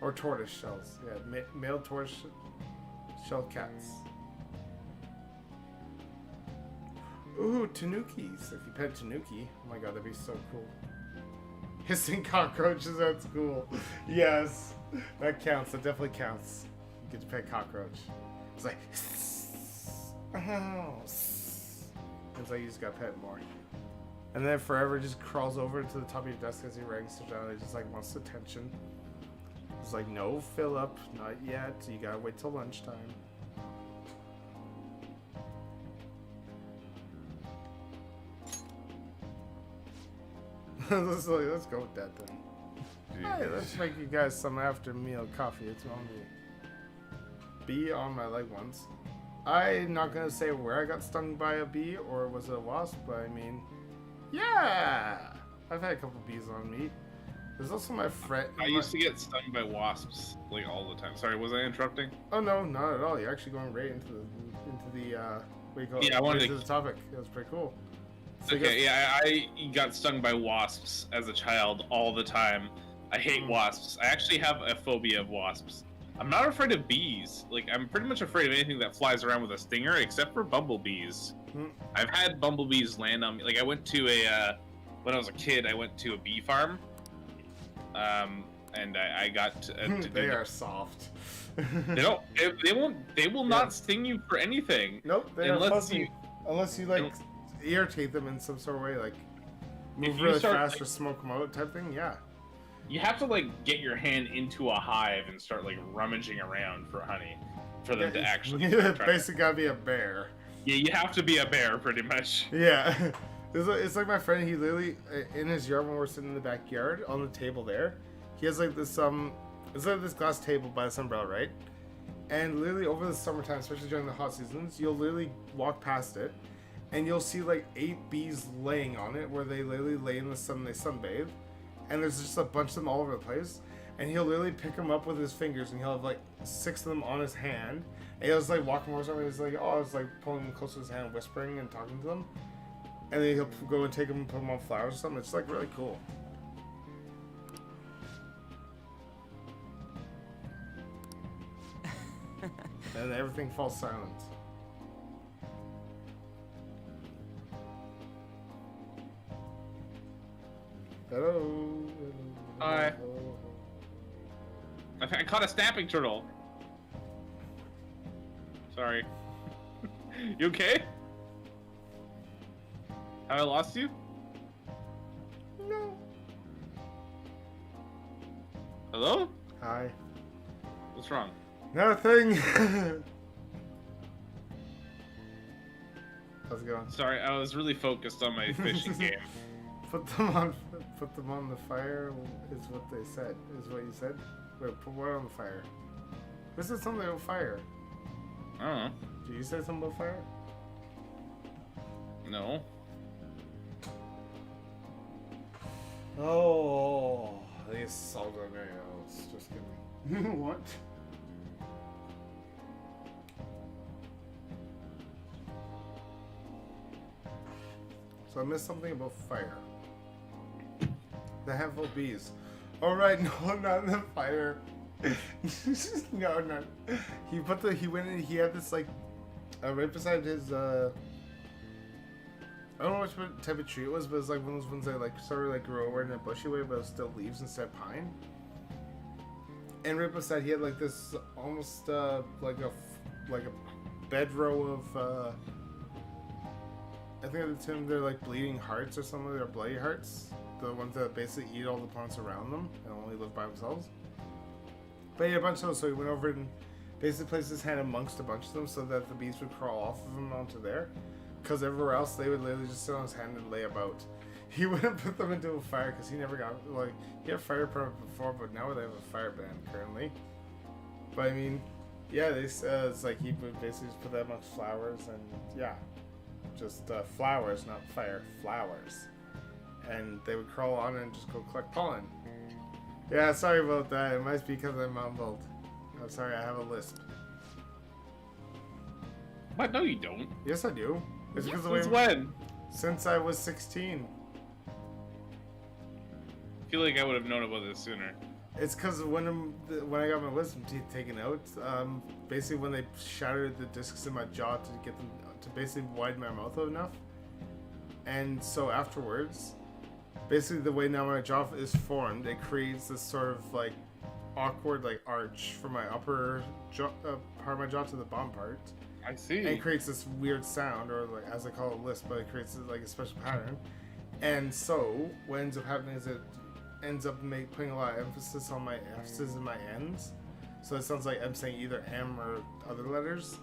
or tortoise shells. Yeah, male tortoise shell cats. Ooh, tanukis. If you pet tanuki, oh my god, that'd be so cool. hissing cockroaches at school. Yes, that counts. That definitely counts. You get to pet cockroach. It's like, oh. It's like you just got pet more. And then forever just crawls over to the top of your desk as you're writing stuff down. It just like wants attention. It's like, no, Philip, not yet. You gotta wait till lunchtime. Let's go with that then. Hey, let's make you guys some after meal coffee. It's on me. Bee on my leg once. I'm not gonna say where I got stung by a bee or was it a wasp, but I mean, yeah, I've had a couple bees on me. There's also my friend. I used to get stung by wasps like all the time. Sorry, was I interrupting? Oh no, not at all. You're actually going right into the what do you call it? Yeah, I wanted Right to- the topic. It was pretty cool. So you Okay, yeah, I got stung by wasps as a child all the time. I hate wasps. I actually have a phobia of wasps. I'm not afraid of bees. Like, I'm pretty much afraid of anything that flies around with a stinger, except for bumblebees. I've had bumblebees land on me. Like, I went to when I was a kid, I went to a bee farm. And I got to do They the- are soft. They don't. They will not sting you for anything. Nope, they are Unless fuzzy. Unless you like irritate them in some sort of way, like move you really start, fast like- or smoke them out type thing. Yeah. You have to like get your hand into a hive and start like rummaging around for honey, for them to actually. start trying- Basically, gotta be a bear. Yeah, you have to be a bear pretty much. Yeah. It's like my friend. He literally in his yard when we're sitting in the backyard on the table there. He has like this it's like this glass table by this umbrella, right? And literally over the summertime, especially during the hot seasons, you'll literally walk past it, and you'll see like 8 bees laying on it, where they literally lay in the sun and they sunbathe, and there's just a bunch of them all over the place. And he'll literally pick them up with his fingers, and he'll have like 6 of them on his hand, and he'll just like walking over something. He's like, oh, it's like pulling them close to his hand, whispering and talking to them, and then he'll go and take them and put them on flowers or something. It's like really cool. And everything falls silent. Hello. Hi. I caught a snapping turtle. Sorry. You okay? Have I lost you? No. Hello? Hi. What's wrong? Nothing. How's it going? Sorry, I was really focused on my fishing game. Put them on the fire is what they said. Is what you said? Wait, put what on the fire? Who said something about fire? I don't know. Did you say something about fire? No. Oh, these salt on nails. Just kidding. What? So I missed something about fire. The handful of bees. Oh right, no, not in the fire. No, not. He went in. He had this like, right beside his. I don't know which type of tree it was, but it's like one of those ones that like sort of like grow over in a bushy way, but it still leaves instead of pine. And right beside, he had like this almost like a bed row of. I think at the time they're like bleeding hearts or something. They're bloody hearts. The ones that basically eat all the plants around them and only live by themselves. But he had a bunch of those, so he went over and basically placed his hand amongst a bunch of them so that the bees would crawl off of him onto there. Because everywhere else, they would literally just sit on his hand and lay about. He wouldn't put them into a fire because he never got, like, he had a fire permit before, but now they have a fire ban currently. But I mean, yeah, it's like he would basically just put that amongst flowers and, yeah. Just flowers, not fire, flowers. And they would crawl on and just go collect pollen. Yeah, sorry about that. It might be because I mumbled. I'm sorry, I have a lisp. What? No, you don't. Yes, I do. It's because of the Since way. when? Since I was 16. I feel like I would have known about this sooner. It's because when I got my wisdom teeth taken out, basically when they shattered the discs in my jaw to get them to basically widen my mouth out enough, and so afterwards, basically the way now my jaw is formed, it creates this sort of like awkward like arch from my upper jaw, part of my jaw to the bottom part. I see. And it creates this weird sound, or like as I call it, lisp, but it creates like a special pattern. And so what ends up happening is it ends up putting a lot of emphasis on my F's and my N's. So it sounds like I'm saying either M or other letters.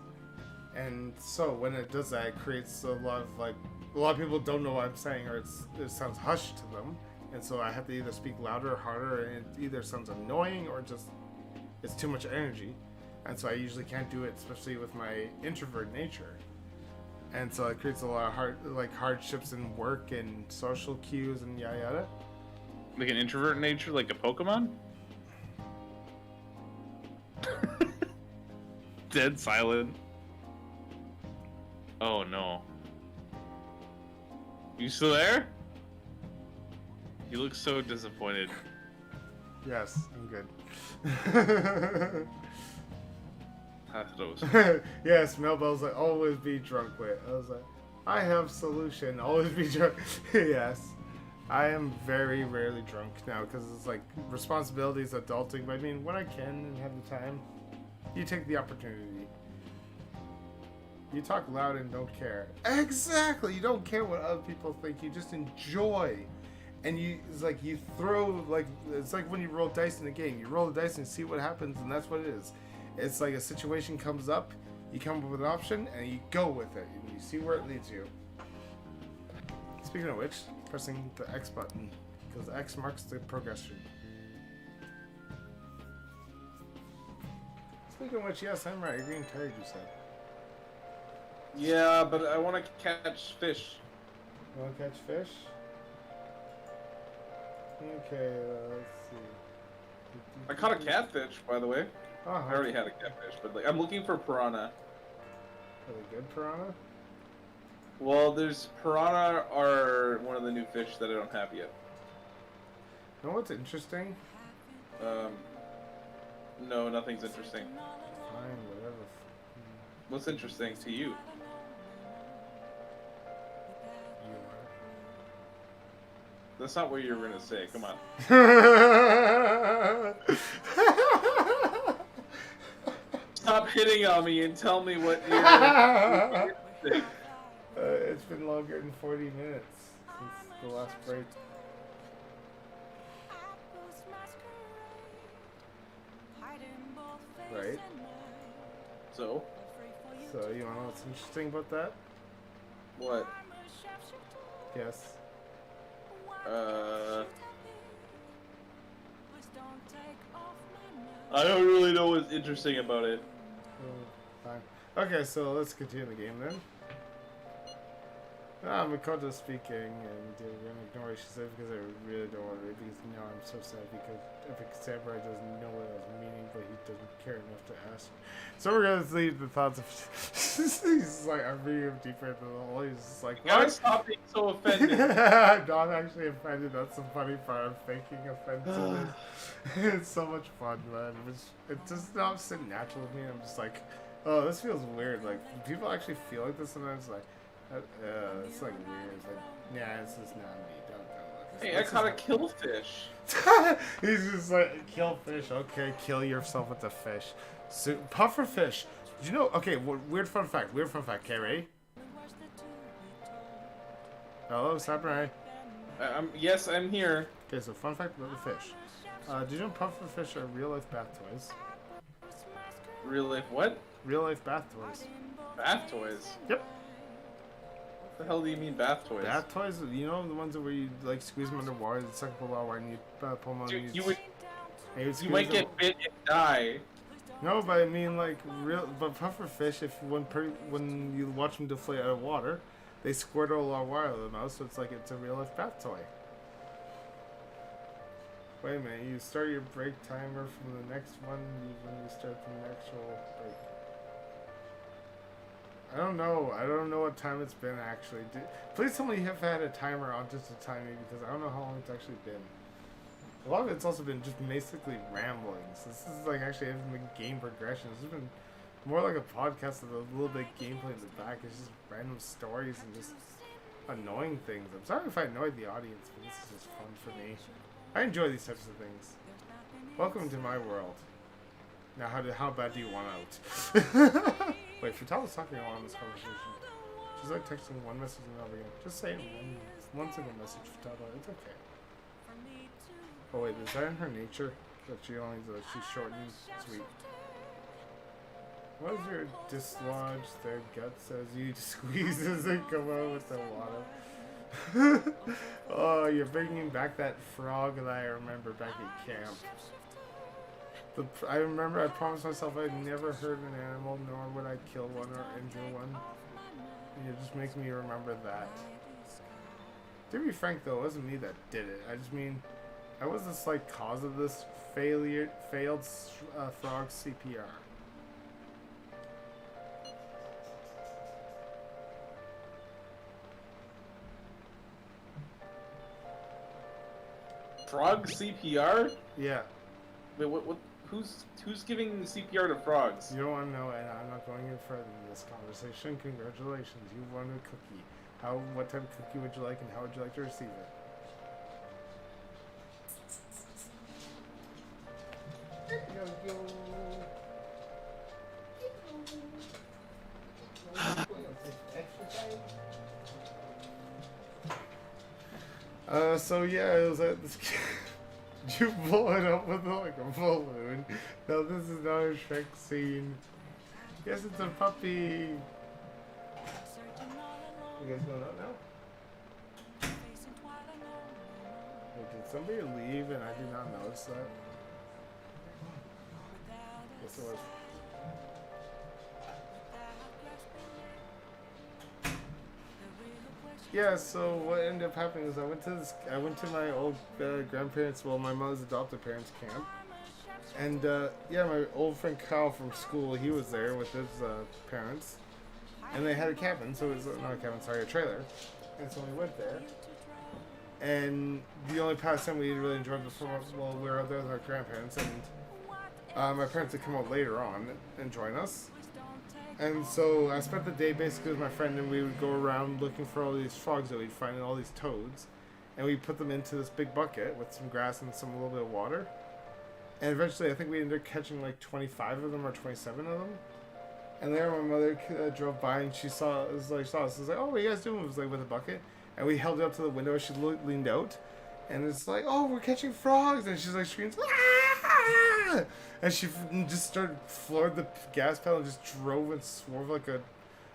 And so when it does that, it creates a lot of people don't know what I'm saying, or it sounds hushed to them. And so I have to either speak louder or harder, and it either sounds annoying or just it's too much energy. And so I usually can't do it, especially with my introvert nature. And so it creates a lot of hardships in work and social cues and yada yada. Like an introvert nature, like a Pokemon? Dead silent. Oh no. You still there? You look so disappointed. Yes, I'm good. I thought it was. Yes, Melbell's like, always be drunk with. I was like, I have solution, always be drunk. Yes. I am very rarely drunk now because it's like responsibilities, adulting. But I mean, when I can and have the time, you take the opportunity. You talk loud and don't care. Exactly. You don't care what other people think. You just enjoy. And it's like you throw, like, it's like when you roll dice in a game. You roll the dice and see what happens, and that's what it is. It's like a situation comes up, you come up with an option, and you go with it, and you see where it leads you. Speaking of which, pressing the X button, because X marks the progression. Speaking of which, yes, I'm right. You're getting tired, you said. Yeah, but I want to catch fish. You want to catch fish? Okay, let's see. I caught a catfish, by the way. Oh, I already had a catfish, but like I'm looking for piranha. really good piranha? Well, there's piranha are one of the new fish that I don't have yet. You know what's interesting? No, nothing's interesting. Fine, whatever. What's interesting to you? You That's not what you were gonna say. Come on. are. Stop hitting on me and tell me what you're. It's been longer than 40 minutes since the last break. Right? So, So, you wanna know what's interesting about that? what? Yes. I don't really know what's interesting about it. Fine. Okay, so let's continue the game then. Makoto's speaking, and we're gonna ignore what she said because I really don't want to. Because now I'm so sad because Epic Samurai doesn't know what I was meaning, but he doesn't care enough to ask. So we're gonna leave the thoughts of. He's like, I'm reading him deeper into the hole. He's just like, You gotta what? stop being so offended. I'm not actually offended. That's the funny part. I'm faking offensive. It's so much fun, man. It does not sit natural with me. I'm just like, oh, this feels weird. Like, people actually feel like this sometimes. Like, it's like weird. It's like, nah, this is not me. Don't look. Hey, I caught a killfish. He's just like, kill fish. Okay, kill yourself with the fish. So, puffer fish. Did you know? Okay, weird fun fact. Weird fun fact. Okay, ready? Hello, Samurai. Yes, I'm here. Okay, so fun fact about the fish. Did you know puffer fish are real life bath toys? Real life what? Real life bath toys. Bath toys? Yep. What the hell do you mean bath toys? Bath toys, you know the ones where you like squeeze them underwater, they suck up a lot of water, and you pull them out. Dude, and you squeeze might them. get bit and die. No, but I mean like but puffer fish, if when you watch them deflate out of water, they squirt out a lot of water out of their mouth, so it's like it's a real life bath toy. Wait a minute, you start your break timer from the next one when you start the actual break. I don't know what time it's been actually. Please tell me you have had a timer on just a timing because I don't know how long it's actually been. A lot of it's also been just basically ramblings. This is like actually hasn't been game progression. This has been more like a podcast with a little bit of gameplay in the back. It's just random stories and just annoying things. I'm sorry if I annoyed the audience, but this is just fun for me. I enjoy these types of things. Welcome to my world. Now, how bad do you want out? Wait, Futala's talking along this conversation. She's like texting one message and another again. Just say one single message, Futala. It's okay. Oh wait, is that in her nature? That she's short and sweet. What is your dislodge their guts as you squeeze as they come out with the water? Oh, you're bringing back that frog that I remember back at camp. I remember I promised myself I'd never hurt an animal, nor would I kill one or injure one. And it just makes me remember that. To be frank though, it wasn't me that did it. I just mean, I was the slight cause of this failed frog CPR. Frog CPR? Yeah. Wait, what? Who's giving CPR to frogs? You don't want to know, and I'm not going any further in this conversation. Congratulations, you won a cookie. What type of cookie would you like, and how would you like to receive it? So yeah, it was at this. You blow it up with like a balloon. No, this is not a Shrek scene. Yes, it's a puppy. You guys going out now? Wait, did somebody leave and I did not notice that? Yes, it was. Yeah, so what ended up happening is I went to my old grandparents, well, my mother's adopted parents' camp, and yeah, my old friend Kyle from school, he was there with his parents, and they had a cabin, so it was not a cabin, sorry, a trailer, and so we went there, and the only pastime we really enjoyed before, well, we were out there with our grandparents, and my parents would come out later on and join us. And so I spent the day basically with my friend, and we would go around looking for all these frogs that we'd find and all these toads, and we put them into this big bucket with some grass and a little bit of water. And eventually, I think we ended up catching like 25 of them or 27 of them. And there, my mother drove by and she saw us. Like, "Oh, what are you guys doing?" It was like with a bucket, and we held it up to the window. She leaned out, and it's like, "Oh, we're catching frogs!" And she's like screams, "Ah!" And she just started floored the gas pedal and just drove and swerved like a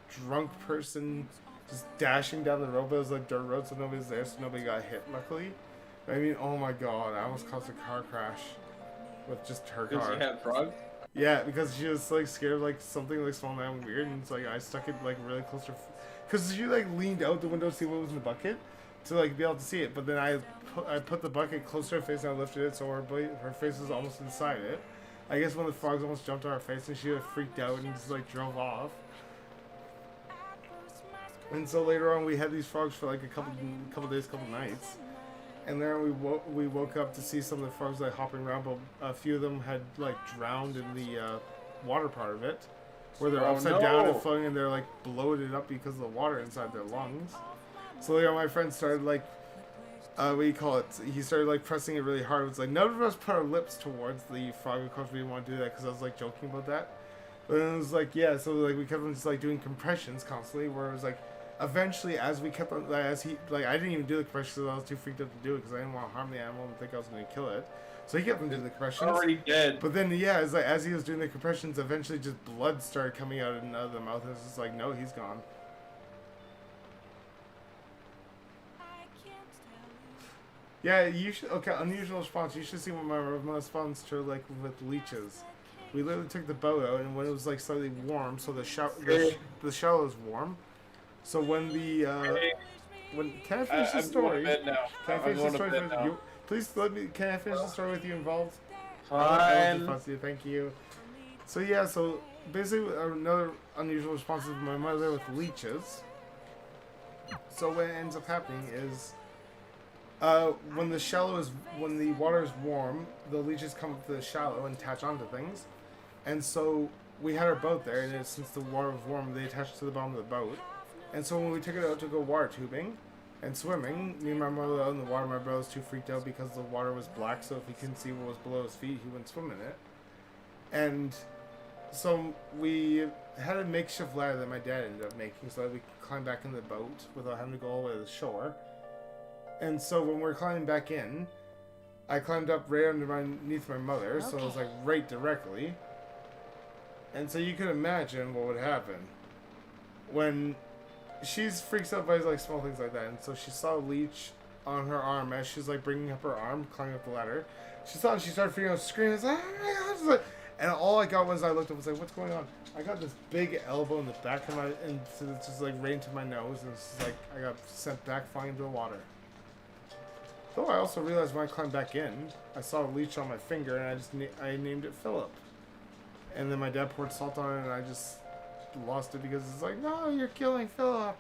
drunk person, just dashing down the road. But it was like dirt road, so nobody's there, so nobody got hit, luckily. I mean, oh my god, I almost caused a car crash with just her car. Because you had frogs? Yeah, because she was like scared of like something like small and weird, and it's like I stuck it like really close to her, because she like leaned out the window to see what was in the bucket to like be able to see it, but then I put the bucket close to her face and I lifted it so her face was almost inside it. I guess one of the frogs almost jumped on her face and she like freaked out and just like drove off. And so later on we had these frogs for like a couple days, couple nights. And then we woke up to see some of the frogs like hopping around, but a few of them had like drowned in the water part of it, where they're upside down and floating, and they're like bloated up because of the water inside their lungs. So later on, my friend started like, he started like pressing it really hard. It was like none of us put our lips towards the frog. Of course, we didn't want to do that because I was like joking about that. But then it was like, yeah, so like we kept on just like doing compressions constantly, where it was like, eventually, as we kept on, like, I didn't even do the compressions because I was too freaked out to do it because I didn't want to harm the animal and think I was going to kill it. So he kept on doing the compressions. Already dead. But then, yeah, it's like as he was doing the compressions, eventually just blood started coming out of the mouth, and it's just like, no, he's gone. Yeah, you should. Okay, unusual response. You should see what my response to like with leeches. We literally took the boat out, and when it was like slightly warm, so the shallow is warm. So when can I finish the story? Can I finish the story with you? Please let me. Can I finish the story with you involved? Fine. Thank you. So yeah, so basically another unusual response is my mother with leeches. So what ends up happening is, when the water is warm, the leeches come up to the shallow and attach onto things, and so we had our boat there, and since the water was warm, they attached to the bottom of the boat. And so when we took it out to go water tubing and swimming, me and my mother out in the water, my brother was too freaked out because the water was black, so if he couldn't see what was below his feet, he wouldn't swim in it. And so we had a makeshift ladder that my dad ended up making so that we could climb back in the boat without having to go all the way to the shore. And so when we were climbing back in, I climbed up right underneath my mother, so it was like right directly. And so you can imagine what would happen when she's freaks out by like small things like that. And so she saw a leech on her arm as she's like bringing up her arm, climbing up the ladder. She saw it, she started freaking out, screaming, like, oh my God. She's like, and all I got was I looked up and was like, what's going on? I got this big elbow in the back of my, and so it's just like right into my nose, and it's just like I got sent back flying into the water. Though I also realized when I climbed back in, I saw a leech on my finger, and I named it Philip. And then my dad poured salt on it, and I just lost it because it's like, no, you're killing Philip.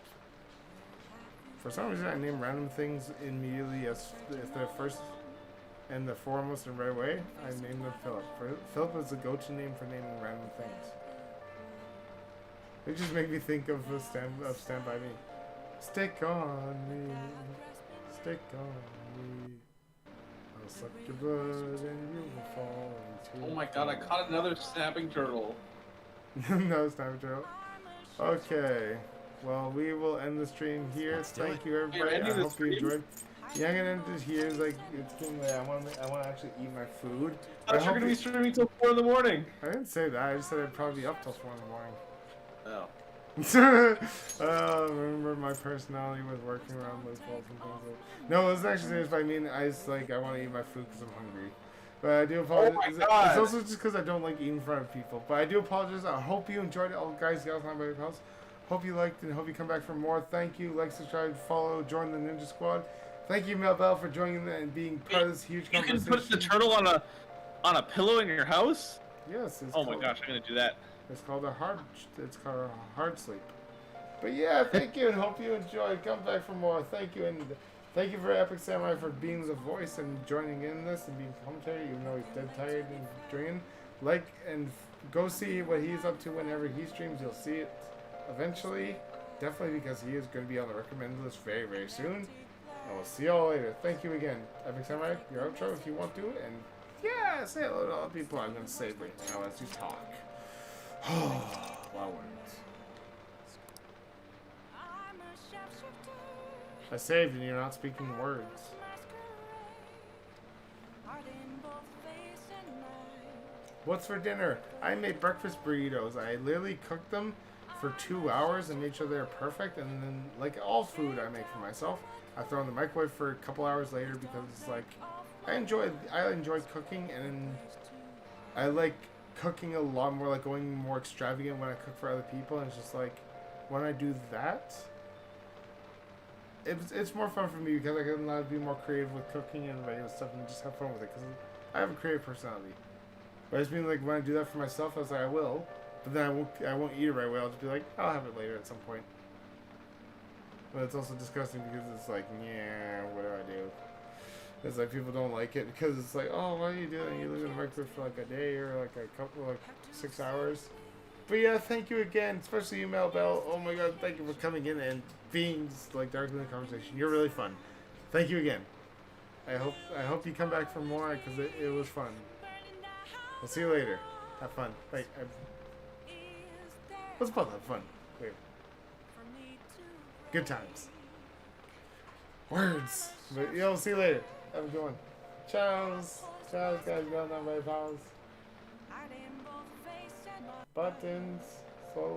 For some reason, I name random things immediately as if they're first and the foremost and right away. I named them Philip. Philip is the go-to name for naming random things. It just made me think of Stand By Me. Stick on me, stick on me. I'll suck your blood and you will fall into. Oh my god, I caught another snapping turtle. No, it's not a joke. Okay. Well, we will end the stream here. Thank you, everybody. I hope you enjoyed. Yeah, I'm gonna end it here. It's like it's getting late. I want to actually eat my food. I thought you were gonna be streaming till 4 in the morning. I didn't say that. I just said I'd probably be up till 4 in the morning. Remember my personality with working around those balls and things. No, it wasn't actually serious, but I mean, I just like I want to eat my food because I'm hungry. But I do apologize. Oh my God. It's also just because I don't like eating in front of people. But I do apologize. I hope you enjoyed it, all guys, gals, and everybody else. Hope you liked and hope you come back for more. Thank you. Like, subscribe, follow, join the Ninja Squad. Thank you, Mel Bell, for joining and being part of this huge You conversation. can put the turtle on a pillow in your house? Yes. It's Oh my called- gosh, I'm gonna do that. It's called a hard. It's called a hard sleep. But yeah, thank you and hope you enjoyed. Come back for more. Thank you and thank you for Epic Samurai for being the voice and joining in this and being commentary, even though he's dead tired and drained. Like and go see what he's up to whenever he streams. You'll see it eventually. Definitely because he is going to be on the recommended list very, very soon. And we'll see y'all later. Thank you again. Epic Samurai, your outro if you want to. And yeah, say hello to all the people I'm going to say right now as you talk. Wow, words. I saved and you're not speaking words. What's for dinner? I made breakfast burritos. I literally cooked them for 2 hours and made sure they're perfect. And then, like all food I make for myself, I throw in the microwave for a couple hours later because it's like I enjoy cooking, and I like cooking a lot more, like going more extravagant when I cook for other people. And it's just like when I do that, it's more fun for me because I can be more creative with cooking and regular stuff and just have fun with it because I have a creative personality. But I just mean like when I do that for myself, I was like I will, but then I won't eat it right away. I'll just be like I'll have it later at some point. But it's also disgusting because it's like yeah, what do I do? It's like people don't like it because it's like oh why do you do that? You live in the microwave for like a day or like a couple like 6 hours. But yeah, thank you again, especially you, Mel Bell. Oh my God, thank you for coming in and being like directly in the conversation. You're really fun. Thank you again. I hope you come back for more because it was fun. We'll see you later. Have fun. Wait, what's about have fun? Wait. Good times. Words. But yeah, we'll see you later. Have a good one. Ciao. Ciao, guys. Go down by pals. Buttons. Slow